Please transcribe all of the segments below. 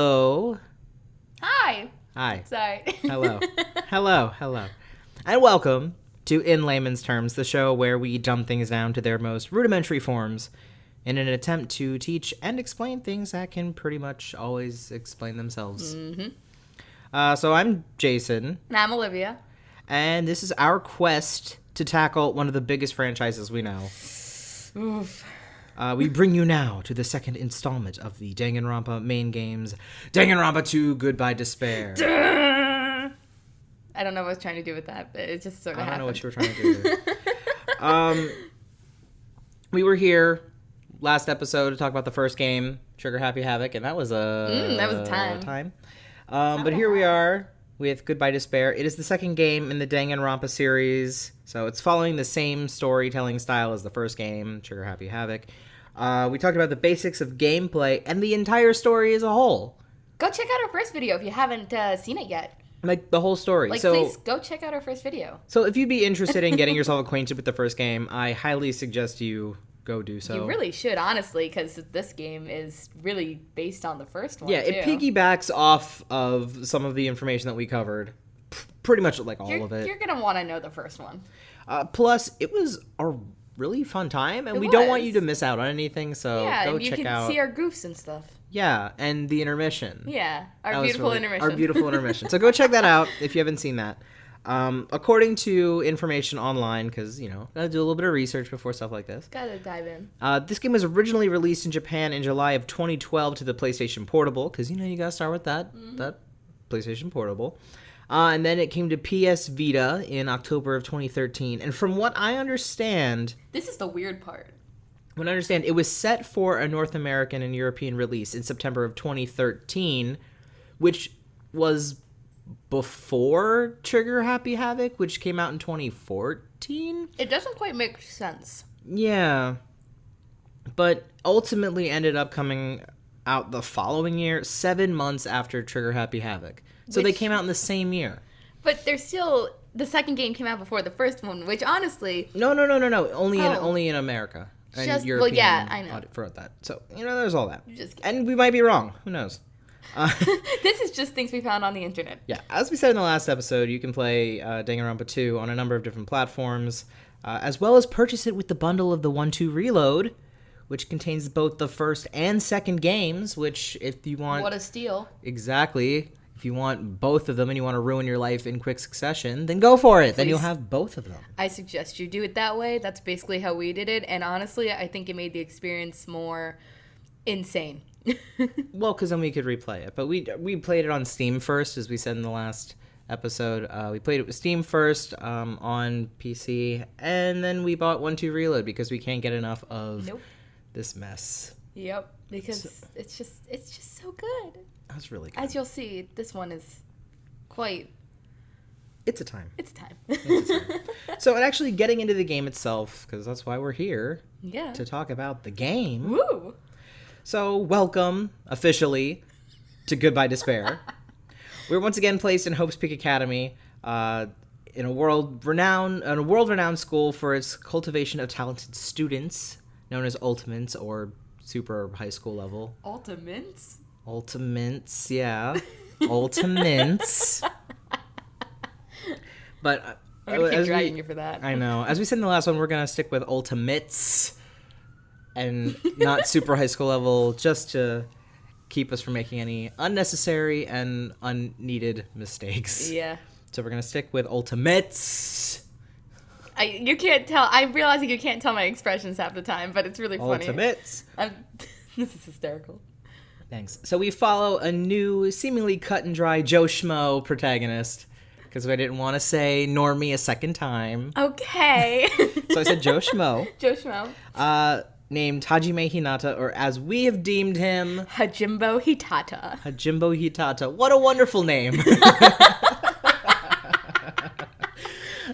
Hello. Hi. Hi. Sorry. Hello. Hello. And welcome to In Layman's Terms, the show where we dumb things down to their most rudimentary forms in an attempt to teach and explain things that can pretty much always explain themselves. So I'm Jason. And I'm Olivia. And this is our quest to tackle one of the biggest franchises we know. Oof. We bring you now to the second installment of the Danganronpa main games, Danganronpa 2 Goodbye Despair. I don't know what I was trying to do with that, but it just sort of happened. I don't know what you were trying to do. We were here last episode to talk about the first game, Trigger Happy Havoc, and that was a time. But here we are with Goodbye Despair. It is the second game in the Danganronpa series, so it's following the same storytelling style as the first game, Trigger Happy Havoc. We talked about the basics of gameplay and the entire story as a whole. Go check out our first video if you haven't seen it yet. Like, the whole story. Please go check out our first video. So if you'd be interested in getting yourself acquainted with the first game, I highly suggest you go do so. You really should, honestly, because this game is really based on the first one, Yeah, too. it piggybacks off of some of the information that we covered. Pretty much, like, all of it. You're going to want to know the first one. Plus, it was a really fun time, and we don't want you to miss out on anything, so go check out. Yeah, and you can see our goofs and stuff. Yeah, and the intermission. Yeah, our beautiful intermission. Our beautiful intermission. So go check that out if you haven't seen that. According to information online, because, gotta do a little bit of research before stuff like this. Gotta dive in. This game was originally released in Japan in July of 2012 to the PlayStation Portable, because, you gotta start with that PlayStation Portable. And then it came to PS Vita in October of 2013. And from what I understand... This is the weird part. What I understand, it was set for a North American and European release in September of 2013, which was before Trigger Happy Havoc, which came out in 2014? It doesn't quite make sense. Yeah. But ultimately ended up coming out the following year, 7 months after Trigger Happy Havoc. So they came out in the same year. But they're still... The second game came out before the first one, which honestly... No. Only in America. And European, I know. For that. So, there's all that. And we might be wrong. Who knows? This is just things we found on the internet. Yeah. As we said in the last episode, you can play Danganronpa 2 on a number of different platforms, as well as purchase it with the bundle of the 1-2 Reload, which contains both the first and second games, which if you want... What a steal. Exactly. If you want both of them and you want to ruin your life in quick succession, then go for it. Please. Then you'll have both of them. I suggest you do it that way. That's basically how we did it. And honestly, I think it made the experience more insane. Well, because then we could replay it. But we played it on Steam first, as we said in the last episode. We played it with Steam first on PC. And then we bought 1-2 Reload because we can't get enough of this mess. Yep, because it's just so good. That's really good. As you'll see, this one is quite... It's a time. It's a time. So, and actually getting into the game itself, because that's why we're here. Yeah. To talk about the game. Woo! So, welcome, officially, to Goodbye Despair. We're once again placed in Hope's Peak Academy, in a world-renowned school for its cultivation of talented students, known as Ultimates, or super high school level. Ultimates, yeah. Ultimates. But I'm going to keep dragging you for that. I know. As we said in the last one, we're going to stick with Ultimates and not super high school level, just to keep us from making any unnecessary and unneeded mistakes. Yeah. So we're going to stick with Ultimates. You can't tell. I'm realizing you can't tell my expressions half the time, but it's really funny. Ultimates. This is hysterical. Thanks. So we follow a new, seemingly cut and dry Joe Schmo protagonist, because I didn't want to say Normie a second time. Okay. So I said Joe Schmo. Joe Schmo. Named Hajime Hinata, or as we have deemed him... Hajimbo Hitata. Hajimbo Hitata. What a wonderful name.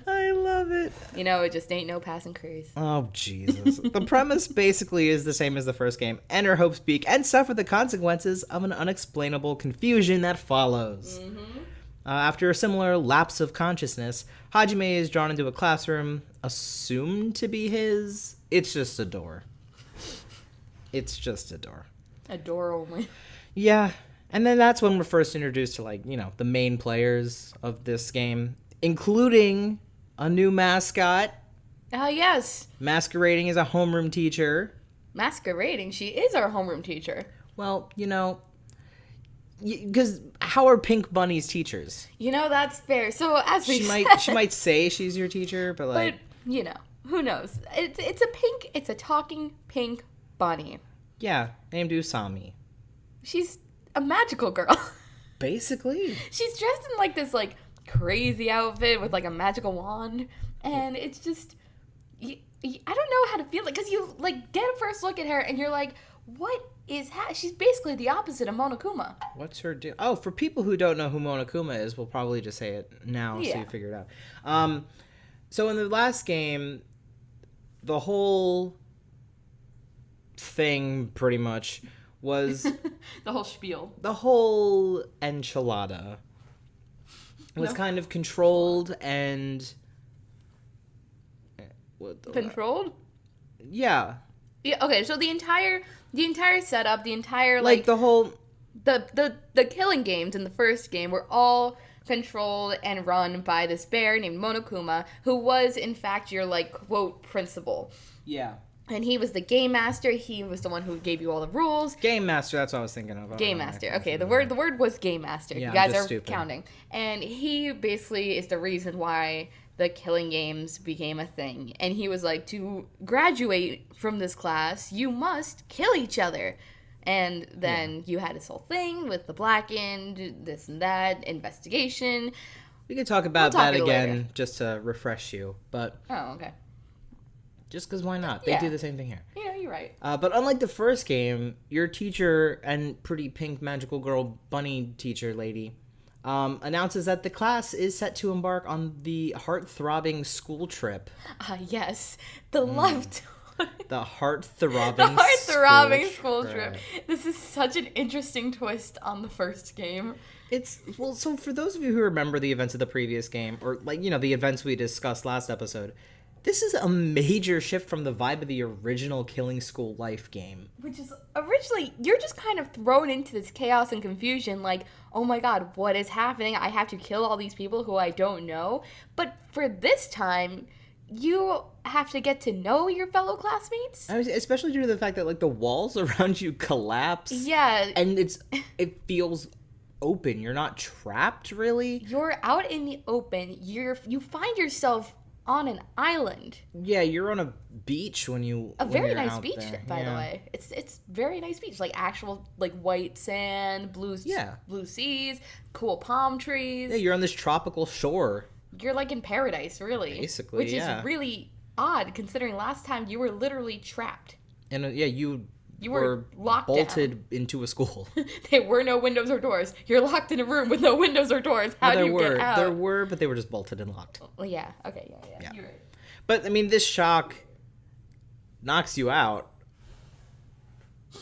I love it. It just ain't no passing craze. Oh, Jesus. The premise basically is the same as the first game. Enter Hope's Peak and suffer the consequences of an unexplainable confusion that follows. Mm-hmm. After a similar lapse of consciousness, Hajime is drawn into a classroom assumed to be his. It's just a door. It's just a door. A door only. Yeah. And then that's when we're first introduced to, like, the main players of this game, including a new mascot. Yes. Masquerading as a homeroom teacher. Masquerading? She is our homeroom teacher. Well, because how are pink bunnies teachers? That's fair. So as we she might say she's your teacher, but like, who knows? It's a talking pink bunny. Yeah, named Usami. She's a magical girl. Basically. She's dressed in like this like crazy outfit with like a magical wand, and it's just I don't know how to feel it, because you like get a first look at her and you're like, what is she's basically the opposite of Monokuma. What's her deal? Oh, for people who don't know who Monokuma is, we'll probably just say it now so you figure it out. So in the last game, the whole thing pretty much was the whole spiel. The whole enchilada was kind of controlled and controlled? Yeah. Yeah, okay, so the entire setup, the entire like the whole the killing games in the first game were all controlled and run by this bear named Monokuma, who was in fact your like quote principal. Yeah. And he was the game master. He was the one who gave you all the rules. Game master, that's what I was thinking of. Game master. Okay, the word was game master. Yeah, you guys are stupid. counting. And he basically is the reason why the killing games became a thing. And he was like, to graduate from this class, you must kill each other. And then you had this whole thing with the blackened, this and that, investigation. We could talk about that again later. just to refresh you, but... Oh, okay. Just because why not? They do the same thing here. Yeah, you're right. But unlike the first game, your teacher and pretty pink magical girl bunny teacher lady announces that the class is set to embark on the heart-throbbing school trip. Yes. The love tour. The heart-throbbing school trip. This is such an interesting twist on the first game. So for those of you who remember the events of the previous game, or like, the events we discussed last episode, this is a major shift from the vibe of the original Killing School Life game. Which is, originally, you're just kind of thrown into this chaos and confusion, like, oh my god, what is happening? I have to kill all these people who I don't know. But for this time, you have to get to know your fellow classmates. Especially due to the fact that, like, the walls around you collapse. Yeah. And it feels open. You're not trapped, really. You're out in the open. You find yourself on an island. Yeah, you're on a beach when you're very nice beach, there. by the way. It's very nice beach, like actual like white sand, blue seas, cool palm trees. Yeah, you're on this tropical shore. You're like in paradise, really. Basically, which is really odd considering last time you were literally trapped. And you were locked bolted down. Into a school. There were no windows or doors. You're locked in a room with no windows or doors. How do you get out? There were, but they were just bolted and locked. Well, yeah. Okay. Yeah. You're right. But I mean, this shock knocks you out.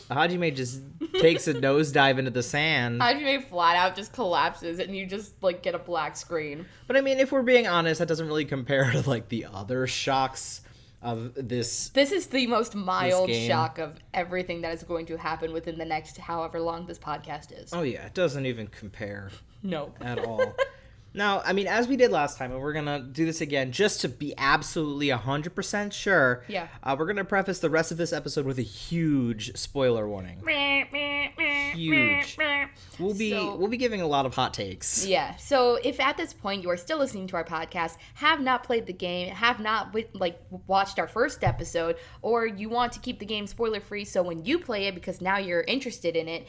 Hajime just takes a nosedive into the sand. Hajime flat out just collapses, and you just like get a black screen. But I mean, if we're being honest, that doesn't really compare to like the other shocks of this. This is the most mild shock of everything that is going to happen within the next however long this podcast is. Oh yeah, it doesn't even compare. No. At all. Now, I mean, as we did last time, and we're going to do this again just to be absolutely 100% sure. Yeah. We're going to preface the rest of this episode with a huge spoiler warning. Huge. We'll be giving a lot of hot takes. Yeah. So if at this point you are still listening to our podcast, have not played the game, have not watched our first episode, or you want to keep the game spoiler free, so when you play it, because now you're interested in it,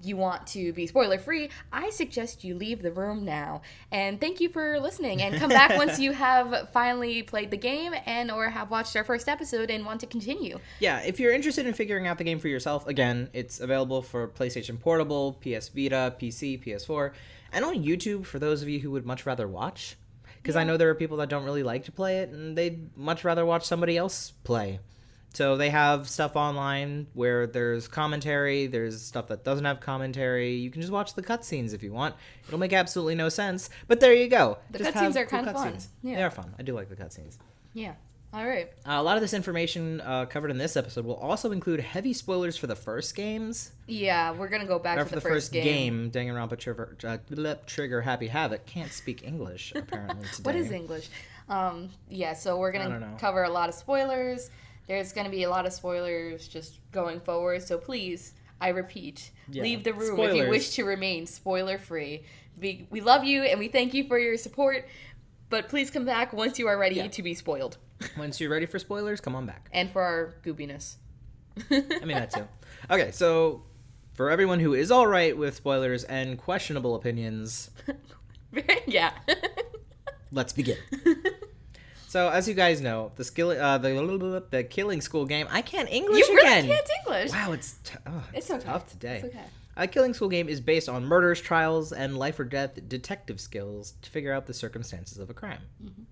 you want to be spoiler free, I suggest you leave the room now. And thank you for listening, and come back once you have finally played the game and or have watched our first episode and want to continue. Yeah, if you're interested in figuring out the game for yourself, again, it's available for PlayStation Portable, PS Vita, PC, PS4, and on YouTube for those of you who would much rather watch. Because I know there are people that don't really like to play it, and they'd much rather watch somebody else play. So they have stuff online where there's commentary, there's stuff that doesn't have commentary. You can just watch the cutscenes if you want. It'll make absolutely no sense, but there you go. The cutscenes are kind of fun. Yeah. They are fun. I do like the cutscenes. Yeah. All right. A lot of this information covered in this episode will also include heavy spoilers for the first games. Yeah, we're going to go back to the first game. Danganronpa Trigger Happy Havoc. Can't speak English, apparently, today. What is English? Yeah, so we're going to cover a lot of spoilers. There's going to be a lot of spoilers just going forward, so please, I repeat, leave the room if you wish to remain spoiler-free. We love you, and we thank you for your support, but please come back once you are ready to be spoiled. Once you're ready for spoilers, come on back. And for our goopiness. I mean, that too. Okay, so for everyone who is all right with spoilers and questionable opinions... yeah. Let's begin. So, as you guys know, the Killing School game... I can't English again! You really can't English! Wow, it's okay. tough today. It's okay. A Killing School game is based on murders, trials, and life or death detective skills to figure out the circumstances of a crime. Mm-hmm.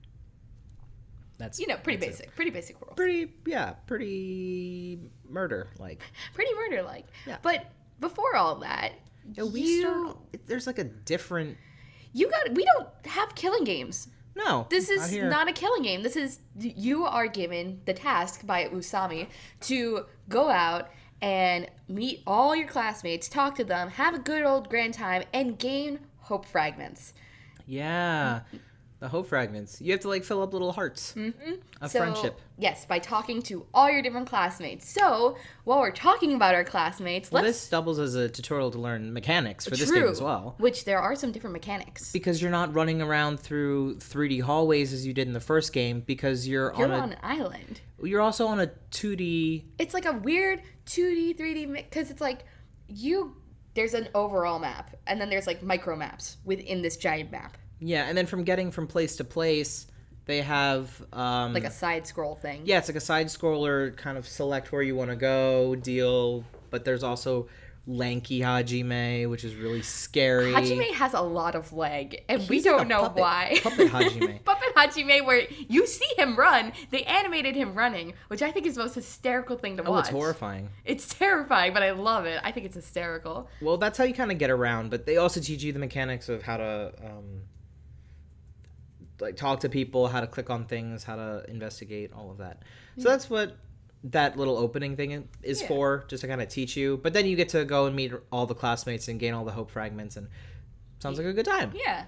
That's pretty basic. Pretty basic world. Pretty murder-like. Pretty murder-like. Yeah. But before all that, there's like a different... We don't have killing games. No. This is not a killing game. This is, you are given the task by Usami to go out and meet all your classmates, talk to them, have a good old grand time, and gain hope fragments. Yeah. The hope fragments. You have to fill up little hearts of friendship. Yes, by talking to all your different classmates. So, while we're talking about our classmates, this doubles as a tutorial to learn mechanics for this game as well. Which there are some different mechanics. Because you're not running around through 3D hallways as you did in the first game, because you're on an island. You're also on a 2D... It's like a weird 2D, 3D, because it's there's an overall map, and then there's micro maps within this giant map. Yeah, and then from getting from place to place, they have... a side-scroll thing. Yeah, it's like a side-scroller, kind of select where you want to go, deal, but there's also lanky Hajime, which is really scary. Hajime has a lot of leg, and we don't know why. Puppet Hajime. Puppet Hajime, where you see him run. They animated him running, which I think is the most hysterical thing to watch. Oh, it's horrifying. It's terrifying, but I love it. I think it's hysterical. Well, that's how you kind of get around, but they also teach you the mechanics of how to... talk to people, how to click on things, how to investigate, all of that. So that's what that little opening thing is for, just to kind of teach you. But then you get to go and meet all the classmates and gain all the hope fragments, and sounds like a good time. Yeah,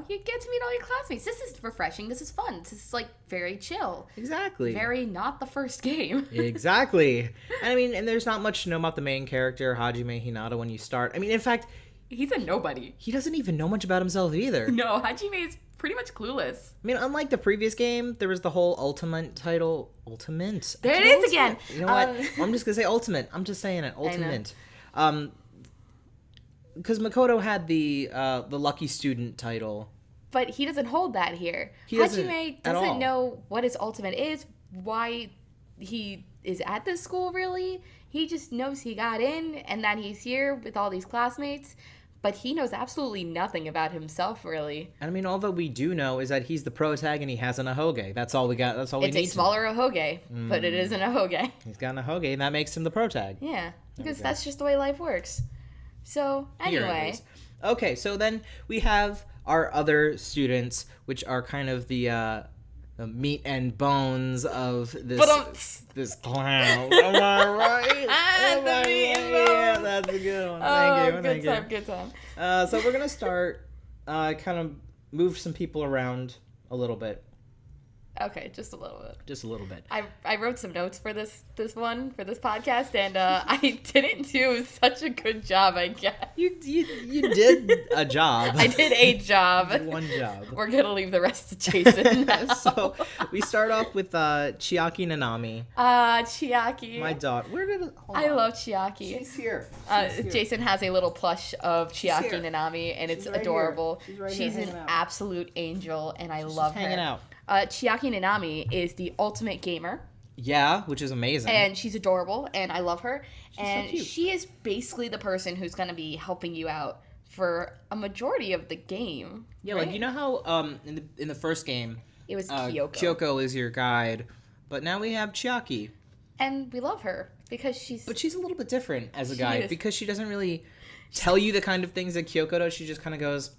you get to meet all your classmates. This is refreshing. This is fun. This is very chill. Exactly. Very not the first game. Exactly. And there's not much to know about the main character, Hajime Hinata, when you start. In fact... He's a nobody. He doesn't even know much about himself either. No, Hajime is pretty much clueless. Unlike the previous game, there was the whole Ultimate title. Ultimate. There it is again. You know what? I'm just going to say Ultimate. I'm just saying it. Ultimate. Because Makoto had the Lucky Student title. But he doesn't hold that here. Hajime doesn't know what his Ultimate is, why he is at this school, really. He just knows he got in and that he's here with all these classmates. But he knows absolutely nothing about himself, really. All that we do know is that he's the protag and he has an ahoge. That's all we got. That's all we need. It's a smaller ahoge, but it is an ahoge. He's got an ahoge, and that makes him the protag. Yeah, because that's just the way life works. So, anyway. Okay, so then we have our other students, which are kind of the meat and bones of this clown. Am I right? Yeah, that's a good one. Thank you. Good time. So we're gonna start kind of move some people around a little bit. Okay, just a little bit. Just a little bit. I wrote some notes for this podcast, and I didn't do such a good job, I guess. You did a job. I did a job. You did one job. We're gonna leave the rest to Jason now. So we start off with Chiaki Nanami. Chiaki. My daughter. I love Chiaki. She's here. Jason has a little plush of Chiaki Nanami, and it's adorable. She's an absolute angel, and I love her. Hanging out. Chiaki Nanami is the ultimate gamer. Yeah, which is amazing. And she's adorable, and I love her. She's so cute. She is basically the person who's going to be helping you out for a majority of the game. Yeah, right? you know how in the first game... It was Kyoko. Kyoko is your guide, but now we have Chiaki. And we love her, because she's... But she's a little bit different as a guide, because she doesn't really tell you the kind of things that Kyoko does. She just kind of goes,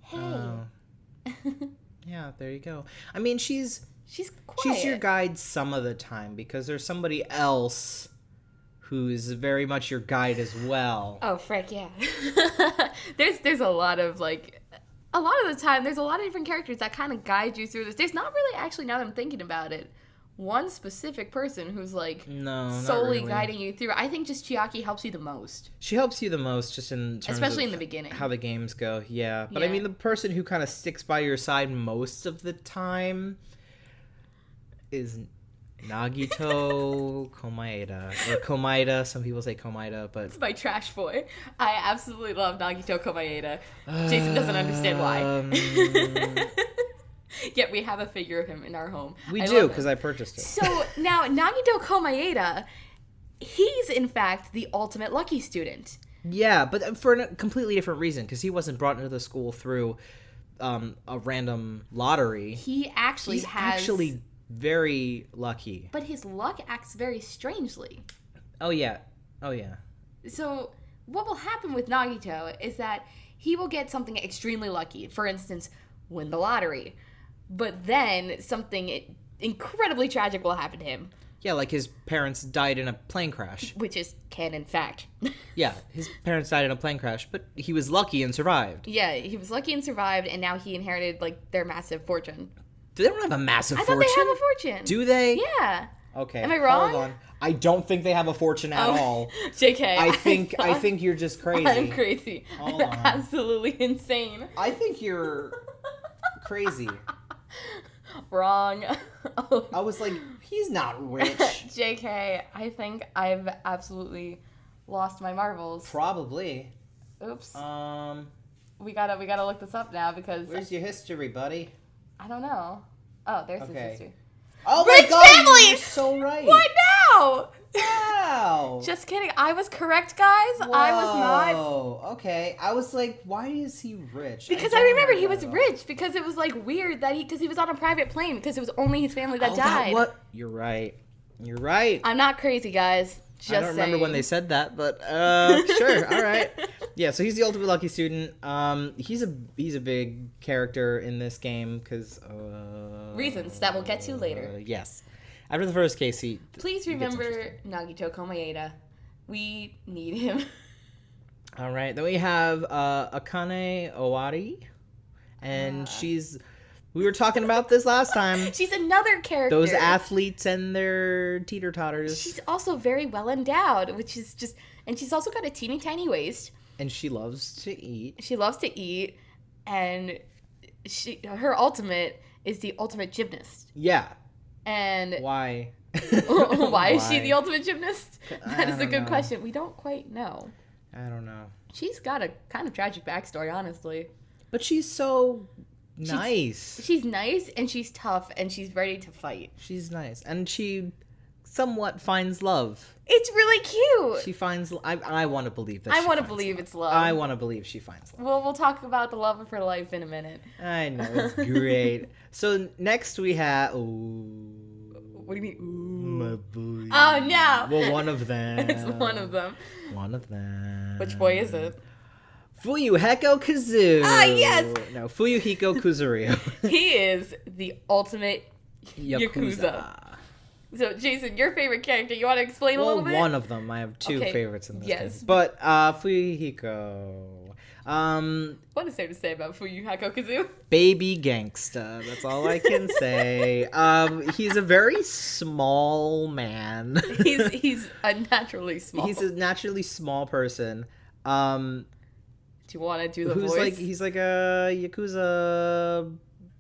hey. Yeah, there you go. She's quiet. She's your guide some of the time because there's somebody else who's very much your guide as well. Oh, frick, yeah. There's a lot of, like... A lot of the time, there's a lot of different characters that kind of guide you through this. There's not really, actually, now that I'm thinking about it, one specific person who's, like, solely guiding you through. I think just Chiaki helps you the most. She helps you the most just in terms especially of in the beginning. How the games go, yeah. But I mean, the person who kind of sticks by your side most of the time is Nagito Komaeda. Or Komaeda, some people say Komaeda, but... It's my trash boy. I absolutely love Nagito Komaeda. Jason doesn't understand why. Yet we have a figure of him in our home. We do, because I purchased it. So, now, Nagito Komaeda, he's, in fact, the ultimate lucky student. Yeah, but for a completely different reason, because he wasn't brought into the school through a random lottery. He's actually very lucky. But his luck acts very strangely. Oh, yeah. So, what will happen with Nagito is that he will get something extremely lucky. For instance, win the lottery. But then something incredibly tragic will happen to him. Yeah, like his parents died in a plane crash. Which is canon fact. Yeah, his parents died in a plane crash, but he was lucky and survived. Yeah, he was lucky and survived, and now he inherited, like, their massive fortune. They don't have a massive fortune. I thought they have a fortune. Do they? Yeah. Okay. Am I wrong? Hold on. I don't think they have a fortune at all. JK. I think you're just crazy. I'm crazy. I'm absolutely insane. I think you're crazy. Wrong. I was like, he's not rich. JK, I think I've absolutely lost my marbles. Probably. Oops. We gotta look this up now because... Where's your history, buddy? I don't know. Oh, there's his history. Oh Rich my god, family! you're so right. What now? Wow. Just kidding. I was correct, guys. Whoa. I was not. Oh, okay. I was like, why is he rich? Because I remember he was rich. Because it was like weird that because he was on a private plane. Because it was only his family that died. What? You're right. You're right. I'm not crazy, guys. Just I don't remember when they said that, but sure. All right. Yeah. So he's the ultimate lucky student. He's a big character in this game because reasons that we'll get to later. Yes. After the first case, please remember Nagito Komaeda. We need him. All right. Then we have Akane Owari, and we were talking about this last time. She's another character. Those athletes and their teeter-totters. She's also very well endowed, which is just... And she's also got a teeny tiny waist. And she loves to eat. She loves to eat. And her ultimate is the ultimate gymnast. Yeah. And... Why? Why is she the ultimate gymnast? That is a good know. question. We don't quite know. I don't know. She's got a kind of tragic backstory, honestly. But she's so... nice. She's nice, and she's tough, and she's ready to fight. She's nice. And she somewhat finds love. It's really cute. She finds... I want to believe that I want to believe it's love. I want to believe she finds love. Well, we'll talk about the love of her life in a minute. I know. It's great. So next we have... What do you mean? Ooh. My boy. Oh, no. Well, one of them. It's one of them. One of them. Which boy is it? Fuyuhiko Kazu. Ah, yes. No, Fuyuhiko Kuzuryu. He is the ultimate Yakuza. So, Jason, your favorite character, you want to explain a little bit? One of them. I have two favorites in this case. Yes. But Fuyuhiko. What is there to say about Fuyuhiko Kazu? Baby gangsta. That's all I can say. He's a very small man. He's unnaturally small. He's a naturally small person. Do you want to do the voice? He's like a Yakuza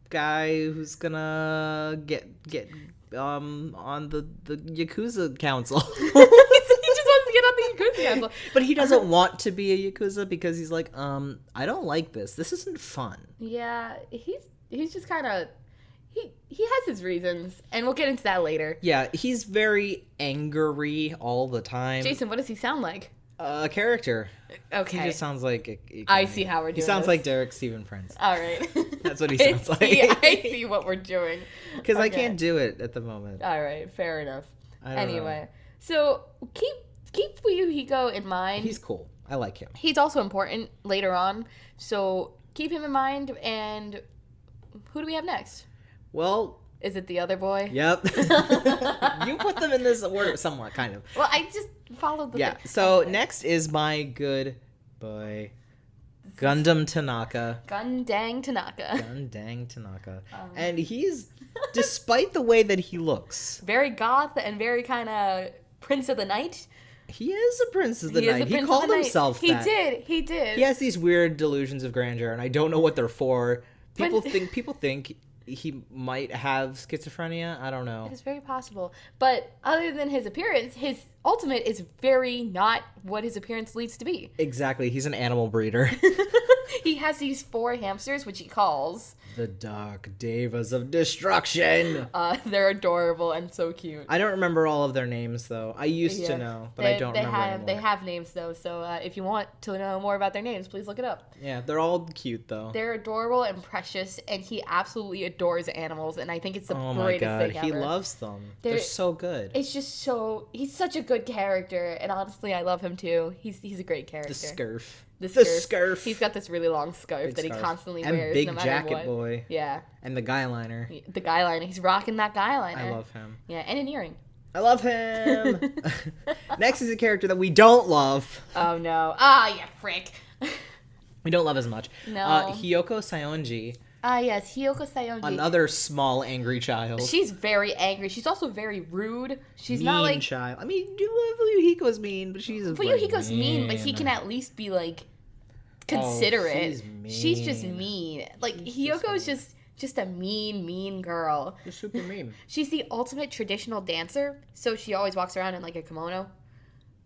guy who's gonna get on the Yakuza council. He just wants to get on the Yakuza council. But he doesn't want to be a Yakuza because he's like, I don't like this. This isn't fun. Yeah, he's just kind of... He has his reasons, and we'll get into that later. Yeah, he's very angry all the time. Jason, what does he sound like? A character. Okay. He just sounds like... I see how we're doing He sounds this. like Derek Stephen Prince. All right. That's what he sounds like. I see what we're doing. Because I can't do it at the moment. All right, fair enough. Anyway. Know. So keep Fuyuhiko in mind. He's cool. I like him. He's also important later on, so keep him in mind. And who do we have next? Well, Is it the other boy? Yep. You put them in this order somewhat, kind of. Well, I just followed the... Yeah, so next is my good boy, Gundam Tanaka. Gundang Tanaka. Gundang Tanaka. And he's, despite the way that he looks... Very goth and very kind of Prince of the Night. He is a Prince of the Night. He called himself that. He did. He has these weird delusions of grandeur, and I don't know what they're for. People think he might have schizophrenia. I don't know. It is very possible. But other than his appearance, his ultimate is very not what his appearance leads to be. Exactly. He's an animal breeder. He has these 4 hamsters, which he calls... The Dark Devas of Destruction. They're adorable and so cute. I don't remember all of their names, though. I used to know, but I don't remember anymore. They have names, though, so if you want to know more about their names, please look it up. Yeah, they're all cute, though. They're adorable and precious, and he absolutely adores animals, and I think it's the greatest thing ever. He loves them. They're so good. It's just so... He's such a good character, and honestly, I love him, too. He's a great character. The Scurf. The scarf. He's got this really long scarf that he constantly wears. Big no matter jacket what. boy. Yeah. And the guy liner. The guy liner. He's rocking that guy liner. I love him. Yeah, and an earring. I love him. Next is a character that we don't love. Oh no. Ah, you prick. We don't love as much. No. Hiyoko Sayonji. Ah, yes, Hiyoko Sayonji. Another small angry child. She's very angry. She's also very rude. She's mean not like child. I mean, Yuhiko's mean, but she's Yuhiko's mean, but he can at least be like considerate. She's just mean. Like Hiyoko is just a mean girl. She's super mean. She's the ultimate traditional dancer, so she always walks around in like a kimono,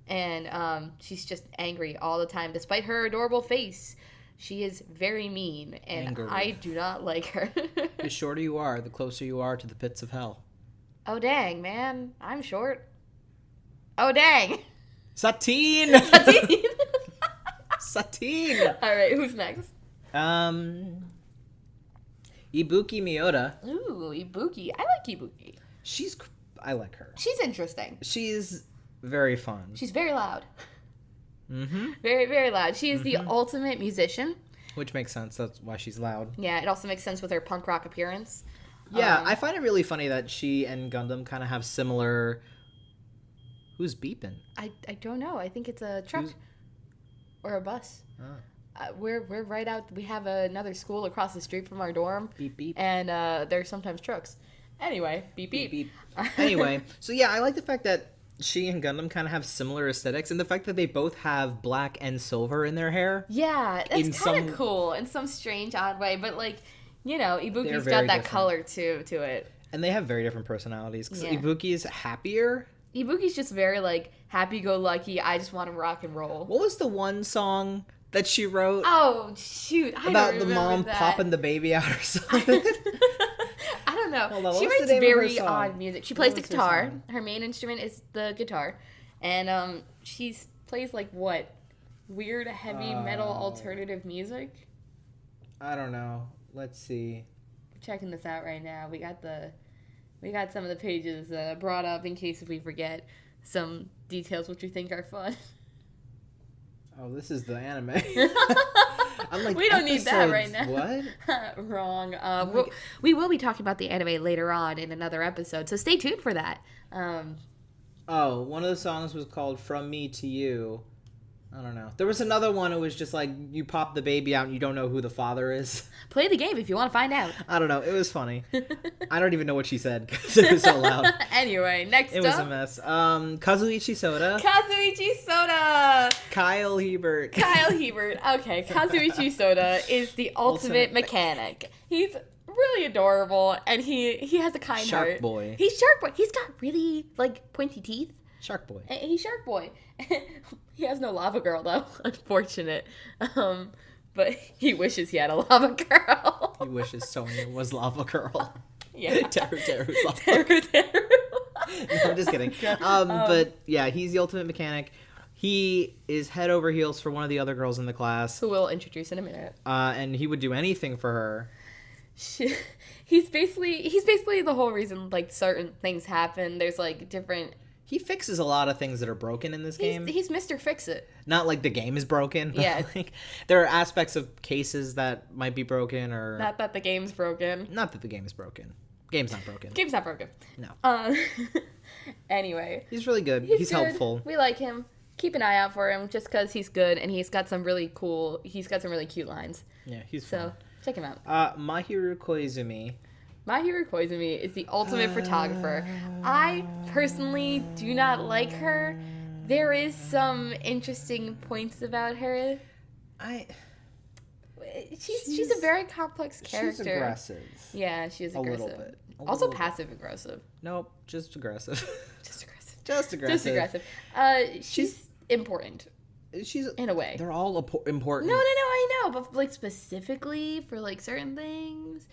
and she's just angry all the time, despite her adorable face. She is very mean, and I do not like her. The shorter you are, the closer you are to the pits of hell. Oh, dang, man. I'm short. Oh, dang. Satine! Satine! Satine! Alright, who's next? Ibuki Miyoda. Ooh, Ibuki. I like Ibuki. I like her. She's interesting. She's very fun. She's very loud. Mm-hmm. Very, very loud. She is the ultimate musician. Which makes sense. That's why she's loud. Yeah, it also makes sense with her punk rock appearance. Yeah, I find it really funny that she and Gundam kind of have similar... Who's beeping? I don't know. I think it's a truck. Or a bus. Oh. We're right out... We have another school across the street from our dorm. Beep, beep. And there's sometimes trucks. Anyway, beep, beep. Beep, beep. Anyway, so yeah, I like the fact that she and Gundam kind of have similar aesthetics, and the fact that they both have black and silver in their hair. Yeah, that's kind of cool in some strange, odd way. But, like, you know, Ibuki's got that color, to it. And they have very different personalities, because Yeah. Ibuki is happier. Ibuki's just very, like, happy-go-lucky, I just want to rock and roll. What was the one song that she wrote? Oh, shoot, I about don't the remember mom that. popping the baby out or something. I don't know. Hold on, She what's writes the name of her very song? odd music. She plays the guitar. Her main instrument is the guitar. And she plays, like, what? Weird, heavy metal alternative music? I don't know. Let's see. We're checking this out right now. We got some of the pages brought up in case if we forget some details which we think are fun. Oh, this is the anime. I'm like, we don't need that right episodes, now. What? Wrong. We will be talking about the anime later on in another episode, so stay tuned for that. Oh, one of the songs was called From Me to You. I don't know. There was another one. It was just like you pop the baby out and you don't know who the father is. Play the game if you want to find out. I don't know. It was funny. I don't even know what she said because it was so loud. Anyway, next It was a mess. Kazuichi Soda. Kazuichi Soda. Kyle Hebert. Kyle Hebert. Okay, Kazuichi Soda is the ultimate mechanic. He's really adorable, and he has a kind heart. Shark Boy. He's Shark Boy. He's got really, like, pointy teeth. Shark Boy. He's Shark Boy. He has no lava girl, though. Unfortunate. But he wishes he had a lava girl. He wishes Sonya was lava girl. Yeah. Teru's lava Teru. No, I'm just kidding. But yeah, he's the ultimate mechanic. He is head over heels for one of the other girls in the class. Who we'll introduce in a minute. And he would do anything for her. He's basically the whole reason, like, certain things happen. There's, like, different... He fixes a lot of things that are broken in this game. He's Mr. Fix-It. Not like the game is broken. But Yeah. like, there are aspects of cases that might be broken or... Not that the game's broken. Not that the game is broken. Game's not broken. Game's not broken. No. Anyway. He's really good. He's good. helpful. We like him. Keep an eye out for him just because he's good and he's got some really cute lines. Yeah, he's so fun. Check him out. Mahiru Koizumi. Mahiru Koizumi is the ultimate photographer. I personally do not like her. There is some interesting points about her. She's a very complex character. She's aggressive. Yeah, she is aggressive. A little bit. Also passive aggressive. Nope, just aggressive. Just aggressive. Just aggressive. Just aggressive. She's important. She's in a way. They're all important. No, I know, but like specifically for like certain things.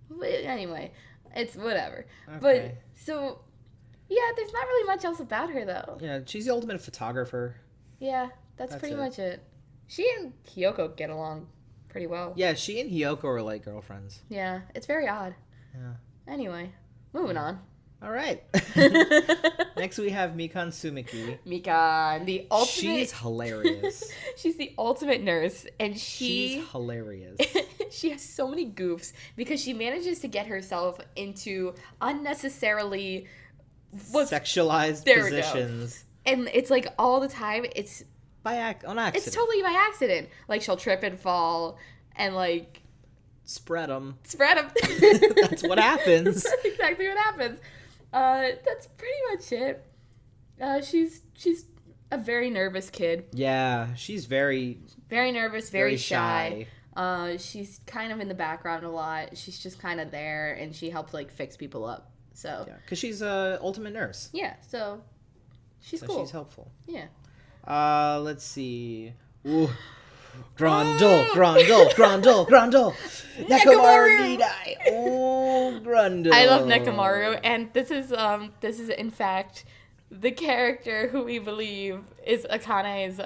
But anyway, it's whatever. Okay. But so yeah, there's not really much else about her though. Yeah, she's the ultimate photographer. Yeah, that's pretty much it. She and Kyoko get along pretty well. Yeah, she and Hiyoko are like girlfriends. Yeah, it's very odd. Yeah. Anyway, moving on. All right. Next we have Mikan Sumiki. Mikan, the ultimate... She's hilarious. She's the ultimate nurse, and she's hilarious. She has so many goofs because she manages to get herself into unnecessarily... sexualized positions. And it's like all the time, it's... on accident. It's totally by accident. Like she'll trip and fall and like... Spread them. That's what happens. That's exactly what happens. That's pretty much it. She's a very nervous kid. Yeah, she's very nervous, very shy. She's kind of in the background a lot. She's just kind of there, and she helps like fix people up. So yeah, because she's a ultimate nurse. Yeah, so she's cool. She's helpful. Yeah. Let's see. Ooh. Grundle. Nekomaru Nidai. Oh, Grundle. I love Nekomaru, and this is in fact the character who we believe is Akane's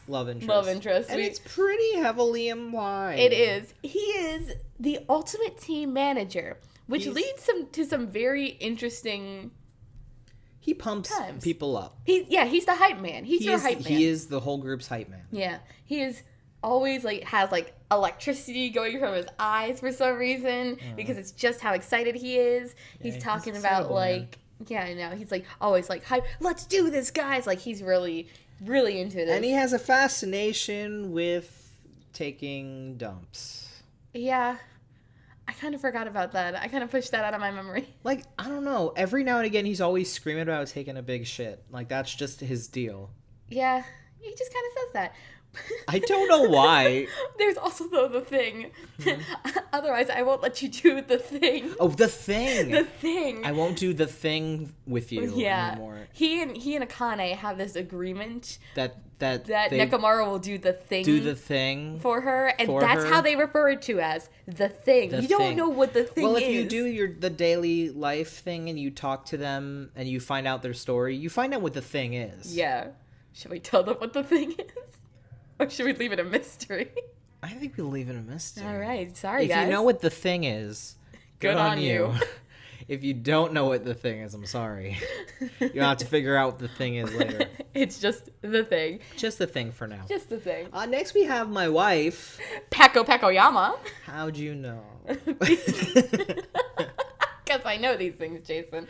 love interest. And it's pretty heavily implied. It is. He is the ultimate team manager, which leads to some very interesting. He pumps people up. He's the hype man. He's your hype man. He is the whole group's hype man. Yeah. He is always has electricity going from his eyes for some reason because it's just how excited he is. Yeah, he's talking about he's always hype. Let's do this, guys. He's really, really into this. And he has a fascination with taking dumps. Yeah. I kind of forgot about that. I kind of pushed that out of my memory. I don't know. Every now and again, he's always screaming about taking a big shit. That's just his deal. Yeah. He just kind of says that. I don't know why. There's also, though, the thing. Mm-hmm. Otherwise, I won't let you do the thing. Oh, the thing. The thing. I won't do the thing with you anymore. He and Akane have this agreement that they Nekomaru will do the thing for her, and that's how they refer it to as the thing. You don't know what the thing is. Well, if you do the daily life thing and you talk to them and you find out their story, you find out what the thing is. Yeah. Should we tell them what the thing is? Or should we leave it a mystery? I think we'll leave it a mystery. All right. Sorry, guys. If you know what the thing is, good on you. If you don't know what the thing is, I'm sorry. You'll have to figure out what the thing is later. It's just the thing. Just the thing for now. Just the thing. Next we have my wife. Pekoyama. How'd you know? Because I know these things, Jason.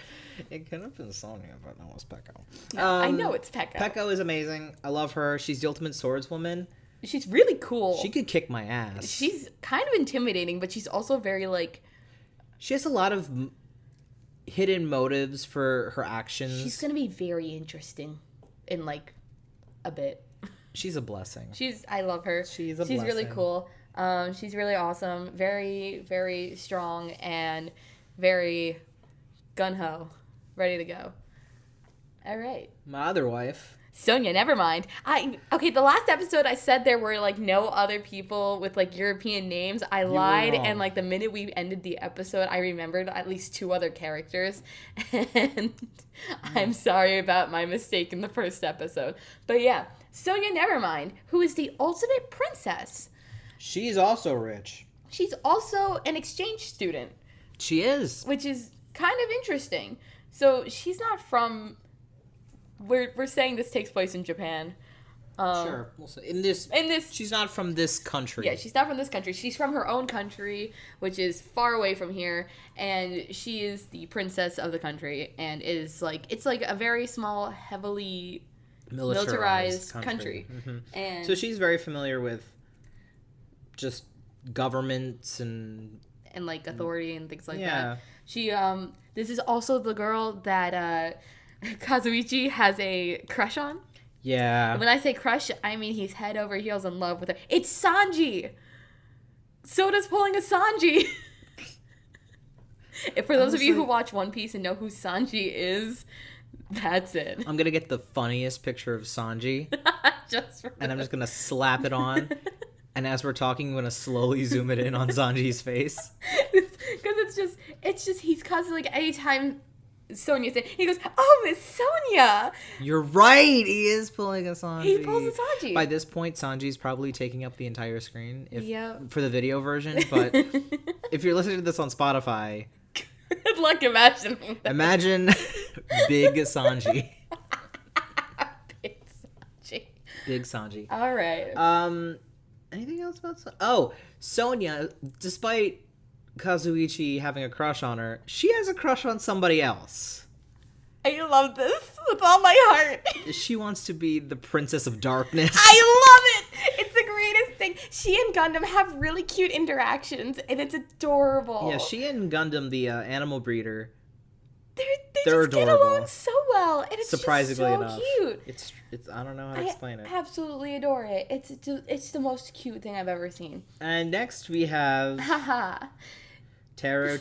It could have been Sonya, but that was Peko. No, I know it's Peko. Peko is amazing. I love her. She's the ultimate swordswoman. She's really cool. She could kick my ass. She's kind of intimidating, but she's also very She has a lot of hidden motives for her actions. She's gonna be very interesting in a bit. She's a blessing. I love her. She's a blessing. She's really cool. She's really awesome. Very, very strong and very gun-ho. Ready to go. All right. My other wife. Sonya, never mind. The last episode I said there were no other people with European names. I lied, and the minute we ended the episode, I remembered at least 2 other characters, and I'm sorry about my mistake in the first episode. But yeah, Sonya Nevermind, who is the ultimate princess. She's also rich. She's also an exchange student. She is. Which is kind of interesting. So she's not from... We're saying this takes place in Japan. Sure. We'll see. In this, she's not from this country. Yeah, she's not from this country. She's from her own country, which is far away from here, and she is the princess of the country, and it's like a very small, heavily militarized country. Mm-hmm. And so she's very familiar with just governments and like authority and things like that. She this is also the girl that Kazuichi has a crush on. Yeah. When I say crush, I mean he's head over heels in love with her. It's Sanji. Soda's pulling a Sanji. For those of you who watch One Piece and know who Sanji is, that's it. I'm gonna get the funniest picture of Sanji, and I'm just gonna slap it on. And as we're talking, I'm gonna slowly zoom it in on Sanji's face. Because it's just he's constantly like anytime Sonia's in, he goes, "Oh, Miss Sonia." You're right. He is pulling a Sanji. He pulls a Sanji. By this point, Sanji's probably taking up the entire screen for the video version. But if you're listening to this on Spotify, good luck imagining that. Imagine big Sanji. Big Sanji. Big Sanji. All right. Anything else about Sonia, despite Kazuichi having a crush on her, she has a crush on somebody else. I love this with all my heart. She wants to be the Princess of Darkness. I love it. It's the greatest thing. She and Gundam have really cute interactions, and it's adorable. Yeah, she and Gundam, the animal breeder, they they're just adorable. Get along so well, and it's surprisingly just so enough. cute. It's I don't know how to explain it. I absolutely adore it. It's the most cute thing I've ever seen. And next we have Haha. Teru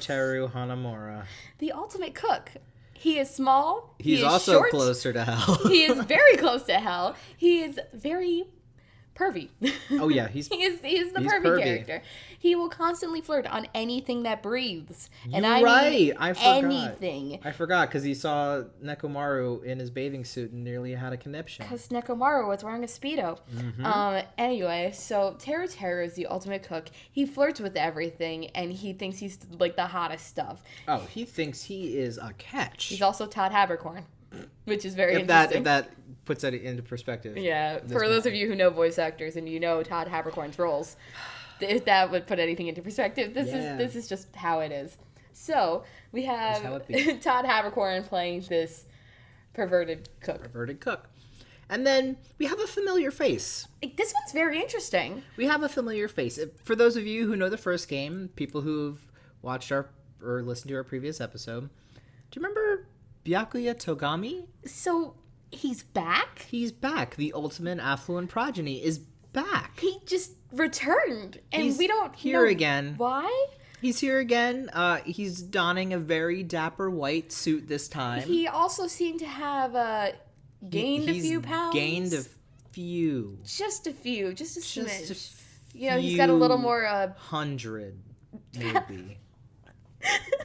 Hanamura. The ultimate cook. He is small. He's he is also short. closer to hell. He is very close to hell. He is very pervy. Oh yeah, he's the pervy character. He will constantly flirt on anything that breathes. And I forgot. Anything. I forgot because he saw Nekomaru in his bathing suit and nearly had a conniption. Because Nekomaru was wearing a Speedo. Mm-hmm. Anyway, so Teru is the ultimate cook. He flirts with everything, and he thinks he's like the hottest stuff. Oh, he thinks he is a catch. He's also Todd Habercorn, which is very interesting. If that puts that into perspective. Yeah, for those of you who know voice actors and you know Todd Habercorn's roles, if that would put anything into perspective, this is just how it is. So we have Todd Habercorn playing this perverted cook. And then we have a familiar face. This one's very interesting. We have a familiar face. For those of you who know the first game, people who've watched or listened to our previous episode, do you remember Byakuya Togami? So he's back? He's back. The ultimate affluent progeny is back. He just returned, and we don't here know again. Why? He's here again. He's donning a very dapper white suit this time. He also seemed to have gained a few pounds. Gained a few. Just a few. Just a smidge. Just a you know, he's got a little more 100, maybe.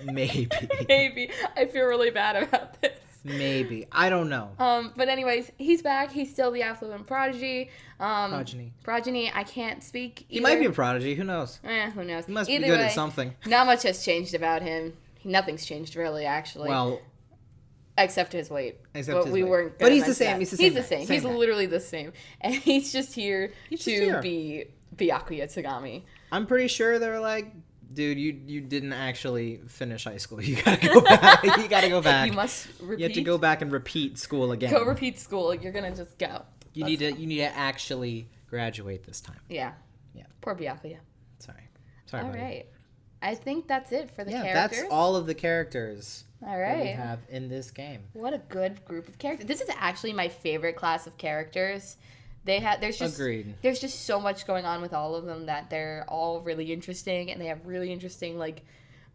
Maybe. I feel really bad about this. Maybe. I don't know. But anyways, he's back. He's still the affluent prodigy. Progeny. I can't speak either. He might be a prodigy. Who knows? Who knows? He must be good at something. Not much has changed about him. Nothing's changed, really, actually. Well... Except his weight. Weren't. But he's the same. He's the same. He's literally the same. And he's just here to be Byakuya Tsugami. I'm pretty sure they're like, dude, you didn't actually finish high school. You gotta go back. You must repeat. You have to go back and repeat school again. Go repeat school. You're gonna just go. You need to actually graduate this time. Yeah. Poor Byakuya. Sorry. All buddy. right. I think that's it for the characters. That's all of the characters. All right. That we have in this game. What a good group of characters. This is actually my favorite class of characters. Agreed. There's just so much going on with all of them that they're all really interesting, and they have really interesting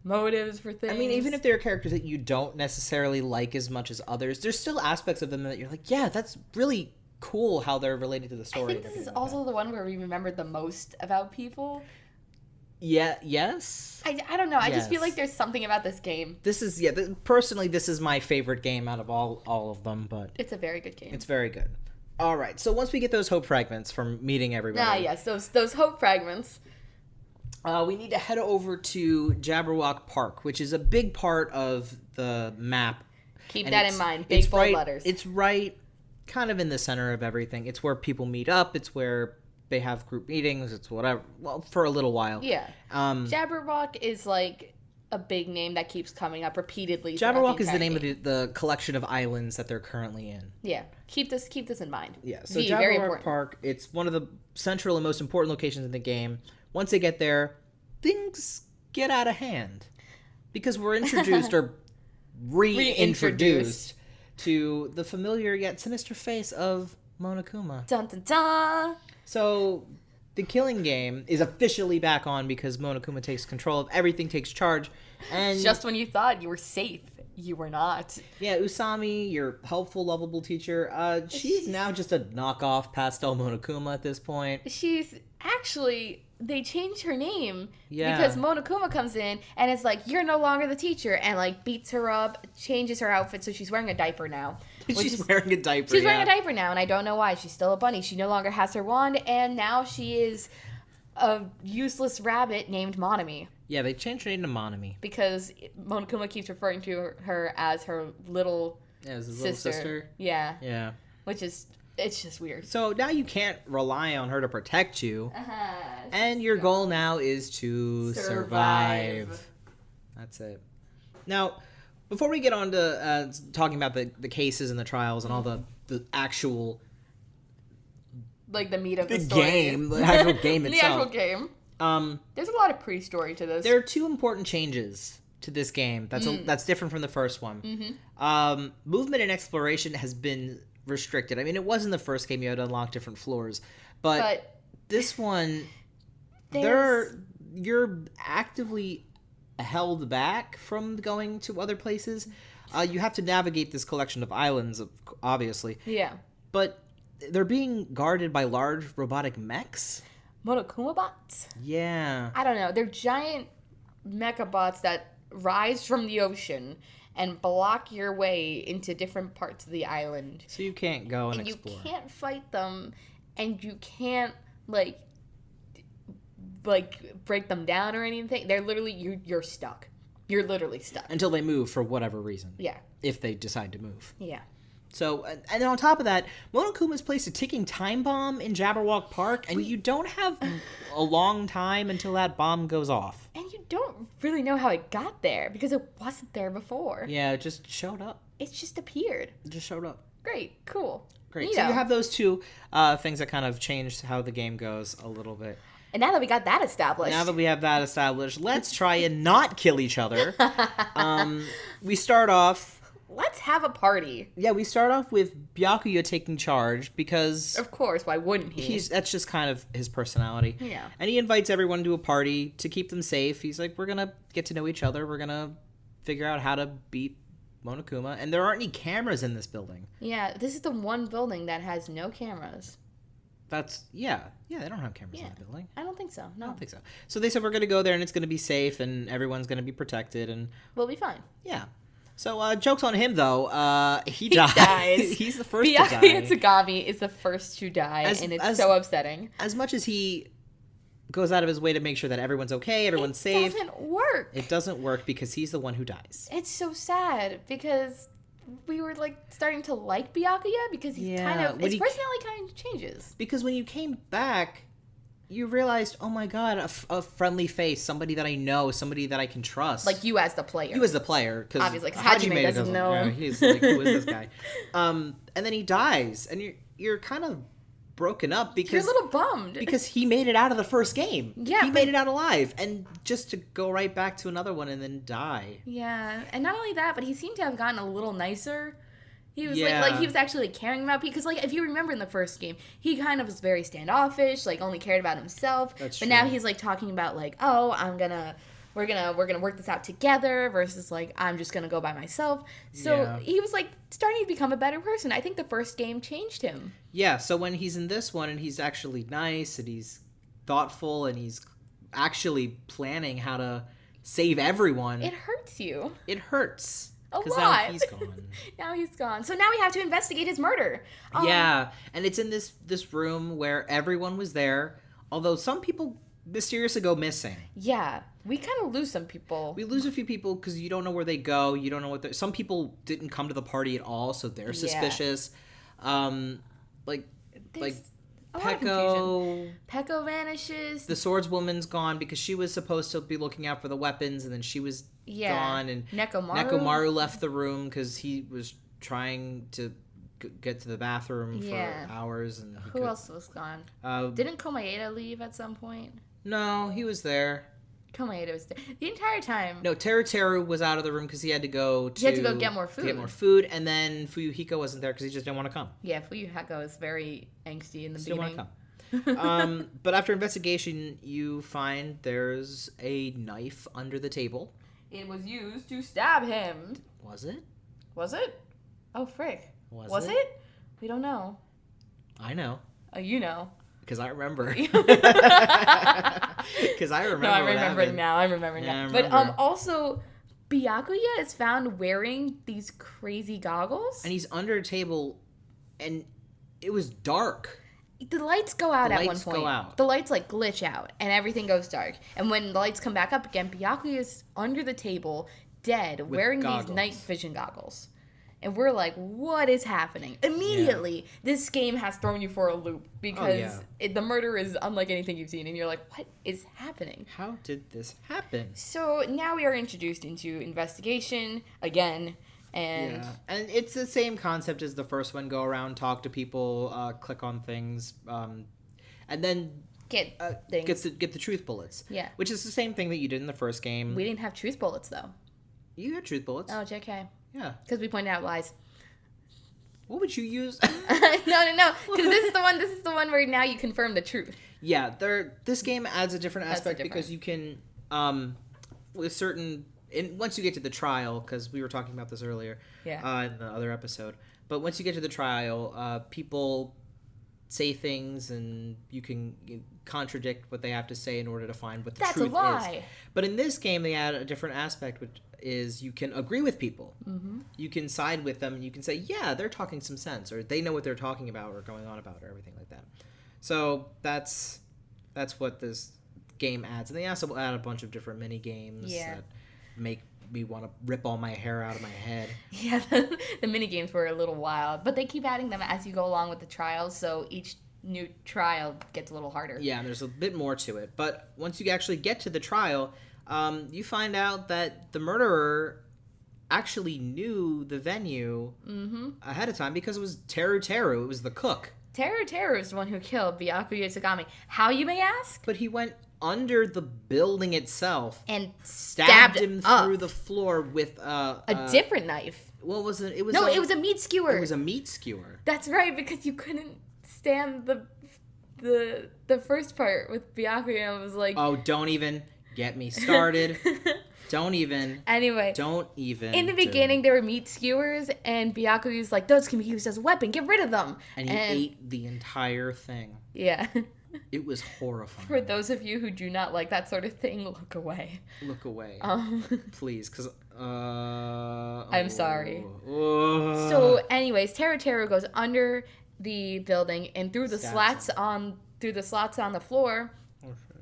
motives for things. I mean, even if they're characters that you don't necessarily like as much as others, there's still aspects of them that you're like, yeah, that's really cool how they're related to the story. I think this is also the one where we remembered the most about people. Yeah. Yes. I don't know. I just feel like there's something about this game. Personally, this is my favorite game out of all of them. But it's a very good game. It's very good. All right. So once we get those hope fragments from meeting everybody, yes, those hope fragments. We need to head over to Jabberwock Park, which is a big part of the map. Keep that in mind. Big bold letters. It's right kind of in the center of everything. It's where people meet up. It's where they have group meetings. It's whatever. Well, for a little while. Yeah. Jabberwock is like a big name that keeps coming up repeatedly. Jabberwock is the name of the collection of islands that they're currently in. Yeah. Keep this in mind. Yeah. So Jabberwock Park, it's one of the central and most important locations in the game. Once they get there, things get out of hand. Because we're introduced or reintroduced to the familiar yet sinister face of Monokuma. Dun dun dun! So the killing game is officially back on because Monokuma takes control of everything, takes charge, and just when you thought you were safe, you were not. Yeah, Usami, your helpful, lovable teacher, she's now just a knockoff pastel Monokuma at this point. She's actually, they changed her name because Monokuma comes in and is like, you're no longer the teacher, and like beats her up, changes her outfit, so she's wearing a diaper now. She's wearing a diaper. She's wearing a diaper now, and I don't know why. She's still a bunny. She no longer has her wand, and now she is a useless rabbit named Monami. Yeah, they changed her name to Monami. Because Monokuma keeps referring to her as her little sister. Yeah. Yeah. Which is, it's just weird. So now you can't rely on her to protect you. And your goal now is to survive. That's it. Now, before we get on to talking about the cases and the trials and all the actual... like the meat of the story. The actual game itself. The actual game. There's a lot of pre-story to this. There are two important changes to this game that's different from the first one. Mm-hmm. Movement and exploration has been restricted. I mean, it was in the first game, you had to unlock different floors. But this one, you're actively held back from going to other places. You have to navigate this collection of islands, obviously. Yeah. But they're being guarded by large robotic mechs. Monokuma bots? Yeah. I don't know. They're giant mecha bots that rise from the ocean and block your way into different parts of the island. So you can't go and explore. You can't fight them, and you can't, like break them down or anything. They're literally, you're stuck. You're literally stuck. Until they move for whatever reason. Yeah. If they decide to move. Yeah. So, and then on top of that, Monokuma's placed a ticking time bomb in Jabberwock Park, and you don't have a long time until that bomb goes off. And you don't really know how it got there, because it wasn't there before. Yeah, it just showed up. It just appeared. It just showed up. Great, cool. Great. Neato. So you have those two things that kind of changed how the game goes a little bit. And now that we got that established. Let's try and not kill each other. We start off... Let's have a party. Yeah, we start off with Byakuya taking charge because... Of course, why wouldn't he? That's just kind of his personality. Yeah. And he invites everyone to a party to keep them safe. He's like, we're going to get to know each other. We're going to figure out how to beat Monokuma. And there aren't any cameras in this building. Yeah, this is the one building that has no cameras. Yeah, they don't have cameras in the building. I don't think so, no. I don't think so. So they said we're going to go there and it's going to be safe and everyone's going to be protected. And we'll be fine. Yeah. So, joke's on him, though. He dies. He's the first to die. Tsugami is the first to die, and it's so upsetting. As much as he goes out of his way to make sure that everyone's okay, everyone's safe. It doesn't work. It doesn't work because he's the one who dies. It's so sad because we were, starting to like Byakuya because he's his personality kind of changes. Because when you came back... You realized, oh my god, a friendly face, somebody that I know, somebody that I can trust. Like you as the player. You as the player. Obviously, because Hajime doesn't know. Yeah, he's like, who is this guy? And then he dies, and you're kind of broken up because... You're a little bummed. Because he made it out of the first game. Yeah. He made it out alive, and just to go right back to another one and then die. Yeah, and not only that, but he seemed to have gotten a little nicer. He was he was actually caring about people because if you remember in the first game, he kind of was very standoffish, only cared about himself. That's but true. Now he's talking about we're gonna work this out together versus I'm just gonna go by myself. So he was starting to become a better person. I think the first game changed him. Yeah. So when he's in this one and he's actually nice and he's thoughtful and he's actually planning how to save everyone, it hurts you. It hurts. A lot. Now he's gone. Now he's gone. So now we have to investigate his murder. Yeah, and it's in this room where everyone was there, although some people mysteriously go missing. Yeah, we kind of lose some people. We lose a few people because you don't know where they go. You don't know what some people didn't come to the party at all, so they're suspicious. Like a lot of confusion. Peko vanishes. The swordswoman's gone because she was supposed to be looking out for the weapons, and then she was gone. And Nekomaru left the room because he was trying to get to the bathroom for hours. And who else was gone? Didn't Komaeda leave at some point? No, he was there. Komaeda was there the entire time. No, Teruteru was out of the room because he had to go get more food. And then Fuyuhiko wasn't there because he just didn't want to come. Yeah, Fuyuhiko was very angsty in the beginning. Didn't want to come. But after investigation, you find there's a knife under the table. It was used to stab him. Was it? Was it? Oh, frick. Was it? We don't know. I know. Oh, you know. Because I remember. Because I remember. No, I remember now. I remember now. But also, Byakuya is found wearing these crazy goggles. And he's under a table, and it was dark. The lights go out at one point. The lights like glitch out, and everything goes dark. And when the lights come back up again, Byakuya is under the table, dead, wearing these night vision goggles. And we're like, what is happening? Immediately, this game has thrown you for a loop because the murder is unlike anything you've seen. And you're like, what is happening? How did this happen? So now we are introduced into investigation again. And it's the same concept as the first one. Go around, talk to people, click on things, and then get things. Get the truth bullets. Yeah. Which is the same thing that you did in the first game. We didn't have truth bullets, though. You had truth bullets. Oh, JK. Yeah. Because we pointed out lies. What would you use? No. Because this is the one where now you confirm the truth. Yeah, this game adds a different aspect because you can, with certain, once you get to the trial, because we were talking about this earlier in the other episode, but once you get to the trial, people say things and you can contradict what they have to say in order to find what the truth is. That's a lie. But in this game, they add a different aspect, which is you can agree with people. Mm-hmm. You can side with them and you can say, yeah, they're talking some sense, or they know what they're talking about or going on about, or everything like that. So that's what this game adds. And they also add a bunch of different mini games that make me want to rip all my hair out of my head. Yeah, the mini games were a little wild, but they keep adding them as you go along with the trials, so each new trial gets a little harder. Yeah, and there's a bit more to it. But once you actually get to the trial, you find out that the murderer actually knew the venue ahead of time because it was Teruteru. It was the cook. Teruteru is the one who killed Byakuya Tsugami. How, you may ask? But he went under the building itself and stabbed him through the floor with a different knife. What was it? It was a meat skewer. It was a meat skewer. That's right, because you couldn't stand the first part with Byakuya. Was like, oh, don't even get me started. Don't even. Anyway. Don't even. In the beginning, there were meat skewers, and Byakuya's like, those can be used as a weapon. Get rid of them. And he ate the entire thing. Yeah. It was horrifying. For those of you who do not like that sort of thing, look away. Look away. Please, because... I'm sorry. So, anyways, Teruteru goes under the building and through the slots on the floor,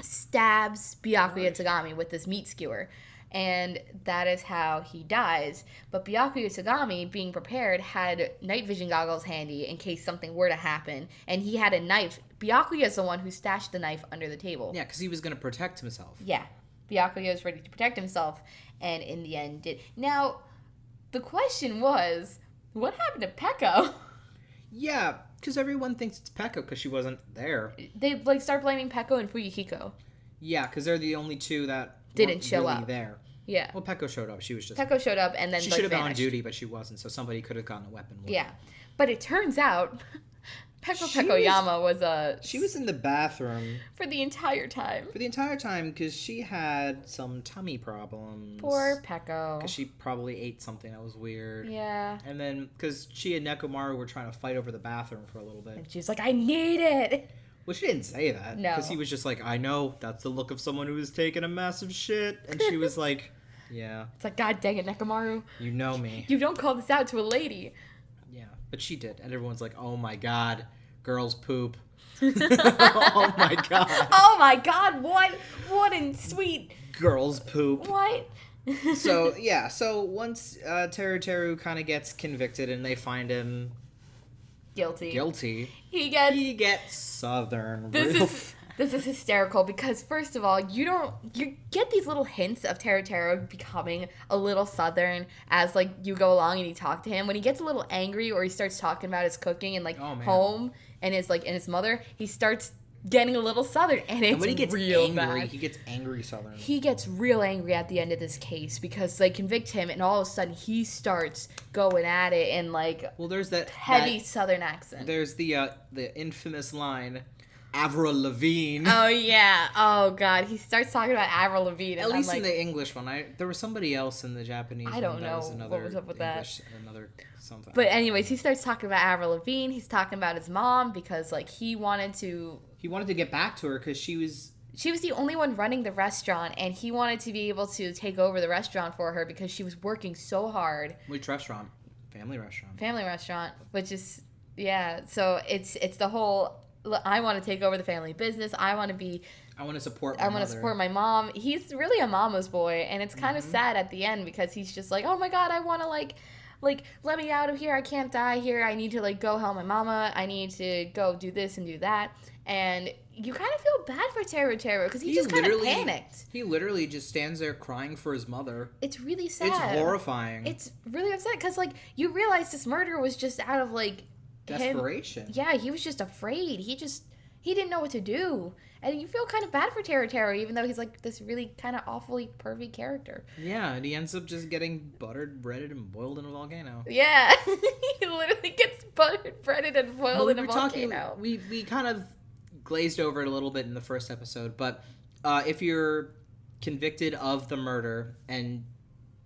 stabs Byakuya Tsugami with this meat skewer. And that is how he dies. But Byakuya Tsugami, being prepared, had night vision goggles handy in case something were to happen. And he had a knife. Byakuya is the one who stashed the knife under the table. Yeah, because he was going to protect himself. Yeah. Byakuya is ready to protect himself. And in the end did. Now, the question was, what happened to Peko? Yeah, because everyone thinks it's Peko because she wasn't there. They start blaming Peko and Fuyuhiko. Yeah, because they're the only two that didn't show really up there. Yeah. Well, Peko showed up. She was just... Peko showed up and then she should have been on duty, but she wasn't, so somebody could have gotten a weapon. Yeah. But it turns out Pekoyama was she was in the bathroom. For the entire time. Because she had some tummy problems. Poor Peko. Because she probably ate something that was weird. Yeah. And then, because she and Nekomaru were trying to fight over the bathroom for a little bit. And she's like, I need it! Well, she didn't say that. No. Because he was just like, I know, that's the look of someone who is taking a massive shit. And she was like, yeah. It's like, God dang it, Nekomaru. You know me. You don't call this out to a lady. Yeah, but she did. And everyone's like, oh my God, girls poop. Oh my God. Oh my God, what in sweet. Girls poop. What? So once Teruteru kind of gets convicted and they find him Guilty. He gets Southern. This is hysterical because first of all, you get these little hints of Taro becoming a little Southern as like you go along and you talk to him. When he gets a little angry or he starts talking about his cooking and like home and his mother, he starts getting a little Southern, and when he gets real angry, bad. He gets angry Southern. He gets real angry at the end of this case because they convict him, and all of a sudden he starts going at it in like there's that heavy Southern accent. There's the infamous line, Avril Lavigne. Oh yeah. Oh god. He starts talking about Avril Lavigne. At least in the English one. There was somebody else in the Japanese one. I don't know what was up with English, that. Another something. But anyways, he starts talking about Avril Lavigne. He's talking about his mom because like he wanted to get back to her because she was the only one running the restaurant, and he wanted to be able to take over the restaurant for her because she was working so hard. Which restaurant? Family restaurant. Which is so it's the whole I want to take over the family business. I want to support my mom. He's really a mama's boy, and it's kind of sad at the end because he's just like, oh my god, I want to like let me out of here. I can't die here. I need to like go help my mama. I need to go do this and do that. And you kind of feel bad for Taro because he just kind of panicked. He literally just stands there crying for his mother. It's really sad. It's horrifying. It's really upset because like you realize this murder was just out of like desperation. He was just afraid. He didn't know what to do. And you feel kind of bad for Taro, even though he's like this really kind of awfully pervy character. Yeah, and he ends up just getting buttered, breaded, and boiled in a volcano. Yeah, he literally gets buttered, breaded, and boiled in a volcano. We kind of glazed over it a little bit in the first episode, but if you're convicted of the murder and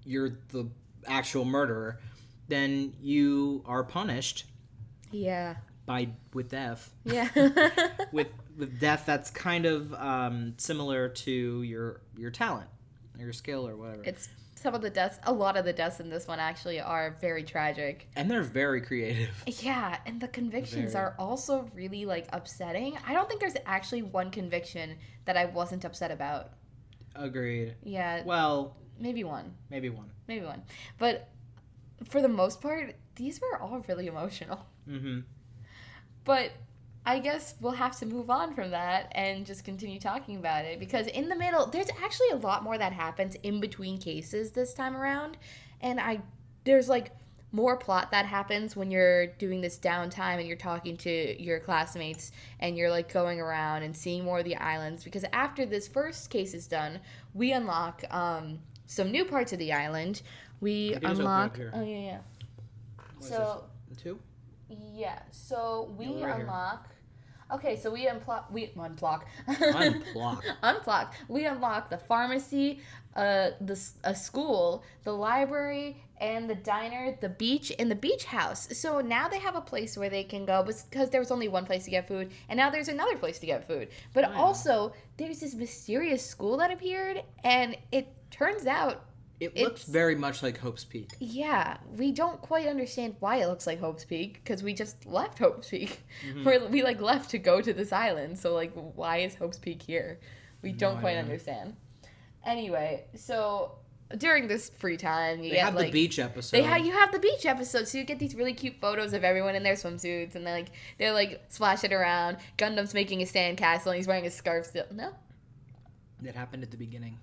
you're the actual murderer, then you are punished. Yeah. With death. Yeah. with death that's kind of similar to your talent, or your skill, or whatever. It's some of the deaths. A lot of the deaths in this one actually are very tragic. And they're very creative. Yeah, and the convictions are also really like upsetting. I don't think there's actually one conviction that I wasn't upset about. Agreed. Yeah. Well, maybe one. But for the most part, these were all really emotional. Mm-hmm. But I guess we'll have to move on from that and just continue talking about it because in the middle, there's actually a lot more that happens in between cases this time around. And there's like more plot that happens when you're doing this downtime and you're talking to your classmates and you're like going around and seeing more of the islands because after this first case is done, we unlock some new parts of the island. We unlock... Oh, yeah. So... 2? Yeah, so we unlock... Okay, so we unblock. Unblock. We unlock the pharmacy, a school, the library, and the diner, the beach, and the beach house. So now they have a place where they can go because there was only one place to get food, and now there's another place to get food. But also, there's this mysterious school that appeared, and it turns out it looks very much like Hope's Peak. Yeah, we don't quite understand why it looks like Hope's Peak because we just left Hope's Peak. Mm-hmm. We like left to go to this island, so like why is Hope's Peak here? We don't quite understand. Anyway, so during this free time, you have the beach episode. You have the beach episode, so you get these really cute photos of everyone in their swimsuits, and they're like splashing around. Gundam's making a sandcastle, and he's wearing a scarf still. No, that happened at the beginning.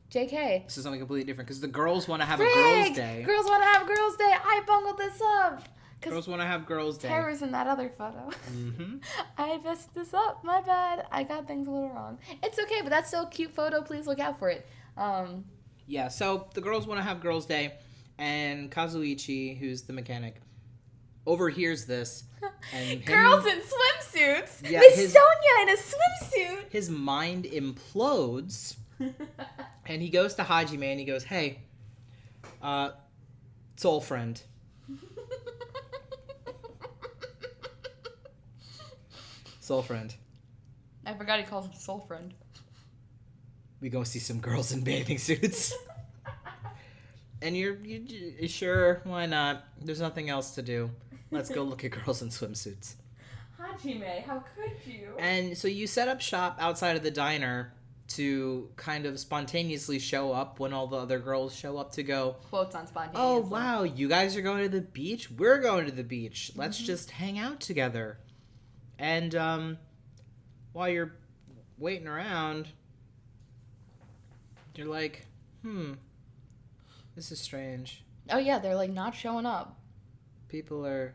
JK. This is something completely different because the girls want to have a girls' day. Girls want to have girls' day. I bungled this up. Girls want to have girls' day. Tara's in that other photo. Mm-hmm. I messed this up. My bad. I got things a little wrong. It's okay, but that's still a cute photo. Please look out for it. Yeah, so the girls want to have girls' day, and Kazuichi, who's the mechanic, overhears this. And girls in swimsuits? Yeah, Miss Sonia in a swimsuit? His mind implodes. And he goes to Hajime and he goes, hey, soul friend. Soul friend. I forgot he calls him soul friend. We go see some girls in bathing suits. And you're sure, why not? There's nothing else to do. Let's go look at girls in swimsuits. Hajime, how could you? And so you set up shop outside of the diner. to kind of spontaneously show up when all the other girls show up to go, quotes on spontaneous. oh, wow, you guys are going to the beach? We're going to the beach. Let's just hang out together. And while you're waiting around, you're like, this is strange. Oh, yeah, they're, like, not showing up. People are,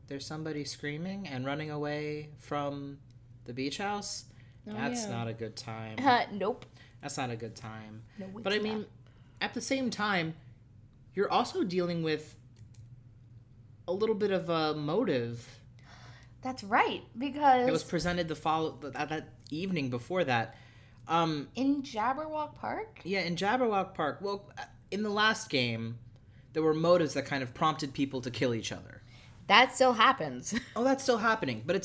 there's somebody screaming and running away from the beach house? That's not a good time. Nope. That's not a good time. No, but I mean, at the same time, you're also dealing with a little bit of a motive. That's right, because... It was presented that evening before that. In Jabberwock Park? Yeah, in Jabberwock Park. Well, in the last game, there were motives that kind of prompted people to kill each other. That still happens. Oh, that's still happening, but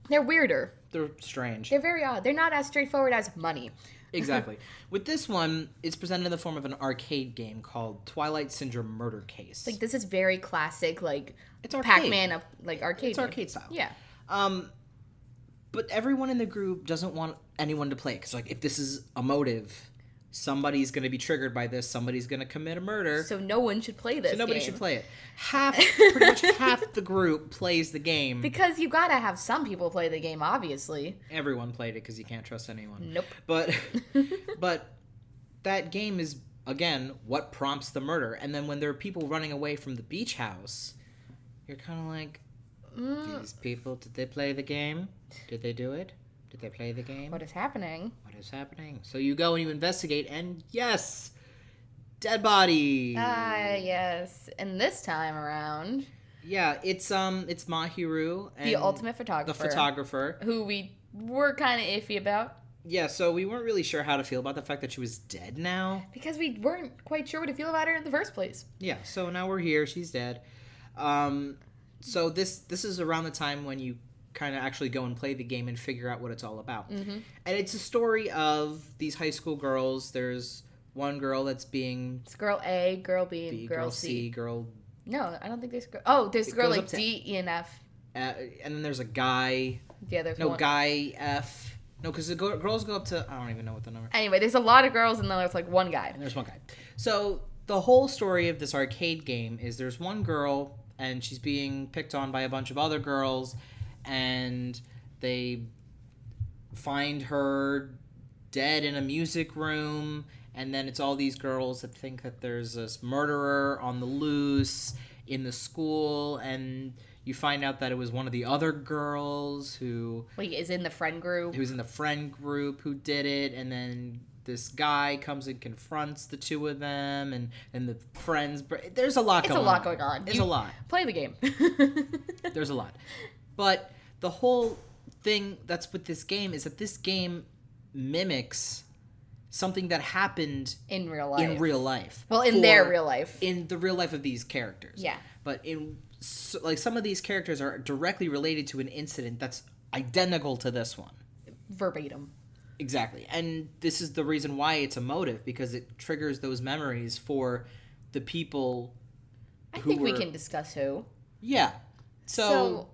They're weirder. They're strange. They're very odd. They're not as straightforward as money. Exactly. With this one, it's presented in the form of an arcade game called Twilight Syndrome Murder Case. Like, this is very classic, like, it's arcade. Pac-Man, like, arcade. It's arcade style. Yeah. But everyone in the group doesn't want anyone to play it. Because, like, if this is a motive, somebody's going to be triggered by this. Somebody's going to commit a murder. So no one should play this So nobody game. should play it. Pretty much half the group plays the game. Because you gotta have some people play the game, obviously. Everyone played it because you can't trust anyone. Nope. But that game is, again, what prompts the murder. And then when there are people running away from the beach house, you're kind of like, these people, did they play the game? Did they do it? Did they play the game? What is happening? What is happening? So you go and you investigate, and yes, dead body. Yes. And this time around, yeah, it's Mahiru, and the ultimate photographer. The photographer, who we were kind of iffy about. Yeah, so we weren't really sure how to feel about the fact that she was dead now. Because we weren't quite sure what to feel about her in the first place. Yeah, so now we're here. She's dead. So this is around the time when you kind of actually go and play the game and figure out what it's all about. Mm-hmm. And it's a story of these high school girls. There's one girl that's being... It's girl A, girl B, girl C. Girl... No, I don't think there's... Oh, there's girl like D, E, and F. And then there's a guy... Yeah, there's no, one. Guy F. No, because the girls go up to... I don't even know what the number... Anyway, there's a lot of girls and then there's like one guy. And there's one guy. So the whole story of this arcade game is there's one girl and she's being picked on by a bunch of other girls, and they find her dead in a music room, and then it's all these girls that think that there's this murderer on the loose in the school, and you find out that it was one of the other girls who... Like, is in the friend group. Who was in the friend group who did it, and then this guy comes and confronts the two of them, and the friends... There's a lot going on. It's a lot going on. It's a lot. Play the game. There's a lot. But the whole thing that's with this game is that this game mimics something that happened... In real life. Well, in their real life. In the real life of these characters. Yeah. But some of these characters are directly related to an incident that's identical to this one. Verbatim. Exactly. And this is the reason why it's a motive, because it triggers those memories for the people we can discuss who. Yeah. So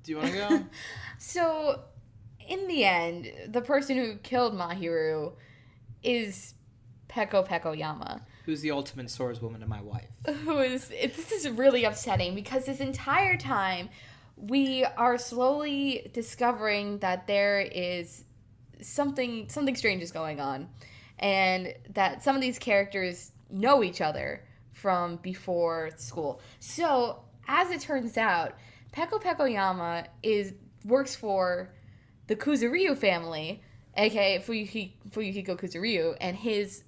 do you want to go? So, in the end, the person who killed Mahiru is Peko Yama. Who's the ultimate swordswoman to my wife. This is really upsetting, because this entire time we are slowly discovering that there is something strange is going on, and that some of these characters know each other from before school. So, as it turns out, Peko Yama works for the Kuzuryu family, aka Fuyuhiko Kuzuryu, and his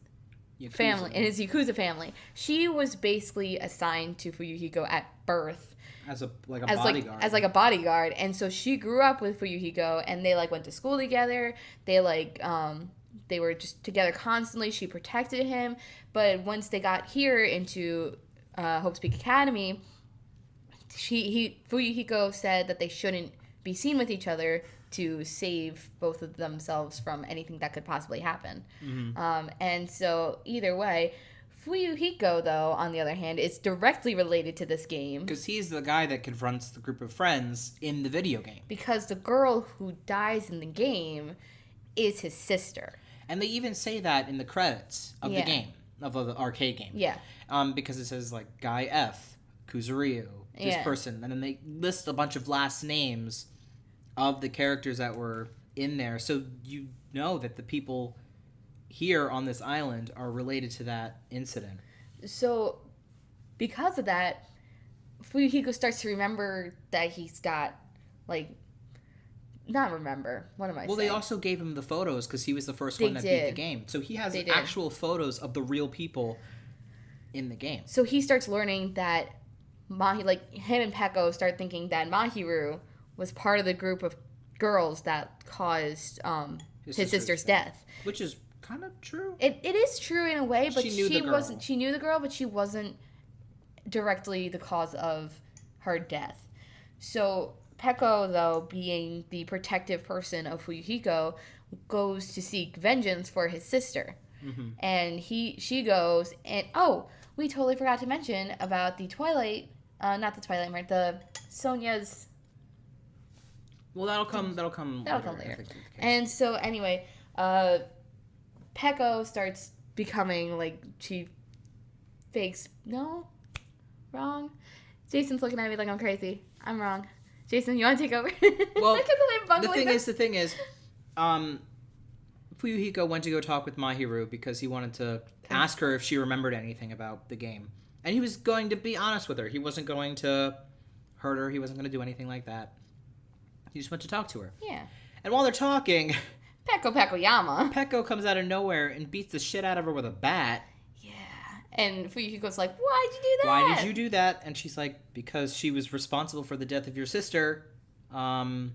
family, and his Yakuza family. She was basically assigned to Fuyuhiko at birth. As a bodyguard. As a bodyguard. And so she grew up with Fuyuhiko, and they went to school together. They they were just together constantly. She protected him. But once they got here into Hope's Peak Academy, Fuyuhiko said that they shouldn't be seen with each other to save both of themselves from anything that could possibly happen. Mm-hmm. And so either way, Fuyuhiko, though, on the other hand, is directly related to this game. Because he's the guy that confronts the group of friends in the video game. Because the girl who dies in the game is his sister. And they even say that in the credits of the game, of the arcade game. Yeah. Because it says, like, Guy F., Kuzuryu, this person. And then they list a bunch of last names of the characters that were in there. So you know that the people here on this island are related to that incident. So because of that, Fuyuhiko starts to remember that he's got, like, not remember. What am I saying? Well, they also gave him the photos because he was the first one that beat the game. So he has actual photos of the real people in the game. So he starts learning that him and Peko start thinking that Mahiru was part of the group of girls that caused his sister's death. Which is kind of true. It is true in a way, but she knew the girl, but she wasn't directly the cause of her death. So Peko, though, being the protective person of Fuyuhiko, goes to seek vengeance for his sister. Mm-hmm. And she goes, and we totally forgot to mention about the Twilight, not the Twilight Mart, the Sonya's. Well, that'll come later. And so anyway, Peko starts becoming, like, she fakes. No, wrong. Jason's looking at me like I'm crazy. I'm wrong. Jason, you want to take over? Well, the thing is, Fuyuhiko went to go talk with Mahiru because he wanted to ask her if she remembered anything about the game. And he was going to be honest with her. He wasn't going to hurt her. He wasn't going to do anything like that. He just went to talk to her. Yeah. And while they're talking... Peko Yama. Peko comes out of nowhere and beats the shit out of her with a bat. And Fuyuhiko's like, why'd you do that? Why did you do that? And she's like, because she was responsible for the death of your sister. Aren't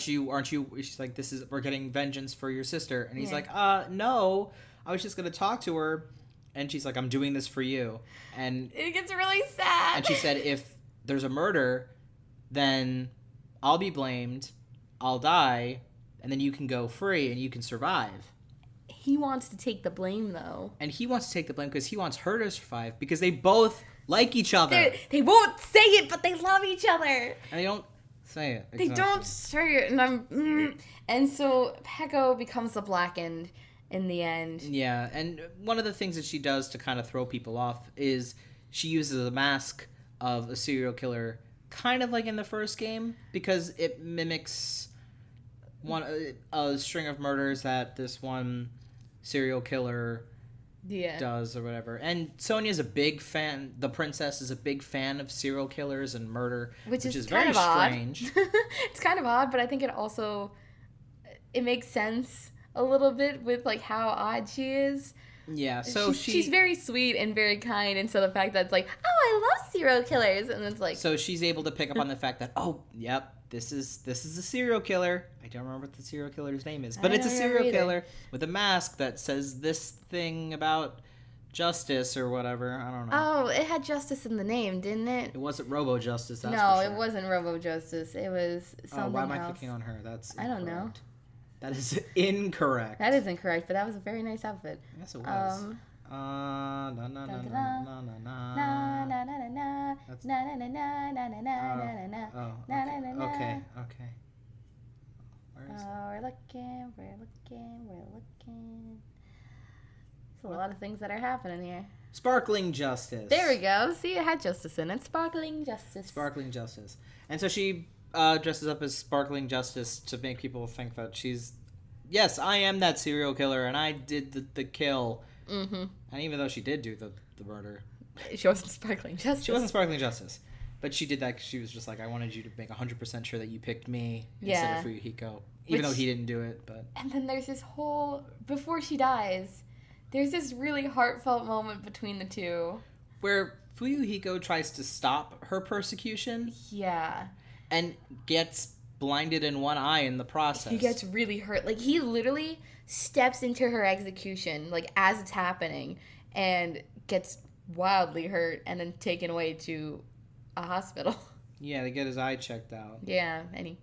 you? She's like, we're getting vengeance for your sister. And he's like, no, I was just going to talk to her. And she's like, I'm doing this for you. And it gets really sad. And she said, if there's a murder, then I'll be blamed, I'll die, and then you can go free and you can survive. He wants to take the blame, though. And he wants to take the blame because he wants her to survive because they both like each other. They won't say it, but they love each other. And they don't say it. Exactly. They don't say it, and And so Peko becomes the Blackened in the end. Yeah, and one of the things that she does to kind of throw people off is she uses a mask of a serial killer, kind of like in the first game, because it mimics a string of murders that this one serial killer does or whatever. And Sonya's a big fan, the princess is a big fan of serial killers and murder, which is very strange. It's kind of odd, but I think it makes sense a little bit with like how odd she is. Yeah, so she's very sweet and very kind, and so the fact that it's like, oh, I love serial killers, and it's like, so she's able to pick up on the fact that, oh, yep, this is a serial killer. I don't remember what the serial killer's name is, but it's a serial killer with a mask that says this thing about justice or whatever. I don't know. Oh, it had justice in the name, didn't it? It wasn't Robo Justice. That's no, for sure. It wasn't Robo Justice. It was something else. Why am I clicking on her? That's incorrect. I don't know. That is incorrect. That is incorrect, but that was a very nice outfit. Yes, it was. Na na na na na na na na na na. Okay. Where is it? We're looking. There's a lot of things that are happening here. Sparkling Justice. There we go. See, it had justice in it. Sparkling Justice. Sparkling Justice. And so she dresses up as Sparkling Justice to make people think that yes, I am that serial killer and I did the kill. Mm-hmm. And even though she did do the murder, she wasn't Sparkling Justice. She wasn't Sparkling Justice. But she did that because she was just like, I wanted you to make 100% sure that you picked me instead of Fuyuhiko. Even though he didn't do it. But and then there's this whole, before she dies, there's this really heartfelt moment between the two. Where Fuyuhiko tries to stop her persecution. Yeah. And gets blinded in one eye in the process. He gets really hurt. Like, he literally steps into her execution, like, as it's happening, and gets wildly hurt and then taken away to a hospital. Yeah, to get his eye checked out. Yeah, and he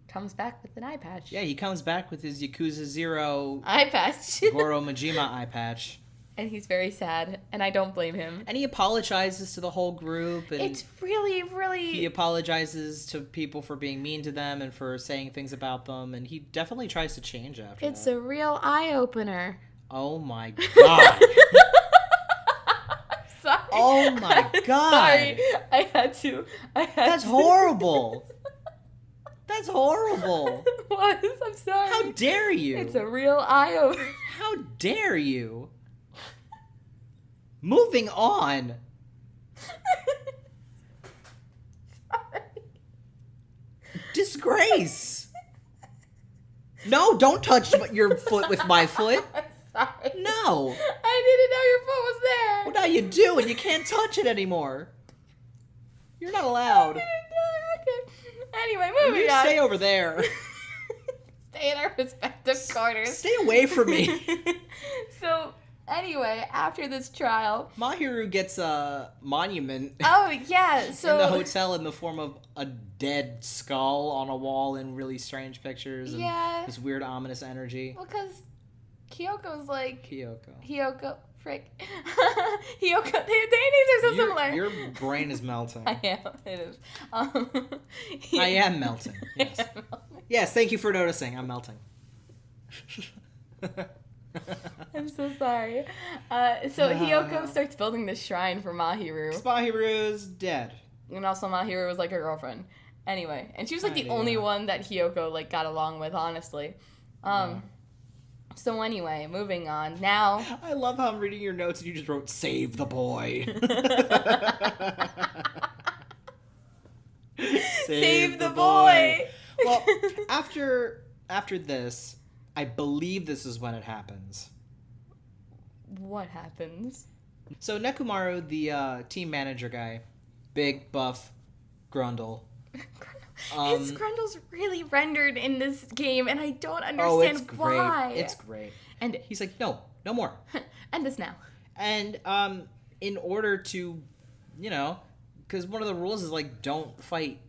comes back with an eye patch. Yeah, he comes back with his Yakuza 0 eye patch. Goro Majima eye patch. And he's very sad, and I don't blame him. And he apologizes to the whole group. And it's really, really... He apologizes to people for being mean to them and for saying things about them, and he definitely tries to change after that. It's a real eye-opener. Oh my god. Sorry. Oh my god. Sorry. I had to. That's horrible. That's horrible. It was. I'm sorry. How dare you? It's a real eye-opener. How dare you? Moving on. Sorry. Disgrace. No, don't touch your foot with my foot. Sorry. No. I didn't know your foot was there. Well, now you do, and you can't touch it anymore. You're not allowed. I didn't know. Okay. Anyway, moving You on. stay over there. Stay in our respective corners. Stay away from me. So, anyway, after this trial... Mahiru gets a monument Oh, yeah, so... in the hotel in the form of a dead skull on a wall in really strange pictures. And Yeah. this weird, ominous energy. Well, because Kyoko's like... Hyoko. Frick. Hyoko, their names are so similar. Your brain is melting. I am, it is. I am melting. Yes. Yes, thank you for noticing. I'm melting. I'm so sorry. So Hyoko starts building this shrine for Mahiru. Mahiru's dead. And also Mahiru was like her girlfriend. Anyway, and she was like the only one that Hyoko like got along with, honestly. So anyway, moving on. Now I love how I'm reading your notes and you just wrote "Save the boy." Save the boy. Well, after this, I believe this is when it happens. What happens? So Nekomaru, the team manager guy, big buff Grundle. His Grundle's really rendered in this game, and I don't understand why. It's great. And he's like, no more. End this now. And in order to, because one of the rules is like, don't fight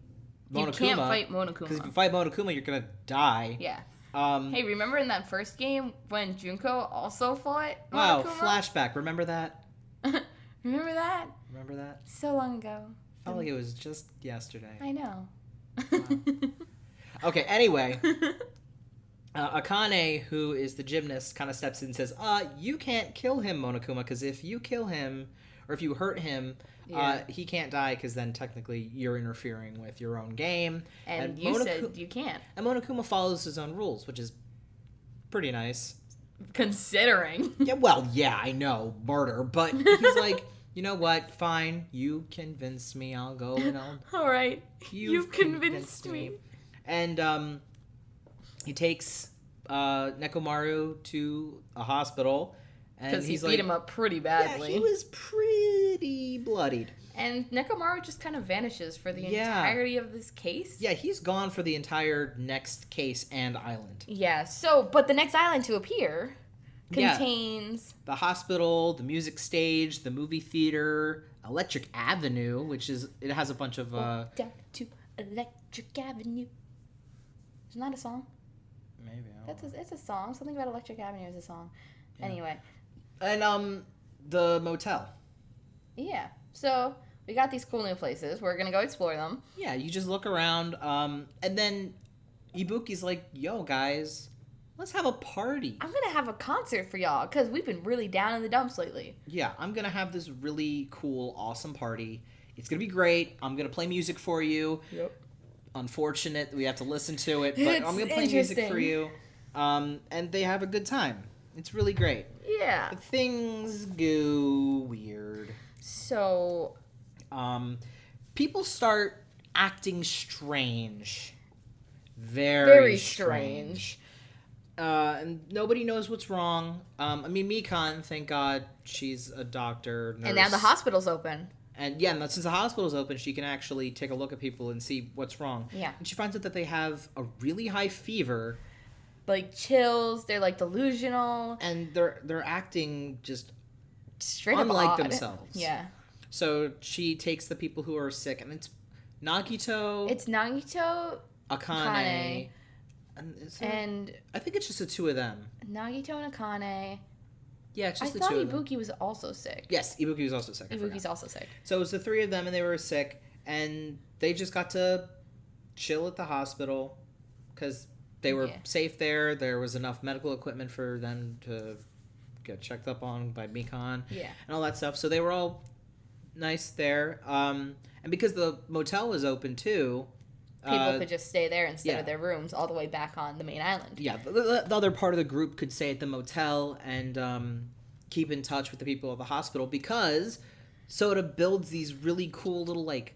Monokuma. You can't fight Monokuma. Because if you fight Monokuma, you're gonna die. Yeah. Hey, remember in that first game when Junko also fought Monokuma? Wow, flashback. Remember that? Remember that? Remember that? So long ago. Felt like it was just yesterday. I know. Wow. Okay, anyway. Akane, who is the gymnast, kind of steps in and says, you can't kill him, Monokuma, because if you kill him, or if you hurt him, he can't die, because then technically you're interfering with your own game. And you said you can't. And Monokuma follows his own rules, which is pretty nice. Considering. Yeah, I know, murder, but he's like, you know what, fine, you convinced me, I'll go and I'll... All right, you've convinced me. And he takes Nekomaru to a hospital. Because he beat him up pretty badly. Yeah, he was pretty bloodied. And Nekomaru just kind of vanishes for the entirety of this case. Yeah, he's gone for the entire next case and island. Yeah, but the next island to appear contains... the hospital, the music stage, the movie theater, Electric Avenue, it has a bunch of... Down to Electric Avenue. Isn't that a song? Maybe. It's a song. Something about Electric Avenue is a song. Yeah. Anyway. And, the motel. Yeah. So, we got these cool new places. We're gonna go explore them. Yeah, you just look around, and then Ibuki's like, yo, guys, let's have a party. I'm gonna have a concert for y'all, because we've been really down in the dumps lately. Yeah, I'm gonna have this really cool, awesome party. It's gonna be great. I'm gonna play music for you. Yep. Unfortunate we have to listen to it, but I'm gonna play music for you. And they have a good time. It's really great. Yeah. But things go weird. So... people start acting strange. Very strange. And nobody knows what's wrong. Mikan, thank God, she's a doctor, nurse. And now the hospital's open. And since the hospital's open, she can actually take a look at people and see what's wrong. Yeah. And she finds out that they have a really high fever. Like chills, they're like delusional. And they're acting just straight unlike up themselves. Yeah. So she takes the people who are sick, and it's Nagito. It's Nagito, Akane. And I think it's just the two of them. Nagito and Akane. Yeah, it's just I the two of them. thought Ibuki was also sick. Yes, Ibuki was also sick. Ibuki's also sick. So it was the three of them, and they were sick, and they just got to chill at the hospital because they were safe there. There was enough medical equipment for them to get checked up on by Mikan and all that stuff. So they were all nice there. And because the motel was open too, people could just stay there instead of their rooms all the way back on the main island. Yeah, the other part of the group could stay at the motel and keep in touch with the people of the hospital because Soda builds these really cool little like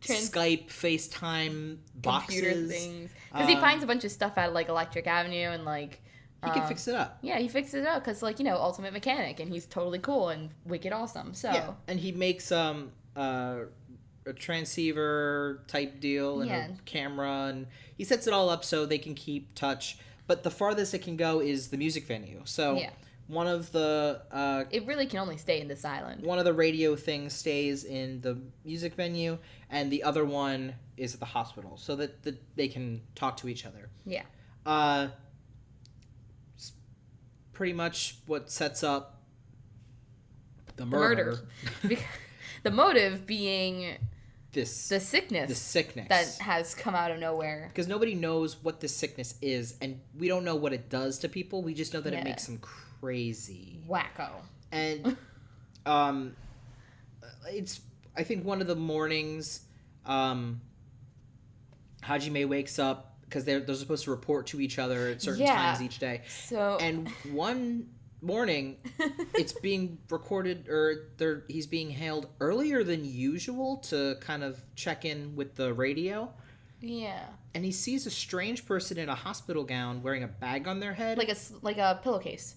Skype, FaceTime boxes. Computer things. Because he finds a bunch of stuff at like Electric Avenue and like... he can fix it up. Yeah, he fixes it up because like, ultimate mechanic and he's totally cool and wicked awesome. So yeah. And he makes a transceiver type deal and a camera, and he sets it all up so they can keep touch. But the farthest it can go is the music venue. So one of the it really can only stay in this island. One of the radio things stays in the music venue, and the other one is at the hospital, so that they can talk to each other. Yeah. Pretty much what sets up the murder. The motive being the sickness. The sickness. That has come out of nowhere. Because nobody knows what this sickness is, and we don't know what it does to people. We just know that it makes them crazy. Wacko. And it's, I think, one of the mornings, Hajime wakes up, because they're supposed to report to each other at certain times each day. And one morning, it's being recorded, or he's being hailed earlier than usual to kind of check in with the radio. Yeah. And he sees a strange person in a hospital gown wearing a bag on their head. Like a pillowcase.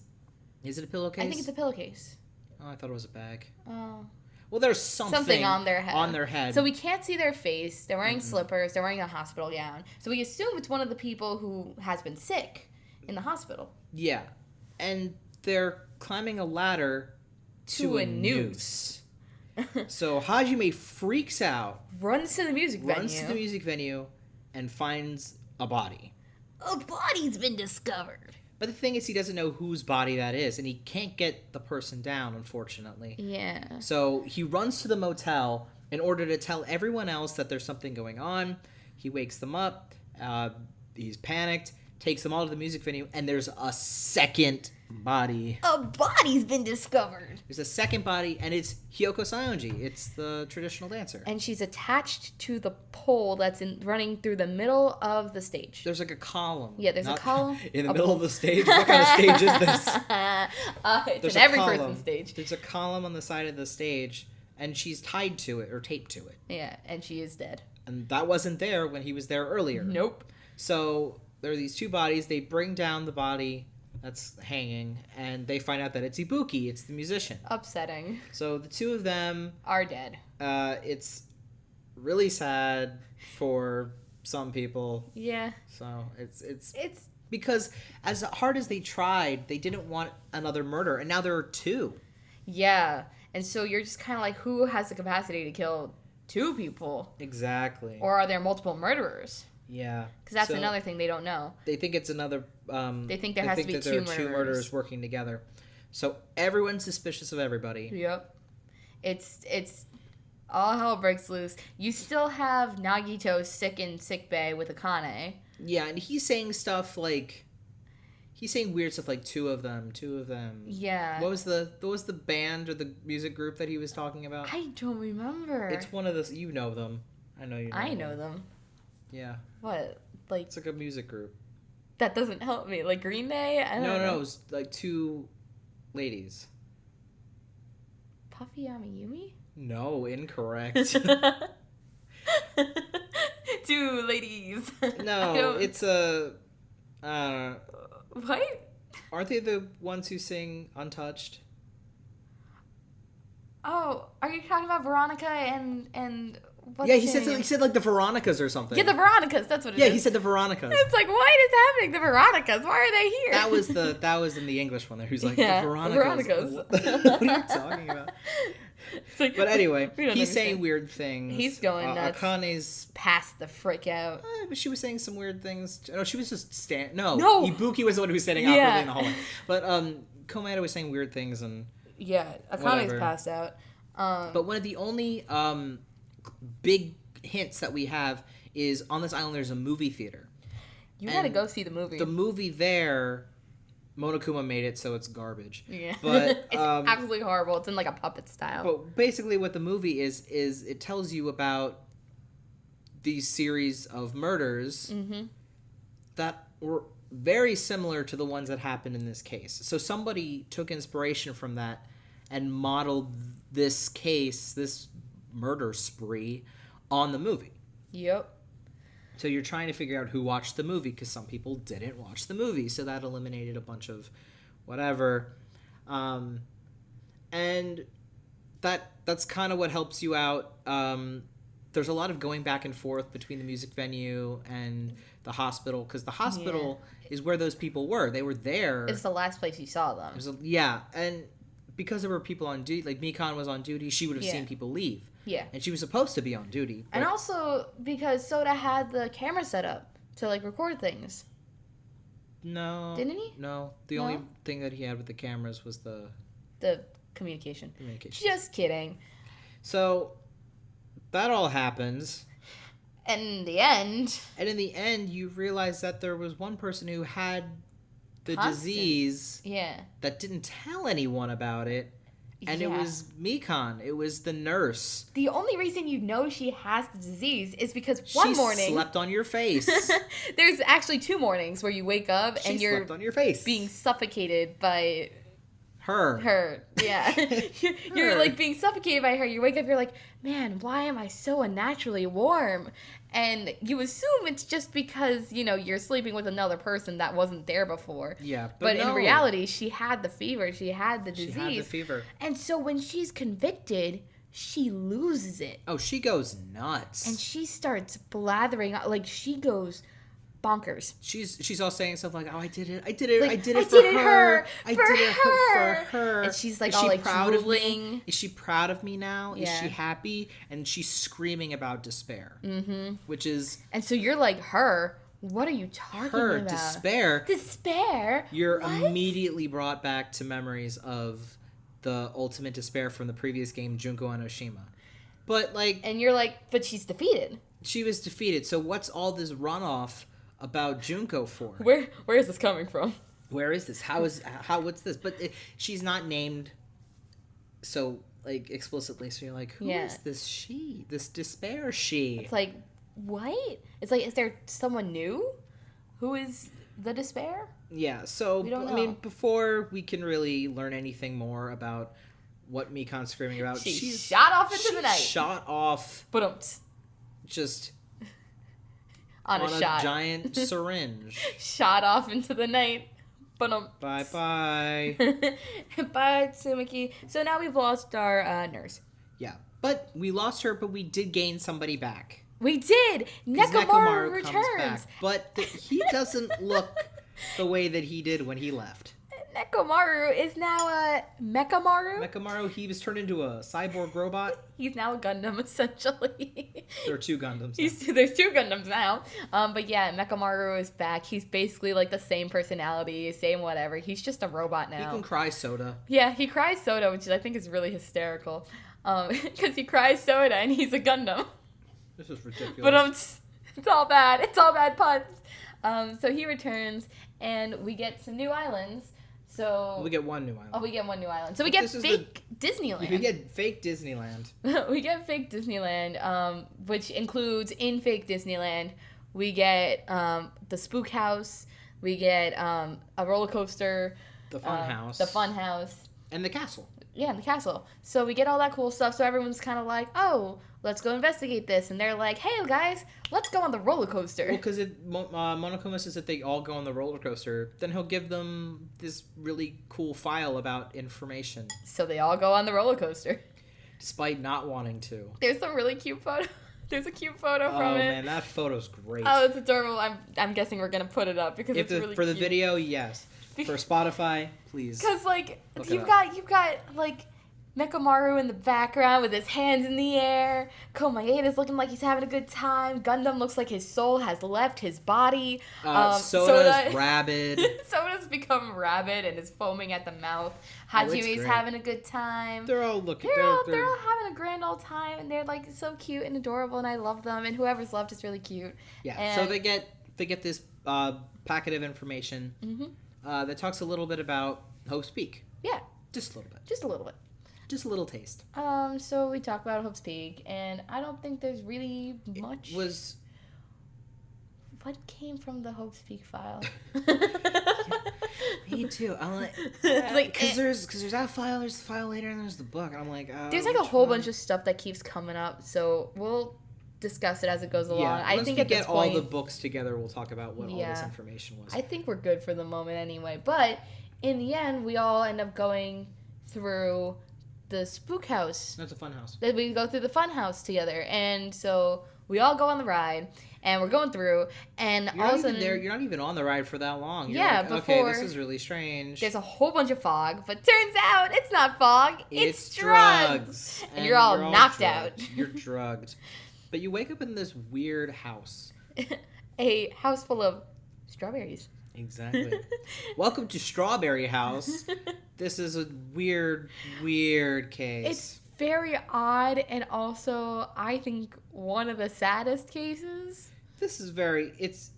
Is it a pillowcase? I think it's a pillowcase. Oh, I thought it was a bag. Oh. Well, there's something on their head. On their head. So we can't see their face. They're wearing slippers. They're wearing a hospital gown. So we assume it's one of the people who has been sick in the hospital. Yeah. And they're climbing a ladder to a noose. So Hajime freaks out. Runs to the music venue and finds a body. A body's been discovered. But the thing is, he doesn't know whose body that is, and he can't get the person down, unfortunately. Yeah. So he runs to the motel in order to tell everyone else that there's something going on. He wakes them up. He's panicked, takes them all to the music venue, and there's a second body. A body's been discovered. There's a second body, and it's Hyoko Saionji. It's the traditional dancer. And she's attached to the pole that's running through the middle of the stage. There's like a column. Yeah, there's a column. In the middle of the stage? What kind of stage is this? It's an every person's stage. There's a column on the side of the stage, and she's tied to it, or taped to it. Yeah, and she is dead. And that wasn't there when he was there earlier. Nope. So there are these two bodies. They bring down the body that's hanging, and they find out that it's Ibuki. It's the musician. Upsetting. So the two of them are dead. It's really sad for some people. Yeah. So it's because as hard as they tried, they didn't want another murder, and now there are two. Yeah, and so you're just kind of like, who has the capacity to kill two people? Exactly. Or are there multiple murderers? Yeah. Because that's another thing they don't know. They think it's another... they think there has to be two murderers working together. So everyone's suspicious of everybody. Yep. It's all hell breaks loose. You still have Nagito sick in sickbay with Akane. Yeah, and he's saying stuff like... He's saying weird stuff like two of them. Yeah. What was the band or the music group that he was talking about? I don't remember. It's one of those... You know them. I know you know I know them. Yeah. What? Like... It's like a music group. That doesn't help me. Like Green Day? I don't know. No, it was like two ladies. Puffy Amiyumi? No, incorrect. Two ladies. No, it's a... What? Aren't they the ones who sing Untouched? Oh, are you talking about Veronica and what's he said like the Veronicas or something. Yeah, the Veronicas. That's what it is. Yeah, he said the Veronicas. It's like, what is happening? The Veronicas. Why are they here? That was in the English one there. Who's like the Veronicas. What are you talking about? Like, but anyway, he's saying weird things. He's going nuts. Akane's passed the frick out. But she was saying some weird things. No, she was just No, Ibuki was the one who was standing awkwardly in the hallway. But Komeda was saying weird things and yeah, Akane's passed out. But one of the only big hints that we have is on this island there's a movie theater. You gotta go see the movie. The movie there, Monokuma made it, so it's garbage. Yeah. But it's absolutely horrible. It's in like a puppet style. But basically what the movie is it tells you about these series of murders that were very similar to the ones that happened in this case. So somebody took inspiration from that and modeled this case, this murder spree, on the movie. Yep. So you're trying to figure out who watched the movie, because some people didn't watch the movie, so that eliminated a bunch of whatever. And that's kind of what helps you out. There's a lot of going back and forth between the music venue and the hospital, because the hospital is where those people were. They were there. It's the last place you saw them. And because there were people on duty, like Mikan was on duty, she would have seen people leave. Yeah. And she was supposed to be on duty. And also because Soda had the camera set up to like record things. No. Didn't he? No. The only thing that he had with the cameras was the communication. Communication. Just kidding. So that all happens. And in the end, you realize that there was one person who had the disease that didn't tell anyone about it. And it was Mikan. It was the nurse. The only reason you know she has the disease is because one morning... She slept on your face. There's actually 2 mornings where you wake up and you're slept on your face. Being suffocated by... Her. Yeah. You're like being suffocated by her. You wake up, you're like, man, why am I so unnaturally warm? And you assume it's just because, you're sleeping with another person that wasn't there before. Yeah. But in reality, she had the fever. She had the disease. She had the fever. And so when she's convicted, she loses it. Oh, she goes nuts. And she starts blathering. Like, she goes... bonkers. She's all saying stuff like, "Oh, I did it Like, for her. I did it for her." And she's like, all like proud drooling. of me? Is she proud of me now? Yeah. Is she happy? And she's screaming about despair. Mm-hmm. Which is... And so you're like, her? What are you talking about? Despair. Despair? You're immediately brought back to memories of the ultimate despair from the previous game, Junko Enoshima. But like... And you're like, but she's defeated. She was defeated. So what's all this runoff about Junko for? Where is this coming from? Where is this? What's this? But she's not named so like explicitly. So you're like, who is this she? This despair she? It's like, what? It's like, is there someone new? Who is the despair? Yeah. So we don't know. I mean, before we can really learn anything more about what Mikan's screaming about, she's shot off into the night. Shot off. Just. On a giant syringe. Shot off into the night. Bye-bye. Bye, Tsumaki. So now we've lost our nurse. Yeah. But we lost her, but we did gain somebody back. We did! Nekomaru returns. Comes back, but he doesn't look the way that he did when he left. Nekomaru is now Mechamaru. Mechamaru, he was turned into a cyborg robot. He's now a Gundam, essentially. There are 2 Gundams. There's 2 Gundams now. But yeah, Mechamaru is back. He's basically like the same personality, same whatever. He's just a robot now. He can cry soda. Yeah, he cries soda, which I think is really hysterical. Because he cries soda and he's a Gundam. This is ridiculous. But it's all bad. It's all bad puns. So he returns, and we get some new islands. So we get 1 new island. Oh, we get 1 new island. So we get fake Disneyland. We get fake Disneyland. We get fake Disneyland, which includes in fake Disneyland, we get the spook house, we get a roller coaster, the fun house, and the castle. Yeah, and the castle. So we get all that cool stuff. So everyone's kind of like, oh, let's go investigate this. And they're like, hey, guys, let's go on the roller coaster. Well, because Monokuma says if they all go on the roller coaster, then he'll give them this really cool file about information. So they all go on the roller coaster. Despite not wanting to. There's some really cute photo. There's a cute photo from it. Oh, man, that photo's great. Oh, it's adorable. I'm guessing we're going to put it up because it's really cute. For the video, yes. For Spotify, please. Because, like, you've got, like, Mechamaru in the background with his hands in the air. Komaeda's looking like he's having a good time. Gundam looks like his soul has left his body. Soda's rabid. Soda's become rabid and is foaming at the mouth. Hajime's having a good time. They're all looking. They're all having a grand old time, and they're like so cute and adorable, and I love them. And whoever's left is really cute. Yeah. And so they get this packet of information that talks a little bit about Hope's Peak. Yeah. Just a little bit. Just a little bit. Just a little taste. So we talk about Hope's Peak, and I don't think there's really much. What came from the Hope's Peak file? Me too. I'm like, because there's that file, there's the file later, and there's the book, and I'm like, there's like a whole bunch of stuff that keeps coming up, so we'll discuss it as it goes along. Yeah, I think at this point, all the books together, we'll talk about what all this information was. I think we're good for the moment anyway, but in the end, we all end up going through the spook house. That's a fun house. That we go through the fun house together, and so we all go on the ride, and we're going through, and all of a sudden you're not even on the ride for that long. You're like, before, okay, this is really strange. There's a whole bunch of fog, but turns out it's not fog, it's drugs. And you're all knocked out. You're drugged. But you wake up in this weird house. A house full of strawberries. Exactly. Welcome to Strawberry House. This is a weird case. It's very odd, and also, I think, one of the saddest cases. This is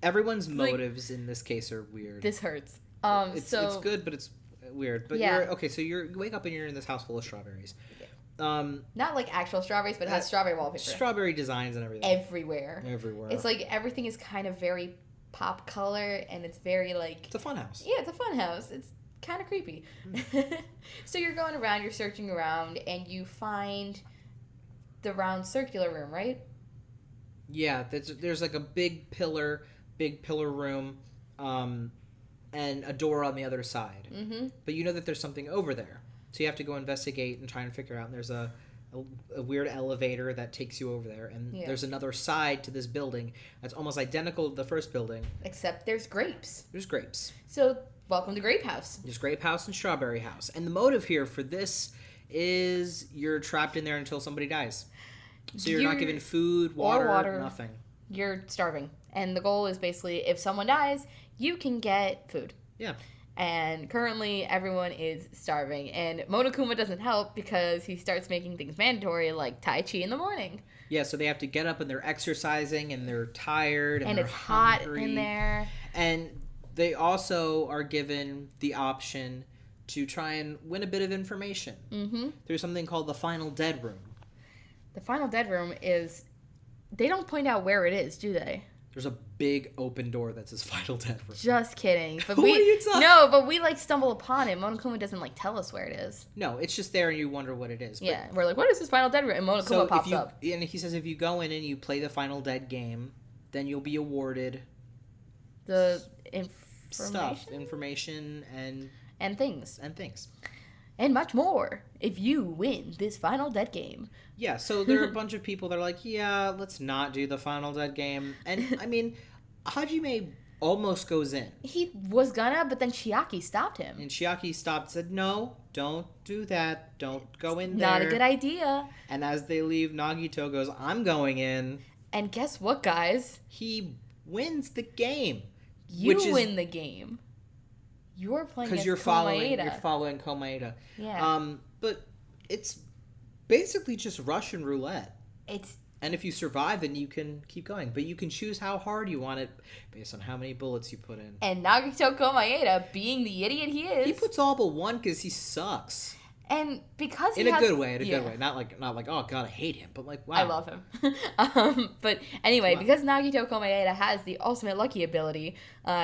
everyone's motives in this case are weird. This hurts. It's good, but it's weird. But you wake up and you're in this house full of strawberries. Not like actual strawberries, but it has strawberry wallpaper. Strawberry designs and everything. Everywhere. It's like everything is kind of very pop color, and it's very like... It's a fun house. Yeah, it's a fun house. It's kind of creepy. So you're going around, you're searching around, and you find the round circular room, right? Yeah, there's like a big pillar room, and a door on the other side. Mm-hmm. But you know that there's something over there. So you have to go investigate and try and figure out, and there's a weird elevator that takes you over there, and there's another side to this building that's almost identical to the first building. Except there's grapes. There's grapes. So, welcome to Grape House. There's Grape House and Strawberry House. And the motive here for this is you're trapped in there until somebody dies. So you're not given food, water, nothing. You're starving. And the goal is basically, if someone dies, you can get food. Yeah. And currently, everyone is starving. And Monokuma doesn't help because he starts making things mandatory, like Tai Chi in the morning. Yeah, so they have to get up and they're exercising and they're tired and it's hungry. Hot in there. And they also are given the option to try and win a bit of information through something called the Final Dead Room. The Final Dead Room is... They don't point out where it is, do they? There's a big open door that says Final Dead Room. Just kidding. But what are you talking? No, but we stumble upon it. Monokuma doesn't tell us where it is. No, it's just there and you wonder what it is. Yeah, we're like, what is this Final Dead Room? And Monokuma pops up. And he says if you go in and you play the Final Dead game, then you'll be awarded the information and things. And much more if you win this Final Dead game. Yeah, so there are a bunch of people that are like, yeah, let's not do the Final Dead game. And, I mean, Hajime almost goes in. He was gonna, but then Chiaki stopped him. And Chiaki stopped and said, no, don't do that. Don't go in there. Not a good idea. And as they leave, Nagito goes, I'm going in. And guess what, guys? He wins the game. You win the game. You're playing as Komaeda. You're following Komaeda. Yeah. But it's basically just Russian roulette. And if you survive, then you can keep going. But you can choose how hard you want it based on how many bullets you put in. And Nagito Komaeda, being the idiot he is... He puts all but one because he sucks. And because in a good way. Not like, oh God, I hate him. But like, wow. I love him. But anyway, because Nagito Komaeda has the ultimate lucky ability,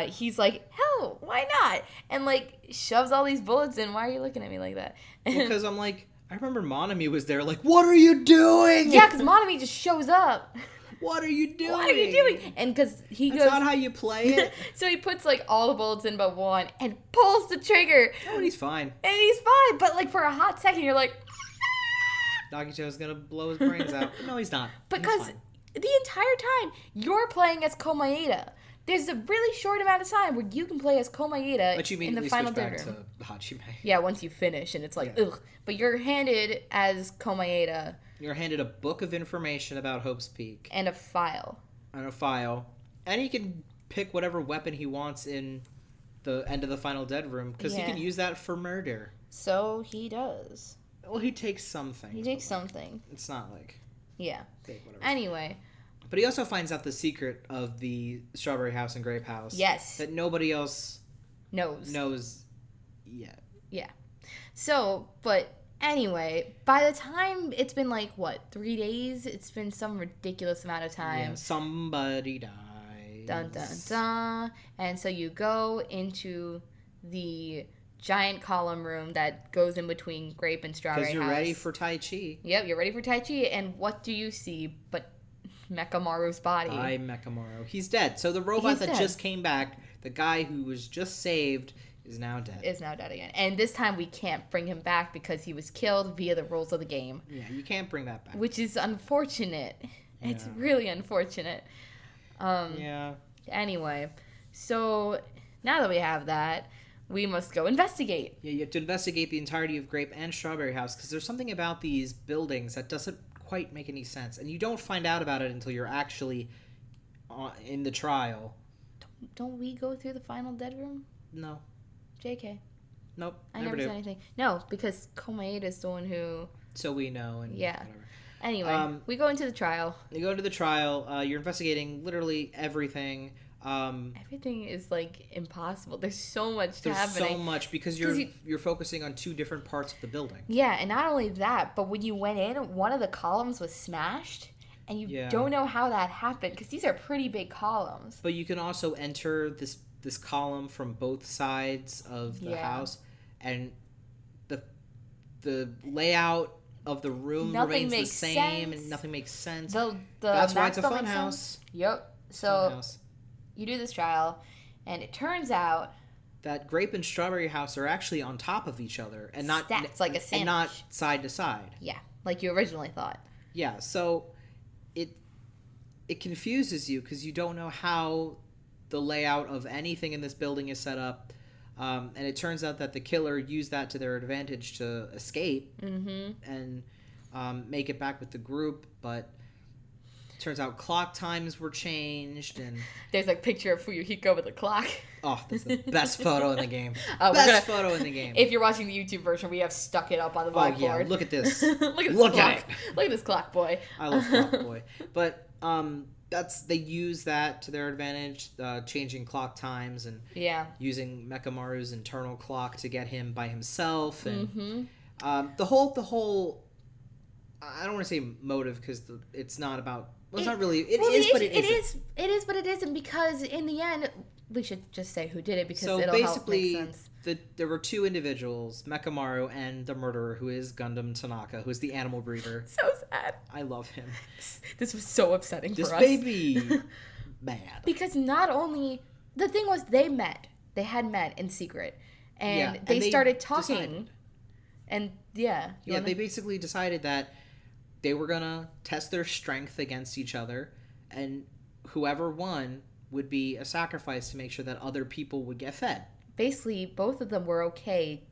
he's like, hell, why not? And like, shoves all these bullets in. Why are you looking at me like that? Because I'm like, I remember Monami was there like, what are you doing? Yeah, because Monami just shows up. What are you doing? And because That's not how you play it. So he puts like all the bullets in but one and pulls the trigger. Oh, and he's fine. But like for a hot second, you're like, Nagito's gonna blow his brains out. But no, he's not. Because the entire time you're playing as Komaeda. there's a really short amount of time where you can play as Komaeda in the final dead room. To Hajime. Yeah, once you finish, and it's like, ugh. But you're handed as Komaeda. You're handed a book of information about Hope's Peak. And a file. And he can pick whatever weapon he wants in the end of the final dead room, because he can use that for murder. So he does. Well, he takes something. It's not like... Yeah. Whatever. Anyway. But he also finds out the secret of the Strawberry House and Grape House. Yes. That nobody else knows yet. Yeah. So, but anyway, by the time it's been 3 days? It's been some ridiculous amount of time. Yeah, somebody dies. Dun, dun, dun. And so you go into the giant column room that goes in between Grape and Strawberry House. Because you're ready for Tai Chi. Yep, you're ready for Tai Chi. And what do you see but Mechamaru's body? Mechamaru. He's dead. So the robot just came back, the guy who was just saved, is now dead. Again. And this time we can't bring him back because he was killed via the rules of the game. Yeah, you can't bring that back. Which is unfortunate. Yeah. It's really unfortunate. Anyway, so now that we have that, we must go investigate. Yeah, you have to investigate the entirety of Grape and Strawberry House, because there's something about these buildings that doesn't quite make any sense. And you don't find out about it until you're actually in the trial. Don't we go through the final dead room? No. JK. Nope. I never said anything. No, because Komaeda is the one who... So we know and whatever. Anyway, we go into the trial. You go into the trial. You're investigating literally everything. Everything is impossible. There's so much happening. There's so much because you're focusing on two different parts of the building. Yeah, and not only that, but when you went in, one of the columns was smashed, and you don't know how that happened because these are pretty big columns. But you can also enter this column from both sides of the house, and the layout of the room remains the same, and nothing makes sense. That's why it's a fun house. Yep. So you do this trial, and it turns out that Grape and Strawberry House are actually on top of each other, and not stacked like a sandwich, and not side to side. Yeah, like you originally thought. Yeah. So it confuses you because you don't know how the layout of anything in this building is set up. And it turns out that the killer used that to their advantage to escape and make it back with the group. But it turns out clock times were changed. And there's a picture of Fuyuhiko with a clock. Oh, that's the best photo in the game. Best photo in the game. If you're watching the YouTube version, we have stuck it up on the whiteboard. Oh, yeah. Look at this. Look at it. Look at this clock boy. I love Clock Boy. But they use that to their advantage, changing clock times and using Mechamaru's internal clock to get him by himself, and the whole I don't want to say motive because it's not about. Well, it's not really. It is, but it isn't, because in the end, we should just say who did it because it'll help make sense. There were two individuals, Mechamaru and the murderer, who is Gundam Tanaka, who is the animal breeder. So sad. I love him. This was so upsetting for us. This baby, bad. Because not only the thing was they had met in secret, and they started talking, decided. And they basically decided that they were gonna test their strength against each other, and whoever won would be a sacrifice to make sure that other people would get fed. Basically, both of them were okay.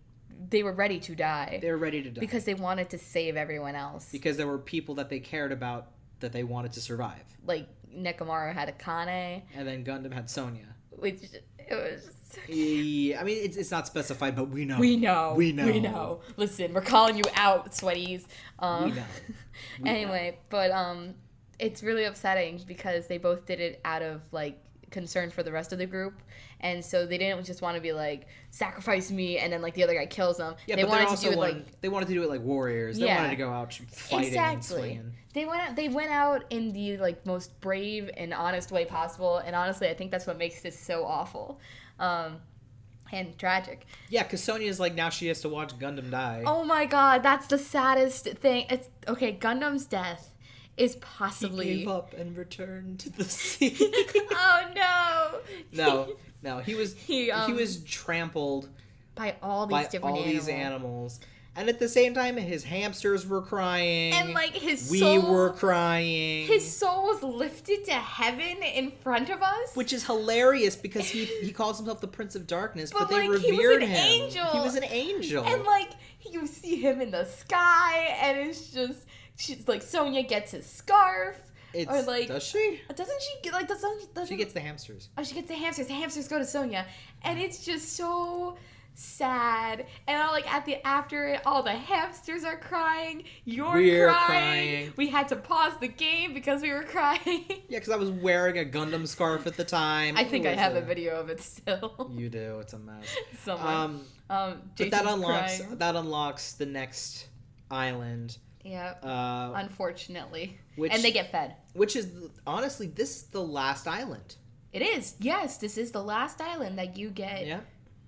They were ready to die. They were ready to die. Because they wanted to save everyone else. Because there were people that they cared about that they wanted to survive. Like, Nekamaru had Akane. And then Gundam had Sonya. Which, it was just... Yeah, I mean, it's not specified, but we know. We know. Listen, we're calling you out, sweaties. We know. Anyway, but it's really upsetting because they both did it out of, concern for the rest of the group, and so they didn't just want to be sacrifice me and then the other guy kills them. Yeah, they wanted to do it they wanted to do it like warriors. They wanted to go out fighting and swinging. They went out in the most brave and honest way possible, and honestly I think that's what makes this so awful and tragic. Yeah, because Sonya's now she has to watch Gundam die. Oh my god, that's the saddest thing. It's okay, Gundam's death is possibly... He gave up and returned to the sea. Oh, no! No. He was trampled by all these different animals. And at the same time, his hamsters were crying. And, like, we were crying. His soul was lifted to heaven in front of us. Which is hilarious because he calls himself the Prince of Darkness, but they like, revered him. Angel. He was an angel. And, like, you see him in the sky, and it's just, she's like, Sonya gets his scarf. Or like, does she? Doesn't she get, like, doesn't she gets the hamsters. Oh, she gets the hamsters. The hamsters go to Sonya. And it's just so sad. And like after it, all the hamsters are crying. We're crying. We had to pause the game because we were crying. Yeah, because I was wearing a Gundam scarf at the time. I think I have a video of it still. You do. It's a mess. Somewhere. But that unlocks the next island. Yeah. Unfortunately. And they get fed. Which is, honestly, this is the last island. It is. Yes, this is the last island that you get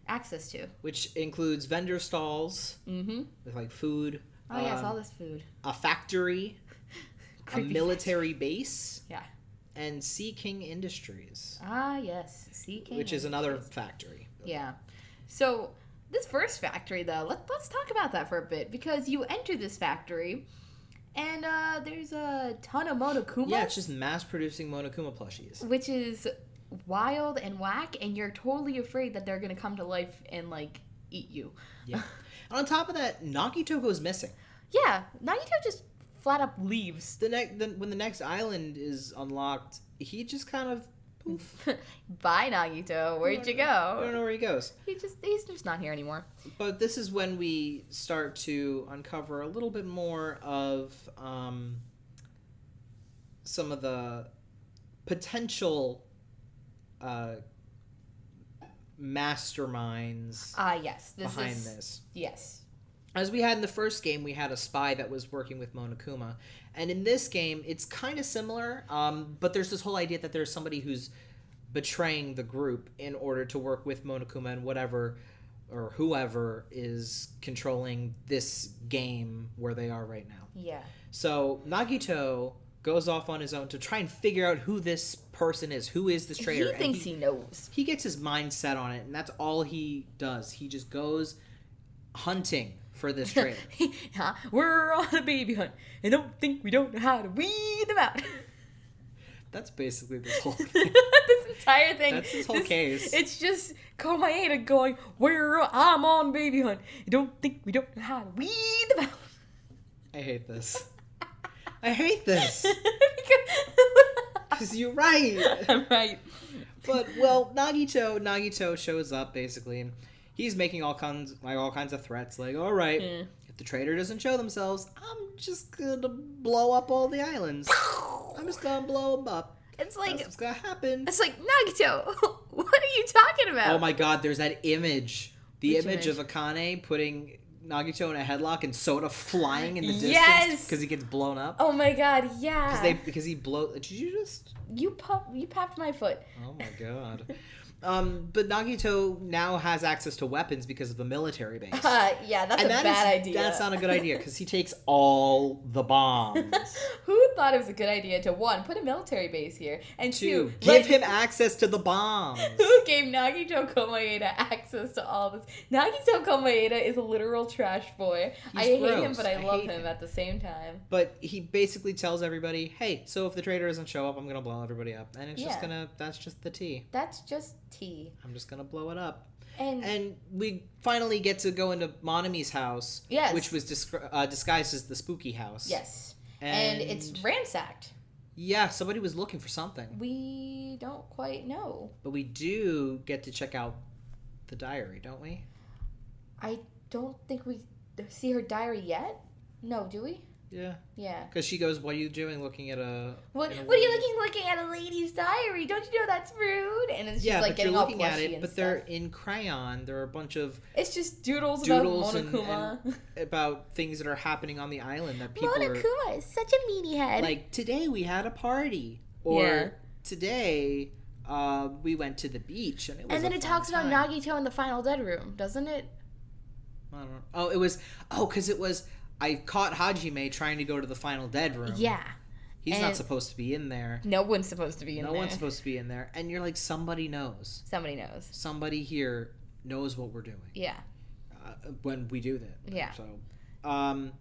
access to. Which includes vendor stalls with, like, food. Oh, yes, all this food. A factory. A military base. Yeah. And Sea King Industries. Ah, yes. Sea King Which is another factory. Yeah. So, this first factory, though, let's talk about that for a bit. Because you enter this factory, and there's a ton of Monokumas. Yeah, it's just mass-producing Monokuma plushies. Which is wild and whack, and you're totally afraid that they're going to come to life and, like, eat you. Yeah. And on top of that, Nagito goes missing. Yeah, Nagito just flat up leaves. When the next island is unlocked, he just kind of poof. Bye, Nagito. Where'd you go? I don't know where he goes. He's just not here anymore. But this is when we start to uncover a little bit more of some of the potential masterminds yes. behind this. Yes. As we had in the first game, we had a spy that was working with Monokuma. And in this game, it's kind of similar, but there's this whole idea that there's somebody who's betraying the group in order to work with Monokuma and whatever or whoever is controlling this game where they are right now. Yeah. So Nagito goes off on his own to try and figure out who this person is, who is this traitor. He thinks he knows. He gets his mind set on it, and that's all he does. He just goes hunting for this traitor. We're on a baby hunt, and don't think we don't know how to weed them out. That's basically this whole thing. This entire thing. That's his whole case. It's just Komaeda going, I'm on baby hunt, and don't think we don't know how to weed them out. I hate this. I hate this. Because you're right. I'm right. But, well, Nagito shows up, basically, and he's making all kinds of threats, like, all right, if the traitor doesn't show themselves, I'm just gonna blow up all the islands. I'm just gonna blow them up. It's like... That's what's gonna happen. It's like, Nagito, what are you talking about? Oh my god, there's that image. The Which image of Akane putting Nagito in a headlock and Soda flying in the distance. Yes! Because he gets blown up. Oh my god, yeah. Because he Did you just... You popped my foot. Oh my god. But Nagito now has access to weapons because of the military base. Yeah, that's a bad idea. That's not a good idea because he takes all the bombs. Who thought it was a good idea to, one, put a military base here, and two, give him access to the bombs? Who gave Nagito Komaeda access to all this? Nagito Komaeda is a literal trash boy. I hate him, but I love him at the same time. But he basically tells everybody, hey, so if the traitor doesn't show up, I'm going to blow everybody up. And it's that's just the tea. That's just tea. I'm just gonna blow it up. And we finally get to go into Monami's house, which was disguised as the spooky house. Yes. And it's ransacked. Yeah, somebody was looking for something. We don't quite know. But we do get to check out the diary, don't we? I don't think we see her diary yet. No, do we? Yeah. Yeah. Because she goes, what are you doing looking at a... What are you looking at a lady's diary? Don't you know that's rude? And it's just like getting all plushy and stuff. But they're in crayon. There are a bunch of... It's just doodles about Monokuma. And about things that are happening on the island that people Monokuma is such a meaty head. Like, today we had a party. Or today we went to the beach and it was And then it talks about Nagito in the final dead room, doesn't it? I don't know. Oh, it was... Oh, because it was... I caught Hajime trying to go to the final dead room. Yeah. He's not supposed to be in there. No one's supposed to be in there. No one's supposed to be in there. And you're like, somebody knows. Somebody knows. Somebody here knows what we're doing. Yeah. When we do that. Yeah. So And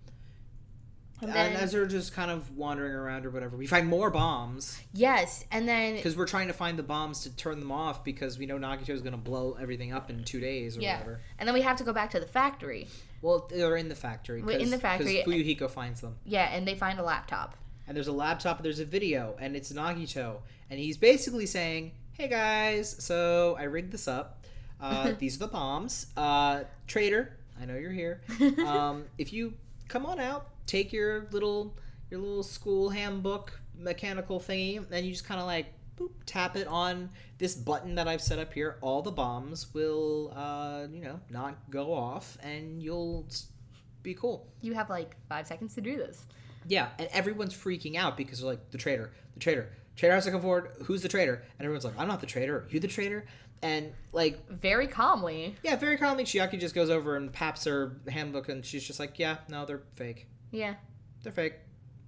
as they're just kind of wandering around or whatever, we find more bombs. Yes, and then... Because we're trying to find the bombs to turn them off because we know Nagito's going to blow everything up in 2 days or whatever. And then we have to go back to the factory. Well, they're in the factory. In the factory. Because Fuyuhiko finds them. Yeah, and they find a laptop. And there's a laptop and there's a video, and it's Nagito. And he's basically saying, hey guys, so I rigged this up. These are the bombs. Traitor, I know you're here. If you come on out, take your little school handbook mechanical thingy, and you just kind of like boop, tap it on this button that I've set up here. All the bombs will not go off, and you'll be cool. You have like 5 seconds to do this. Yeah, and everyone's freaking out because they're like, the traitor has to come forward. Who's the traitor? And everyone's like, I'm not the traitor. Are you the traitor? And like, very calmly, Chiaki just goes over and paps her handbook, and she's just like, yeah, no, they're fake. Yeah, they're fake.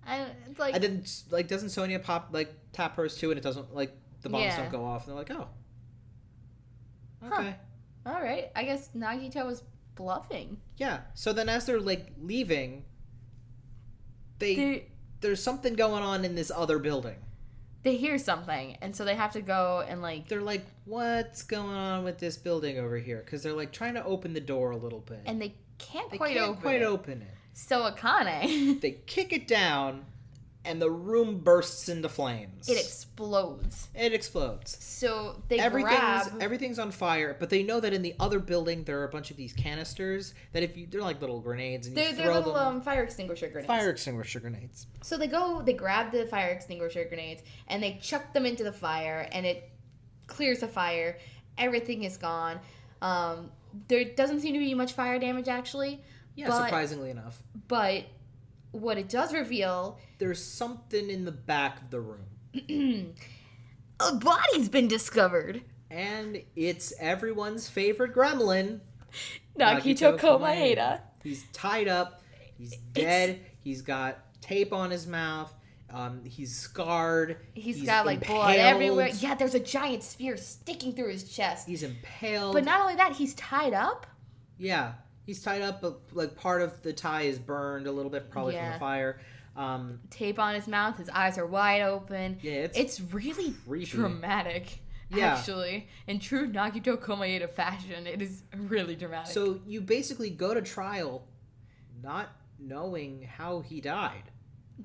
It's like, and then like, doesn't Sonia tap hers too, and it doesn't, like, the bombs don't go off, and they're like, oh, okay, all right. I guess Nagito was bluffing. Yeah. So then, as they're like leaving, there's something going on in this other building. They hear something, and so they have to go and like... They're like, what's going on with this building over here? Because they're like trying to open the door a little bit. And they can't quite open it. So Akane... They kick it down, and the room bursts into flames. It explodes. So they everything's on fire, but they know that in the other building there are a bunch of these canisters that they're like little grenades, and they're little fire extinguisher grenades. So they grab the fire extinguisher grenades and they chuck them into the fire, and it clears the fire. Everything is gone. There doesn't seem to be much fire damage actually. Yeah, surprisingly enough. But what it does reveal... There's something in the back of the room. A body's been discovered. And it's everyone's favorite gremlin. Nagito Komaeda. He's tied up. He's dead. He's got tape on his mouth. He's scarred. He's got like blood everywhere. Yeah, there's a giant spear sticking through his chest. He's impaled. But not only that, he's tied up. Yeah. He's tied up, but like part of the tie is burned a little bit, probably from the fire. Tape on his mouth. His eyes are wide open. Yeah, it's really creepy. Dramatic. Yeah. Actually, in true Nagito Komaeda fashion, it is really dramatic. So you basically go to trial, not knowing how he died.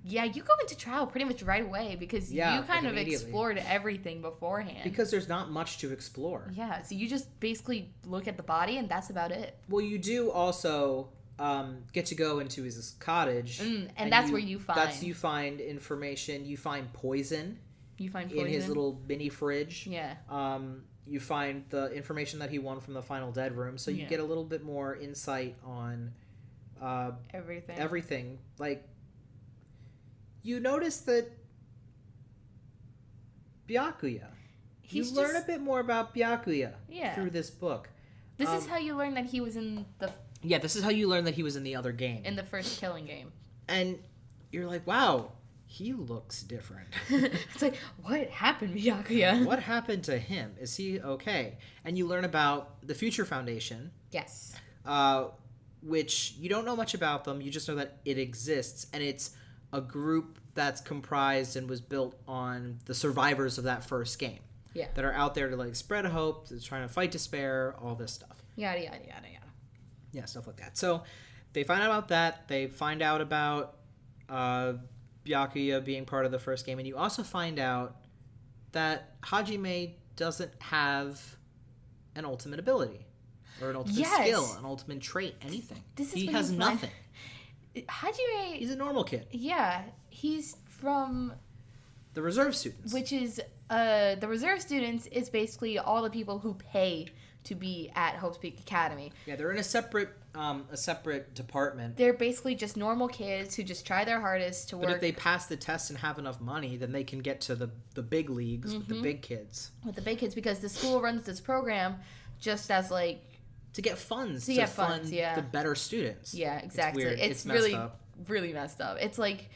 Yeah, you go into trial pretty much right away because you kind of explored everything beforehand. Because there's not much to explore. Yeah, so you just basically look at the body and that's about it. Well, you do also get to go into his cottage. And that's where you find... You find information. You find poison. In his little mini fridge. Yeah. You find the information that he won from the final dead room. So you get a little bit more insight on everything. Like... You notice that Byakuya. You learn a bit more about Byakuya through this book. This is how you learn that he was in the... Yeah, this is how you learn that he was in the other game. In the first Killing game. And you're like, wow, he looks different. It's like, what happened, Byakuya? What happened to him? Is he okay? And you learn about the Future Foundation. Yes. Which you don't know much about them. You just know that it exists, and it's a group that's comprised and was built on the survivors of that first game. Yeah. That are out there to like spread hope, that's trying to fight despair, all this stuff. Yada, yada, yada, yada. Yeah, stuff like that. So they find out about that. They find out about Byakuya being part of the first game. And you also find out that Hajime doesn't have an ultimate ability. Or an ultimate skill, an ultimate trait, anything. He has nothing. Hajime... He's a normal kid. Yeah. He's from... The reserve students. Which is... the reserve students is basically all the people who pay to be at Hope's Peak Academy. Yeah, they're in a separate department. They're basically just normal kids who just try their hardest to work. But if they pass the test and have enough money, then they can get to the big leagues with the big kids. With the big kids, because the school runs this program just as like... To get funds. The better students. Yeah, exactly. It's weird. It's really, really messed up. It's like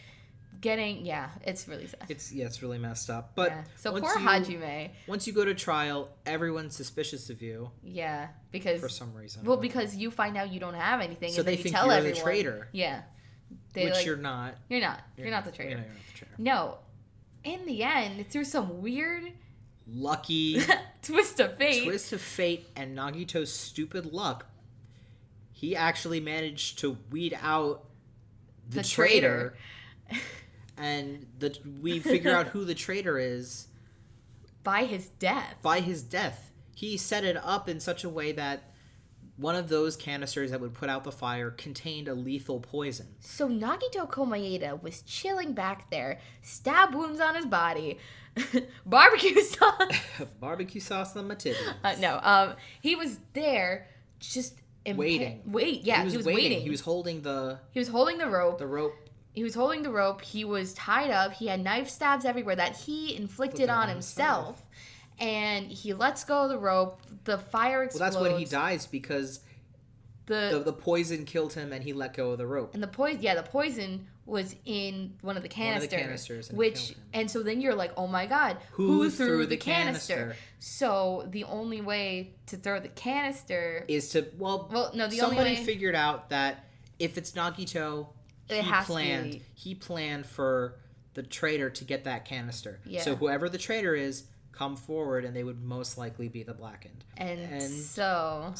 it's really sad. It's really messed up. But So poor Hajime. Once you go to trial, everyone's suspicious of you. Yeah, because for some reason. Well, because you find out you don't have anything, so and they then think tell you're everyone. the traitor. Yeah, which you're not. You're not. You're not the traitor. You're not the traitor. No. In the end, through some weird, lucky twist of fate, and Nagito's stupid luck, he actually managed to weed out the traitor. And we figure out who the traitor is by his death. He set it up in such a way that one of those canisters that would put out the fire contained a lethal poison. So Nagito Komaeda was chilling back there, stab wounds on his body, barbecue sauce. Barbecue sauce on my titties. He was there just waiting. He was waiting. He was holding the rope. The rope. He was holding the rope. He was tied up. He had knife stabs everywhere that he inflicted on himself. And he lets go of the rope. The fire explodes. Well, that's when he dies because the poison killed him and he let go of the rope. And the poison was in one of the canisters. And so then you're like, oh my god, who threw the canister? So the only way to throw the canister is to somebody figured out that if it's Nagito, he planned for the traitor to get that canister. Yeah. So whoever the traitor is, come forward, and they would most likely be the Blackened. And so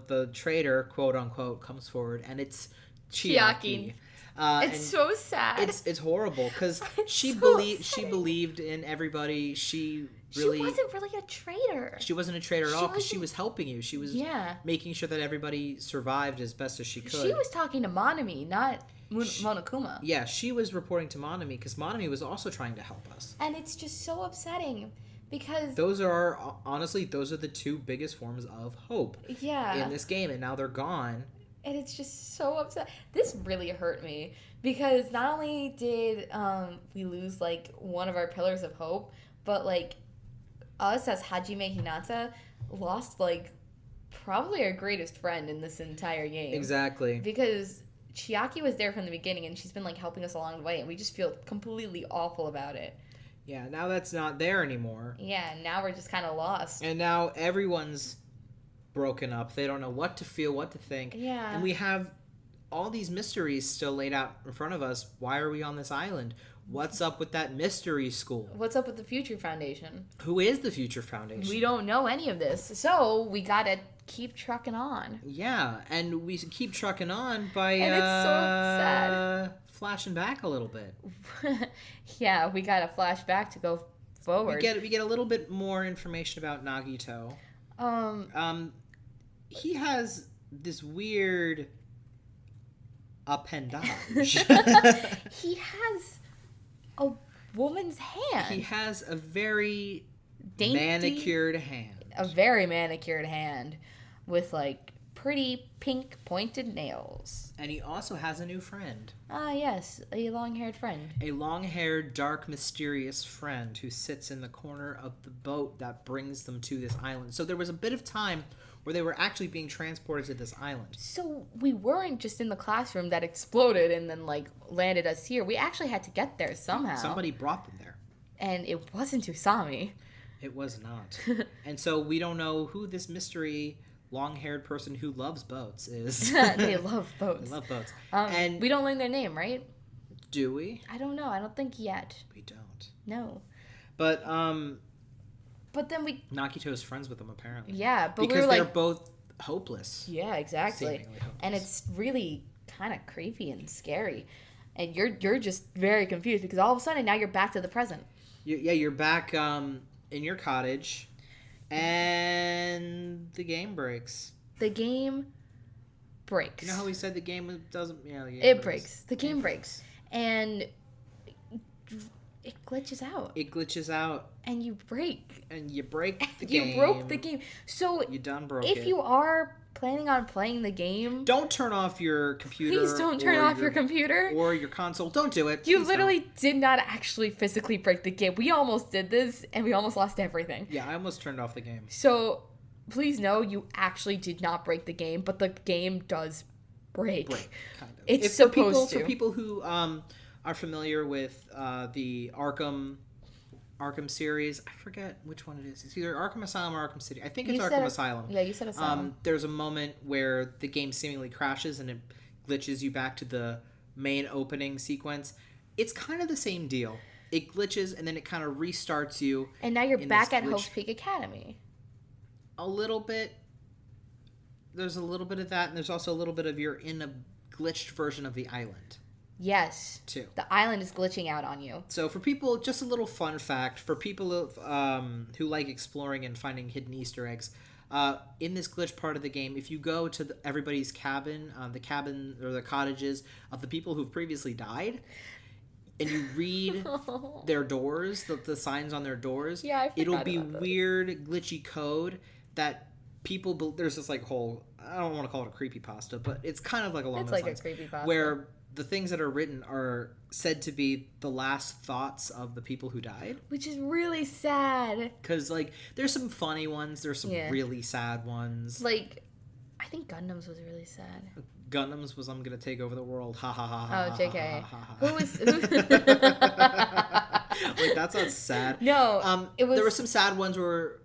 the traitor, quote unquote, comes forward, and it's Chiaki. It's so sad. It's horrible because she believed in everybody. She wasn't really a traitor. She wasn't a traitor at all because she was helping you. She was making sure that everybody survived as best as she could. She was talking to Monami, not Monokuma. Yeah, she was reporting to Monami because Monami was also trying to help us. And it's just so upsetting because those are the two biggest forms of hope in this game, and now they're gone. And it's just so upset. This really hurt me because not only did we lose like one of our pillars of hope, but like us as Hajime Hinata lost like probably our greatest friend in this entire game. Exactly. Because Chiaki was there from the beginning and she's been like helping us along the way, and we just feel completely awful about it. Yeah, now that's not there anymore. Yeah, now we're just kind of lost. And now everyone's broken up. They don't know what to feel, what to think. Yeah. And we have all these mysteries still laid out in front of us. Why are we on this island? What's up with that mystery school? What's up with the Future Foundation? Who is the Future Foundation? We don't know any of this. So we gotta keep trucking on. Yeah, and we keep trucking on by and it's so sad. Flashing back a little bit. Yeah, we gotta flash back to go forward. We get a little bit more information about Nagito. He has this weird appendage. He has a woman's hand. He has a very dainty, manicured hand. A very manicured hand with like pretty pink pointed nails. And he also has a new friend. Ah, yes, a long-haired friend. A long-haired, dark, mysterious friend who sits in the corner of the boat that brings them to this island. So there was a bit of time where they were actually being transported to this island. So we weren't just in the classroom that exploded and then like landed us here. We actually had to get there somehow. Somebody brought them there. And it wasn't Usami. It was not. And so we don't know who this mystery long-haired person who loves boats is. They love boats. They love boats. And we don't learn their name, right? Do we? I don't know. I don't think yet. We don't. No. But then Nagito's friends with them apparently. Yeah, but because we were like, they're both hopeless. Yeah, exactly. Seemingly hopeless. And it's really kind of creepy and scary. And you're just very confused because all of a sudden now you're back to the present. You're back in your cottage. And the game breaks. The game breaks. You know how we said the game doesn't... Yeah, the game it breaks. The game breaks. And it glitches out. It glitches out. And you break. And you break the game. You broke the game. So you done broke if you are planning on playing the game... Don't turn off your computer. Please don't turn off your computer. Or your console. Don't do it. You literally did not actually physically break the game. We almost did this, and we almost lost everything. Yeah, I almost turned off the game. So, please know you actually did not break the game, but the game does break. Kind of. It's supposed to. For people who are familiar with the Arkham series, I forget which one it is. It's either Arkham Asylum or Arkham City. I think it's Arkham Asylum. Yeah, you said Asylum. There's a moment where the game seemingly crashes and it glitches you back to the main opening sequence. It's kind of the same deal. It glitches and then it kind of restarts you. And now you're back at Hope's Peak Academy. A little bit. There's a little bit of that, and there's also a little bit of you're in a glitched version of the island. Yes. Too. The island is glitching out on you. So for people, just a little fun fact, for people who like exploring and finding hidden Easter eggs, in this glitch part of the game, if you go to everybody's cabin, the cabin or the cottages of the people who've previously died, and you read their doors, the signs on their doors, it'll be weird, glitchy code that people... There's this like whole... I don't want to call it a creepypasta, but it's kind of like along those lines. It's like a creepypasta. Where the things that are written are said to be the last thoughts of the people who died. Which is really sad. Because, like, there's some funny ones. There's some really sad ones. Like, I think Gundam's was really sad. Gundam's was I'm gonna take over the world. Ha ha ha ha. Oh, JK. Ha, ha, ha, Who was... Like, that's not sad. No, it was... There were some sad ones where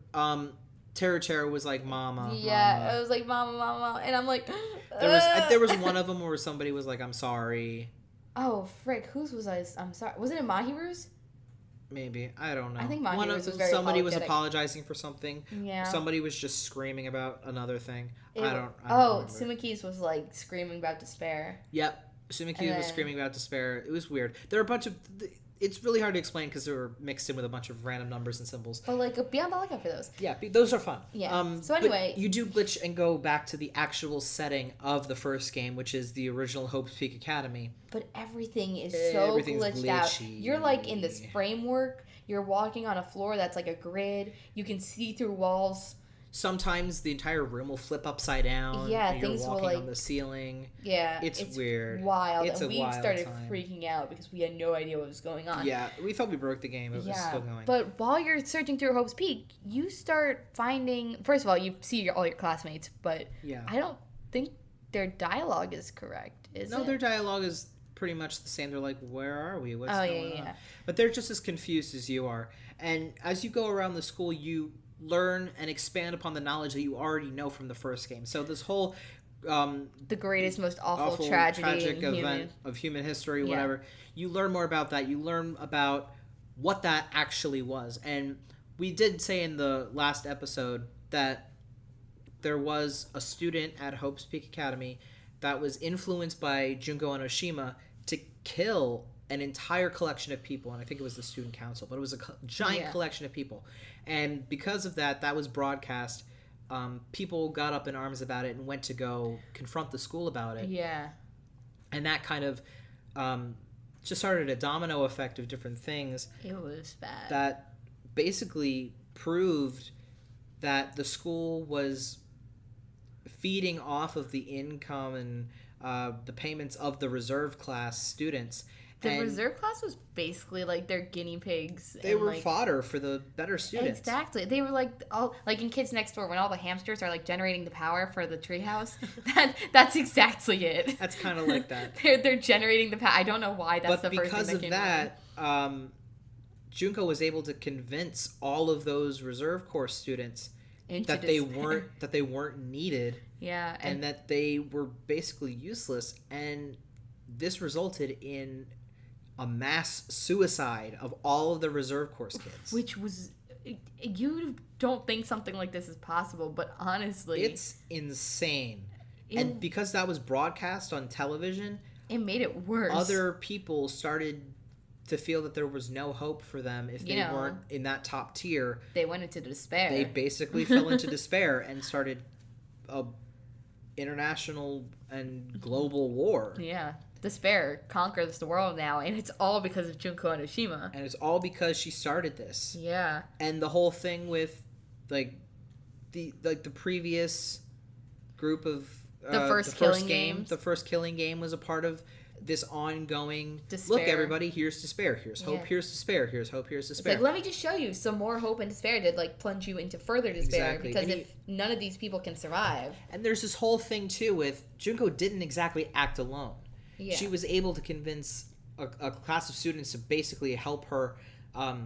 Terra was like, Mama. Yeah, Mama. it was like, Mama. And I'm like... There was one of them where somebody was like, I'm sorry. Oh, frick. Whose was I? I'm sorry. Was it in Mahiru's? Maybe. I don't know. I think Mahiru's was very Somebody apologetic. was apologizing for something. Yeah. Somebody was just screaming about another thing. I don't Sumiki's was like screaming about despair. Yep. Sumiki was screaming about despair. It was weird. There are a bunch of... It's really hard to explain because they were mixed in with a bunch of random numbers and symbols. But, like, be on the lookout for those. Yeah, those are fun. Yeah. So anyway... But you do glitch and go back to the actual setting of the first game, which is the original Hope's Peak Academy. But everything is so glitched out. You're, like, in this framework. You're walking on a floor that's, like, a grid. You can see through walls. Sometimes the entire room will flip upside down. Yeah, and things you're walking will, like... on the ceiling. Yeah. It's weird. Wild. It's and a we wild started time. freaking out because we had no idea what was going on. Yeah, we thought we broke the game. It was still going. But while you're searching through Hope's Peak, you start finding... First of all, you see all your classmates, but I don't think their dialogue is correct, is it? No, their dialogue is pretty much the same. They're like, where are we? What's going on? Yeah. But they're just as confused as you are. And as you go around the school, you learn and expand upon the knowledge that you already know from the first game. So this whole the greatest, most awful tragic event of human history, whatever, you learn more about that. You learn about what that actually was. And we did say in the last episode that there was a student at Hope's Peak Academy that was influenced by Junko Enoshima to kill an entire collection of people, and I think it was the student council, but it was a giant collection of people. And because of that, that was broadcast. People got up in arms about it and went to go confront the school about it. Yeah. And that kind of just started a domino effect of different things. It was bad. That basically proved that the school was feeding off of the income and the payments of the reserve class students. The reserve class was basically like their guinea pigs. They were fodder for the better students. Exactly. They were like all like in Kids Next Door when all the hamsters are like generating the power for the treehouse. That's exactly it. That's kind of like that. They're generating the power. I don't know why that's the first thing that came to mind. But because of that, Junko was able to convince all of those reserve corps students that they weren't needed. Yeah, and that they were basically useless, and this resulted in a mass suicide of all of the reserve corps kids. Which was... You don't think something like this is possible, but honestly... It's insane. And because that was broadcast on television... It made it worse. Other people started to feel that there was no hope for them if they weren't in that top tier. They went into despair. They basically fell into despair and started a international and global war. Yeah. Despair conquers the world now, and it's all because of Junko Enoshima. And it's all because she started this. Yeah. And the whole thing with the previous group of the first killing game was a part of this ongoing despair. Look, everybody, here's despair. Here's hope. Here's despair. Here's hope. Here's despair. It's like, let me just show you some more hope and despair to like plunge you into further despair. Exactly. Because if none of these people can survive. And there's this whole thing too with Junko didn't exactly act alone. Yeah. She was able to convince a class of students to basically help her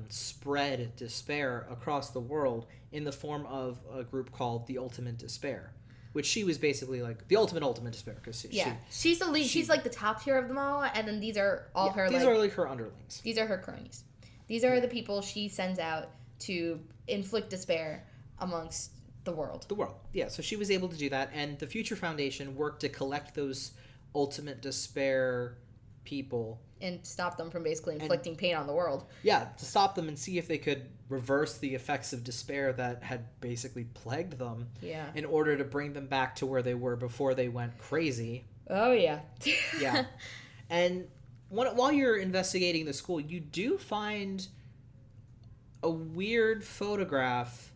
spread despair across the world in the form of a group called the Ultimate Despair, which she was basically like the ultimate despair because she's the lead. She's like the top tier of them all, and then these are all her. These are like her underlings. These are her cronies. These are the people she sends out to inflict despair amongst the world. Yeah. So she was able to do that, and the Future Foundation worked to collect those ultimate despair people and stop them from basically inflicting pain on the world. Yeah, to stop them and see if they could reverse the effects of despair that had basically plagued them. Yeah. In order to bring them back to where they were before they went crazy. Oh, yeah. Yeah. And while you're investigating the school, you do find a weird photograph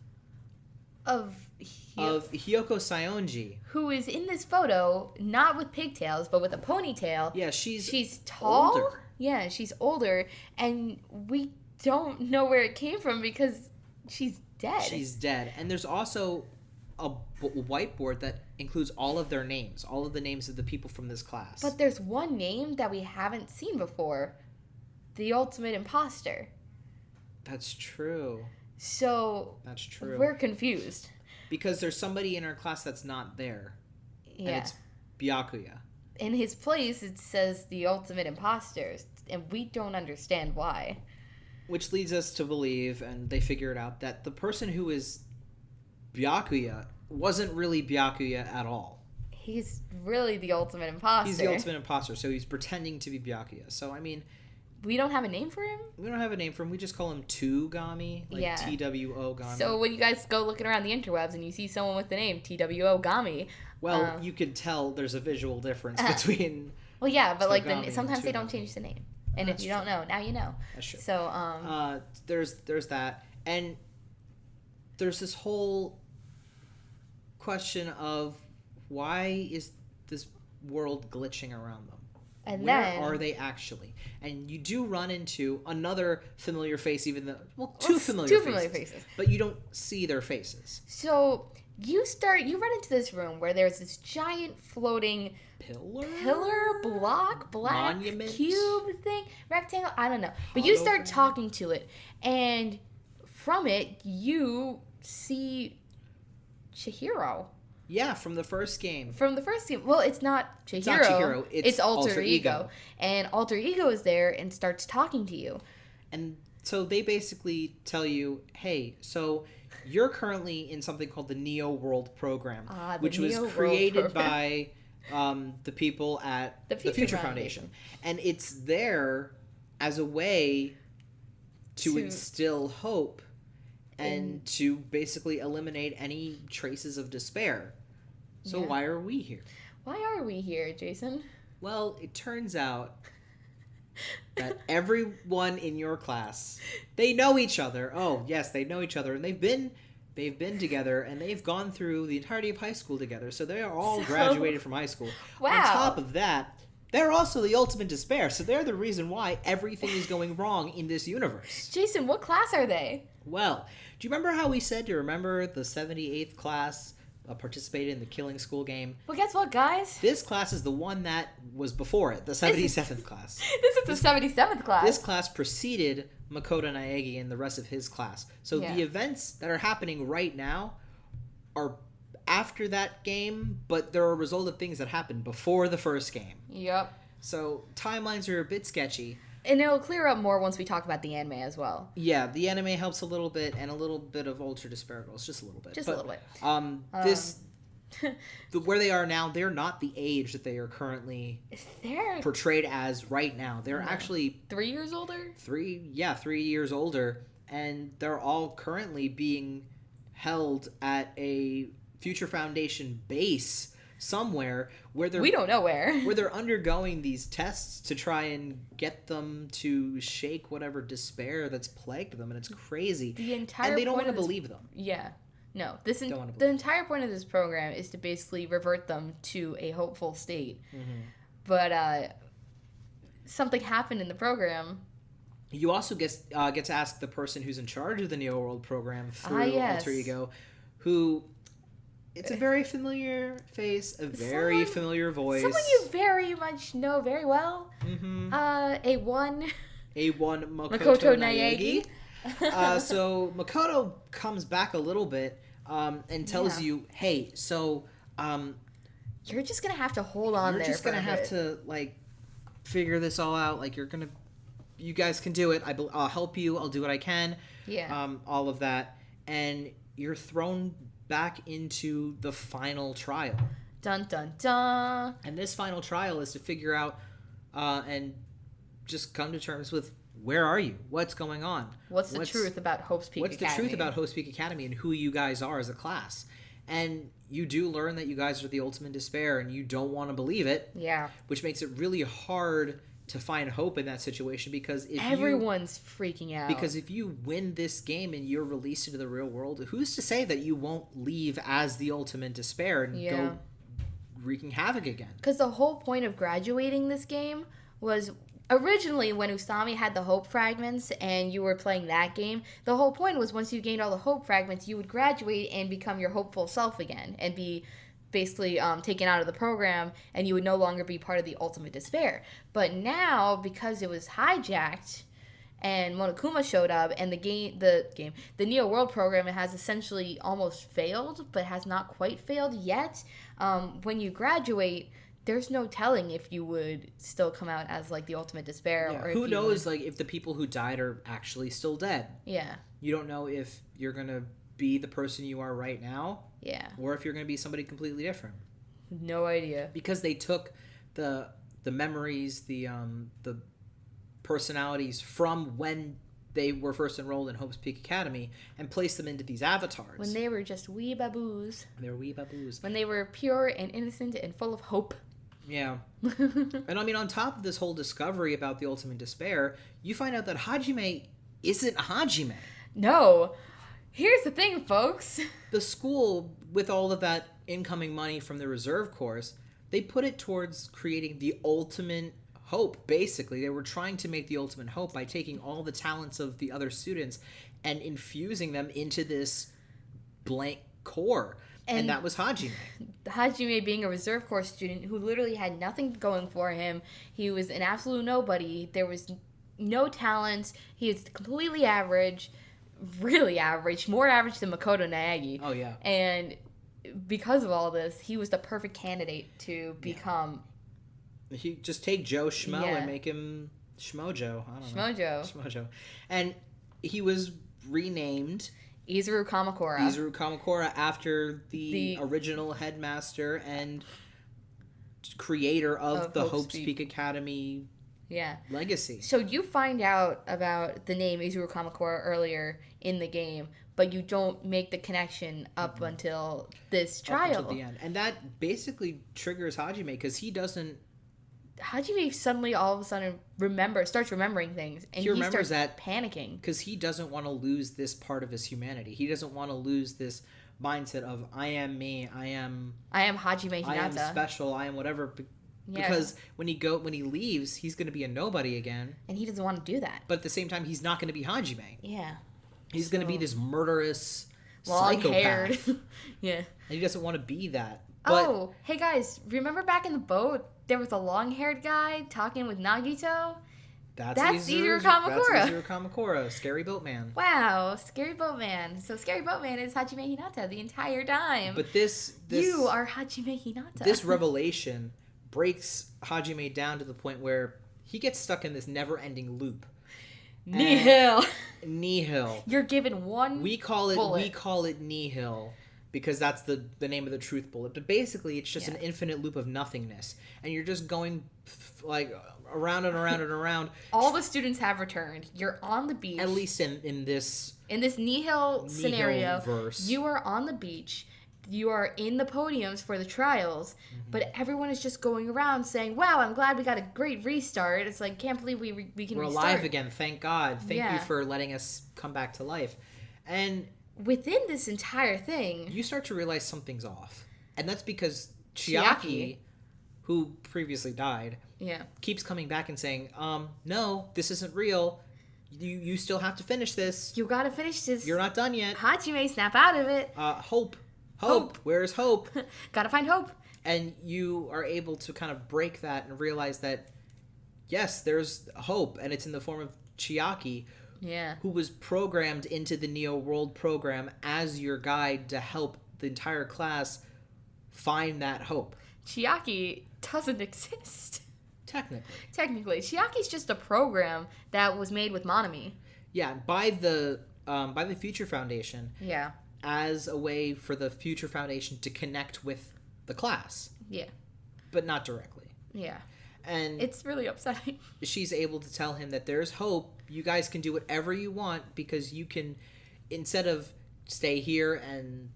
of Hiyoko Saionji, who is in this photo not with pigtails but with a ponytail. Yeah, she's tall. Older. Yeah, she's older, and we don't know where it came from because she's dead. She's dead, and there's also a whiteboard that includes all of their names, all of the names of the people from this class. But there's one name that we haven't seen before, the Ultimate Imposter. That's true. So that's true. We're confused. Because there's somebody in our class that's not there. Yeah. And it's Byakuya. In his place, it says the Ultimate Imposter, and we don't understand why. Which leads us to believe, and they figure it out, that the person who is Byakuya wasn't really Byakuya at all. He's really the Ultimate Imposter. He's the Ultimate Imposter, so he's pretending to be Byakuya. So, I mean... We don't have a name for him? We don't have a name for him. We just call him Two-Gami. Like TWO Gami. So when you guys go looking around the interwebs and you see someone with the name TWO Gami... Well, you could tell there's a visual difference between... Well, yeah, but like sometimes they don't change the name. And if you don't know, now you know. That's true. So, there's that. And there's this whole question of why is this world glitching around them? And Where then, are they actually? And you do run into another familiar face, even though... Well, two familiar faces. But you don't see their faces. So, you run into this room where there's this giant floating... Pillar, block, black, monument, cube thing, rectangle, I don't know. But you start talking to it, and from it, you see Chihiro. Yeah, from the first game. Well, it's not Chihiro. It's not Chihiro. It's Alter Ego. And Alter Ego is there and starts talking to you. And so they basically tell you, hey, so you're currently in something called the Neo World Program, which was created by the people at the Future Foundation. And it's there as a way to instill hope and to basically eliminate any traces of despair. So why are we here? Why are we here, Jason? Well, it turns out that everyone in your class, they know each other. Oh, yes, they know each other. And they've been together, and they've gone through the entirety of high school together. So they are all graduated from high school. Wow. On top of that, they're also the ultimate despair. So they're the reason why everything is going wrong in this universe. Jason, what class are they? Well, do you remember how we said, do you remember the 78th class participated in the Killing School game? Well, guess what, guys? This class is the one that was before it, the 77th class. This is the 77th class. This class preceded Makoto Naegi and the rest of his class. So the events that are happening right now are after that game, but they're a result of things that happened before the first game. Yep. So timelines are a bit sketchy. And it'll clear up more once we talk about the anime as well. Yeah, the anime helps a little bit, and a little bit of Ultra Despair Girls, just a little bit. A little bit. Where they are now, they're not the age that they are currently portrayed as right now. They're actually 3 years older? 3 years older, and they're all currently being held at a Future Foundation base somewhere where we don't know where they're undergoing these tests to try and get them to shake whatever despair that's plagued them, and it's crazy. And they don't want to believe them. Yeah. No. The entire point of this program is to basically revert them to a hopeful state. Mm-hmm. But something happened in the program. You also get to ask the person who's in charge of the Neo World program through Alter Ego, who It's a very familiar face, a very familiar voice. Someone you very much know very well. Mm-hmm. A1 Makoto Naegi. So Makoto comes back a little bit and tells you, hey, so... you're just going to have to hold on there. You're just going to have to, figure this all out. You guys can do it. I'll help you. I'll do what I can. Yeah. All of that. And you're thrown back into the final trial. Dun, dun, dun. And this final trial is to figure out and just come to terms with, where are you? What's going on? What's the truth about Hope's Peak Academy? What's the truth about Hope's Peak Academy and who you guys are as a class? And you do learn that you guys are the ultimate despair and you don't want to believe it. Yeah. Which makes it really hard to find hope in that situation because everyone's freaking out. Because if you win this game and you're released into the real world, who's to say that you won't leave as the ultimate despair and go wreaking havoc again? Because the whole point of graduating this game was originally when Usami had the hope fragments and you were playing that game, the whole point was once you gained all the hope fragments, you would graduate and become your hopeful self again and be basically taken out of the program, and you would no longer be part of the ultimate despair. But now, because it was hijacked and Monokuma showed up and the Neo World program, it has essentially almost failed, but has not quite failed yet. When you graduate, there's no telling if you would still come out as the ultimate despair. Yeah. Or who knows if the people who died are actually still dead. Yeah. You don't know if you're going to be the person you are right now. Yeah. Or if you're going to be somebody completely different. No idea. Because they took the memories, the personalities from when they were first enrolled in Hope's Peak Academy and placed them into these avatars. When they were just wee baboos. They were wee baboos. When they were pure and innocent and full of hope. Yeah. And on top of this whole discovery about the ultimate despair, you find out that Hajime isn't Hajime. No. Here's the thing, folks. The school, with all of that incoming money from the reserve course, they put it towards creating the ultimate hope, basically. They were trying to make the ultimate hope by taking all the talents of the other students and infusing them into this blank core. And that was Hajime. Hajime being a reserve course student who literally had nothing going for him. He was an absolute nobody. There was no talent. He was completely average. Really average. More average than Makoto Naegi. Oh, yeah. And because of all this, he was the perfect candidate to become... You just take Joe Schmo and make him Schmojo. I don't know. Schmojo. And he was renamed... Izuru Kamakura after the original headmaster and creator of the Hope's Peak Academy legacy. So you find out about the name Izuru Kamakura earlier in the game, but you don't make the connection up until this trial. Up until the end. And that basically triggers Hajime because he doesn't... Hajime suddenly all of a sudden starts remembering things, and he starts panicking because he doesn't want to lose this part of his humanity. He doesn't want to lose this mindset of I am me, I am Hajime Hinata, I am special, I am whatever. Because when he leaves, he's going to be a nobody again, and he doesn't want to do that. But at the same time, he's not going to be Hajime. Yeah, he's going to be this murderous long-haired. psychopath. Yeah, and he doesn't want to be that. But, hey guys, remember back in the boat? There was a long-haired guy talking with Nagito. That's Izuru Kamakura. That's Izuru Kamakura, Scary Boatman. Wow, Scary Boatman. So Scary Boatman is Hajime Hinata the entire time. But this you are Hajime Hinata. This revelation breaks Hajime down to the point where he gets stuck in this never-ending loop. Nihil. You're given one. We call it Nihil. Because that's the name of the truth bullet. But basically, it's just an infinite loop of nothingness. And you're just going, around and around and around. All the students have returned. You're on the beach. At least in this... In this Nihil scenario, verse. You are on the beach. You are in the podiums for the trials. Mm-hmm. But everyone is just going around saying, wow, I'm glad we got a great restart. It's can't believe we can restart. We're alive again, thank God. Thank you for letting us come back to life. And... within this entire thing, you start to realize something's off. And that's because Chiaki, who previously died, keeps coming back and saying, no, this isn't real. You still have to finish this. You gotta finish this. You're not done yet. Hajime, snap out of it. Hope, Hope. Where's hope? Gotta find hope. And you are able to kind of break that and realize that, yes, there's hope, and it's in the form of Chiaki, who was programmed into the Neo World program as your guide to help the entire class find that hope. Chiaki doesn't exist. Technically. Chiaki's just a program that was made with Monami. Yeah, by the Future Foundation. Yeah. As a way for the Future Foundation to connect with the class. Yeah. But not directly. Yeah. And it's really upsetting. She's able to tell him that there's hope. You guys can do whatever you want because you can, instead of stay here and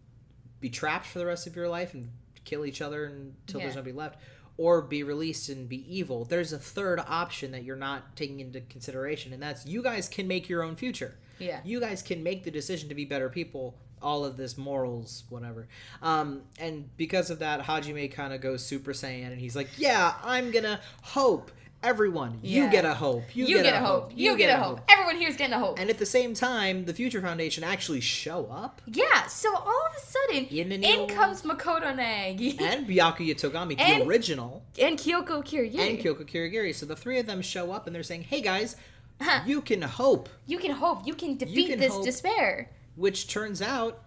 be trapped for the rest of your life and kill each other until there's nobody left, or be released and be evil, there's a third option that you're not taking into consideration, and that's you guys can make your own future. Yeah. You guys can make the decision to be better people. All of this morals, whatever. And because of that, Hajime kind of goes Super Saiyan, and he's like, yeah, I'm gonna hope. Everyone, you get a hope. You get a hope. You get a hope. Everyone here's getting a hope. And at the same time, the Future Foundation actually show up. Yeah, so all of a sudden, in comes Makoto Nagi. And Byakuya Togami, the original. And Kyoko Kirigiri. So the three of them show up, and they're saying, hey guys, you can hope. You can hope. You can defeat this despair. Which turns out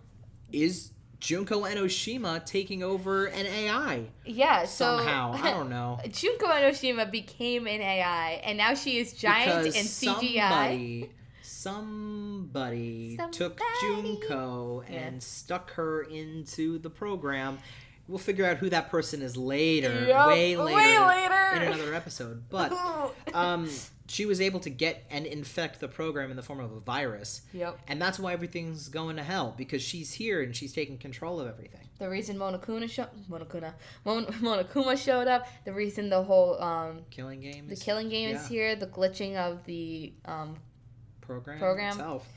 is Junko Enoshima taking over an AI. Yeah, somehow. I don't know. Junko Enoshima became an AI, and now she is giant and CGI. Somebody took Junko and stuck her into the program. We'll figure out who that person is later. Yep, way later. In another episode. But she was able to get and infect the program in the form of a virus. Yep. And that's why everything's going to hell, because she's here and she's taking control of everything. The reason Monokuma showed up, the reason the whole killing game is here, the glitching of the program itself.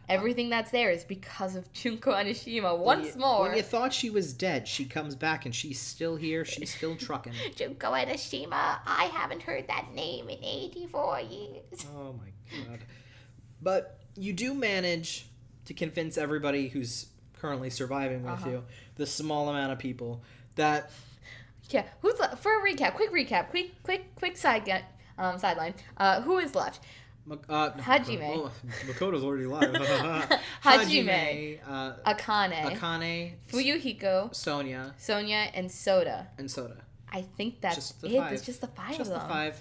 Everything that's there is because of Junko Enoshima once more. When you thought she was dead, she comes back and she's still here. She's still trucking. Junko Enoshima. I haven't heard that name in 84 years. Oh my god. But you do manage to convince everybody who's currently surviving with you, the small amount of people, that... Yeah, who's left? For a recap, quick sideline. Who is left? Hajime. Oh, Makoto's already live. Hajime. Akane. Fuyuhiko. Sonia, and Soda. I think that's just it. Five. It's just the five just of them. The five.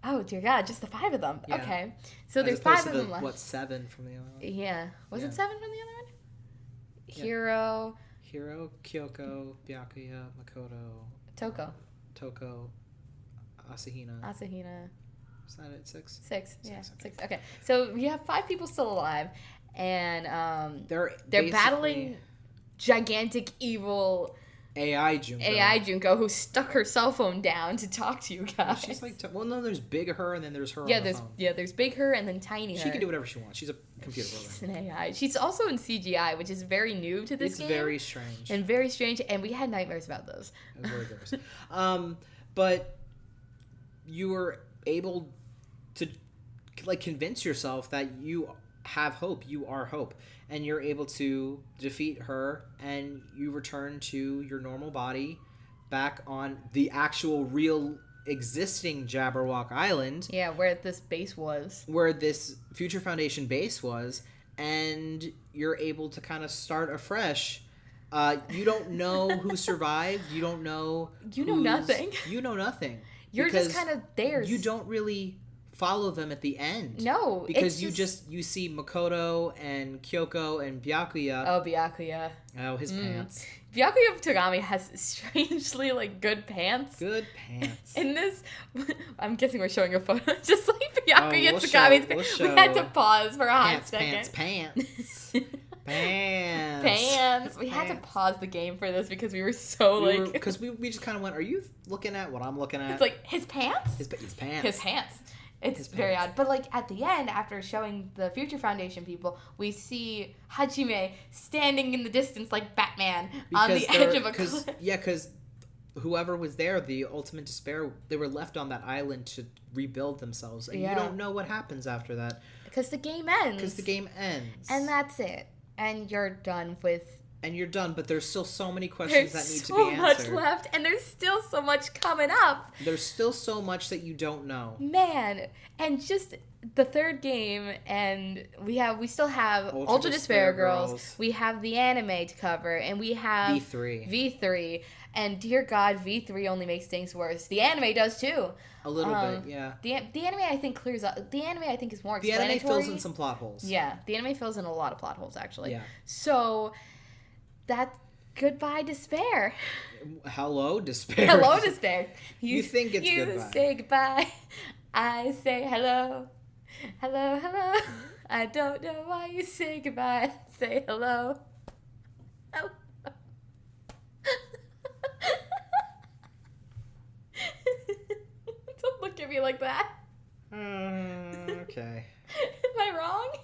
Oh, dear God. Just the five of them. Yeah. Okay. So there's five of them left. What, 7 from the other one? Yeah. Was it 7 from the other one? Yeah. Hiro, Kyoko, Byakuya, Makoto. Toko. Asahina. Is that it? 6? 6. Yeah, okay. 6. Okay. So we have 5 people still alive, and they're battling gigantic evil AI Junko who stuck her cell phone down to talk to you guys. She's like, no, there's big her and then there's her. There's big her and then tiny her. She can do whatever she wants. She's a computer program. She's an AI. She's also in CGI, which is very new to this game. It's very strange. And we had nightmares about those. It was very gross. But you were able to convince yourself that you have hope. You are hope. And you're able to defeat her, and you return to your normal body back on the actual real existing Jabberwock Island. Yeah, where this base was. Where this Future Foundation base was, and you're able to kind of start afresh. You don't know who survived. You don't know... You know nothing. You know nothing. You're just kind of there. You don't really follow them at the end. No, because you see Makoto and Kyoko and Byakuya. Oh, Byakuya. Oh, his pants. Byakuya Togami has strangely good pants. Good pants. In this, I'm guessing we're showing a photo, just like Byakuya Togami's pants. We had to pause for a hot second. Pants. We had to pause the game for this because we were so because we just kind of went, are you looking at what I'm looking at? It's like his pants. His pants. His pants. It's very odd. But, at the end, after showing the Future Foundation people, we see Hajime standing in the distance like Batman on the edge of a cliff. Yeah, because whoever was there, the ultimate despair, they were left on that island to rebuild themselves. And you don't know what happens after that. Because the game ends. And that's it. And you're done with and you're done, but there's still so many questions that need to be answered. There's so much left, and there's still so much coming up. There's still so much that you don't know. Man, and just the third game, and we still have Ultra Despair Girls. We have the anime to cover, and we have V3. And dear God, V3 only makes things worse. The anime does too. A little bit, yeah. The anime I think clears up. The anime I think is more explanatory. The anime fills in some plot holes. Yeah, the anime fills in a lot of plot holes actually. Yeah. So that goodbye despair. Hello despair. Hello despair. You think it's goodbye. You say goodbye. I say hello. Hello, hello. I don't know why you say goodbye. Say hello. Oh. Don't look at me like that. Okay. Am I wrong?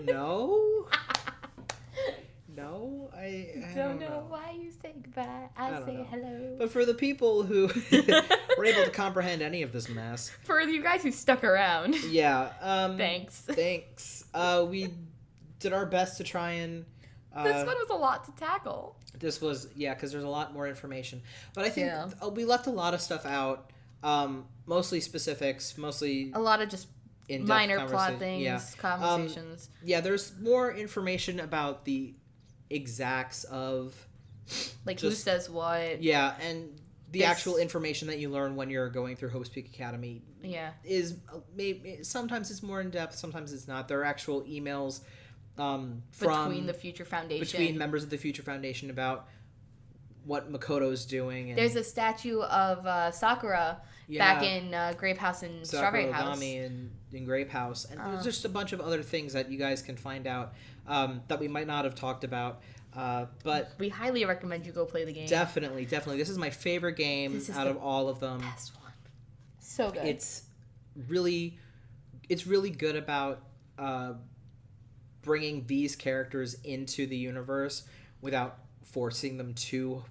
No. No, I don't know why you say goodbye. I say hello. But for the people who were able to comprehend any of this mess. For you guys who stuck around. Yeah. Thanks. We did our best to try and... this one was a lot to tackle. This was, because there's a lot more information. But I think we left a lot of stuff out. Mostly specifics, mostly... A lot of just minor plot things, conversations. There's more information about the exacts of... Like who says what. Yeah, and the actual information that you learn when you're going through Hope's Peak Academy is... maybe sometimes it's more in-depth, sometimes it's not. There are actual emails... between the Future Foundation. Between members of the Future Foundation about what Makoto's doing. And there's a statue of Sakura back in Grape House and Strawberry House. in Grape House. And there's just a bunch of other things that you guys can find out that we might not have talked about. But we highly recommend you go play the game. Definitely. This is my favorite game out of all of them. Best one. So good. It's really good about... bringing these characters into the universe without forcing them too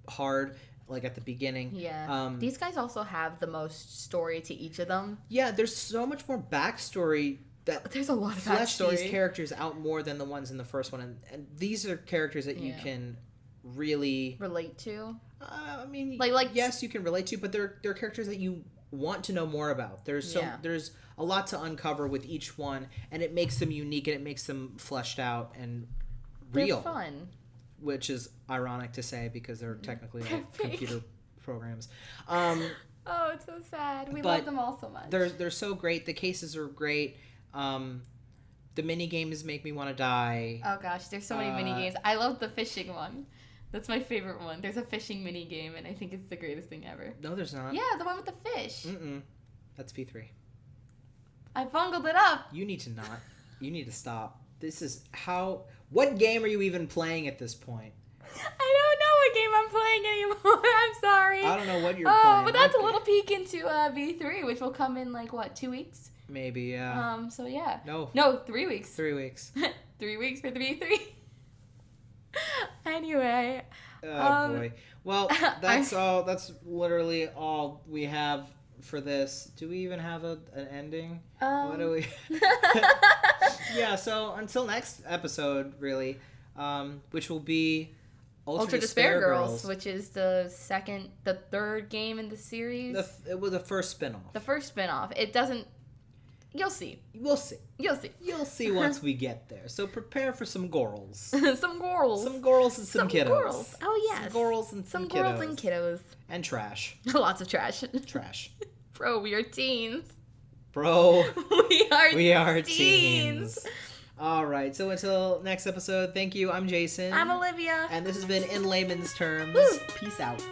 hard, like at the beginning. Yeah. These guys also have the most story to each of them. Yeah, there's so much more backstory that there's a lot of flesh backstory. These characters out more than the ones in the first one, and these are characters that you can really relate to. I mean, like yes, you can relate to, but they're characters that you want to know more about. There's a lot to uncover with each one, and it makes them unique and it makes them fleshed out and real. They're fun. Which is ironic to say because they're technically computer programs. Oh, it's so sad. We love them all so much. They're so great. The cases are great. The mini games make me want to die. Oh gosh, there's so many mini games. I love the fishing one. That's my favorite one. There's a fishing mini game, and I think it's the greatest thing ever. No, there's not. Yeah, the one with the fish. That's V3. I bungled it up. You need to not. You need to stop. This is how... What game are you even playing at this point? I don't know what game I'm playing anymore. I'm sorry. I don't know what you're playing. But that's a little peek into V3, which will come in 2 weeks? Maybe, yeah. So yeah. No, 3 weeks. 3 weeks. 3 weeks for the V3. Anyway. Oh, boy. Well, that's all. That's literally all we have for this. Do we even have an ending? What do we... Yeah, so until next episode, really, which will be Ultra Despair Girls, which is the third game in the series. It was the first spinoff. The first spinoff. It doesn't... You'll see. We'll see. You'll see. You'll see once we get there. So prepare for some gorals. Some gorals. Some gorals and some kiddos. Gorals. Oh, yes. Some gorals and some kiddos. Gorals and kiddos. And trash. Lots of trash. Trash. Bro, we are teens. Bro. We are teens. All right. So until next episode, thank you. I'm Jason. I'm Olivia. And this has been In Layman's Terms. Woo. Peace out.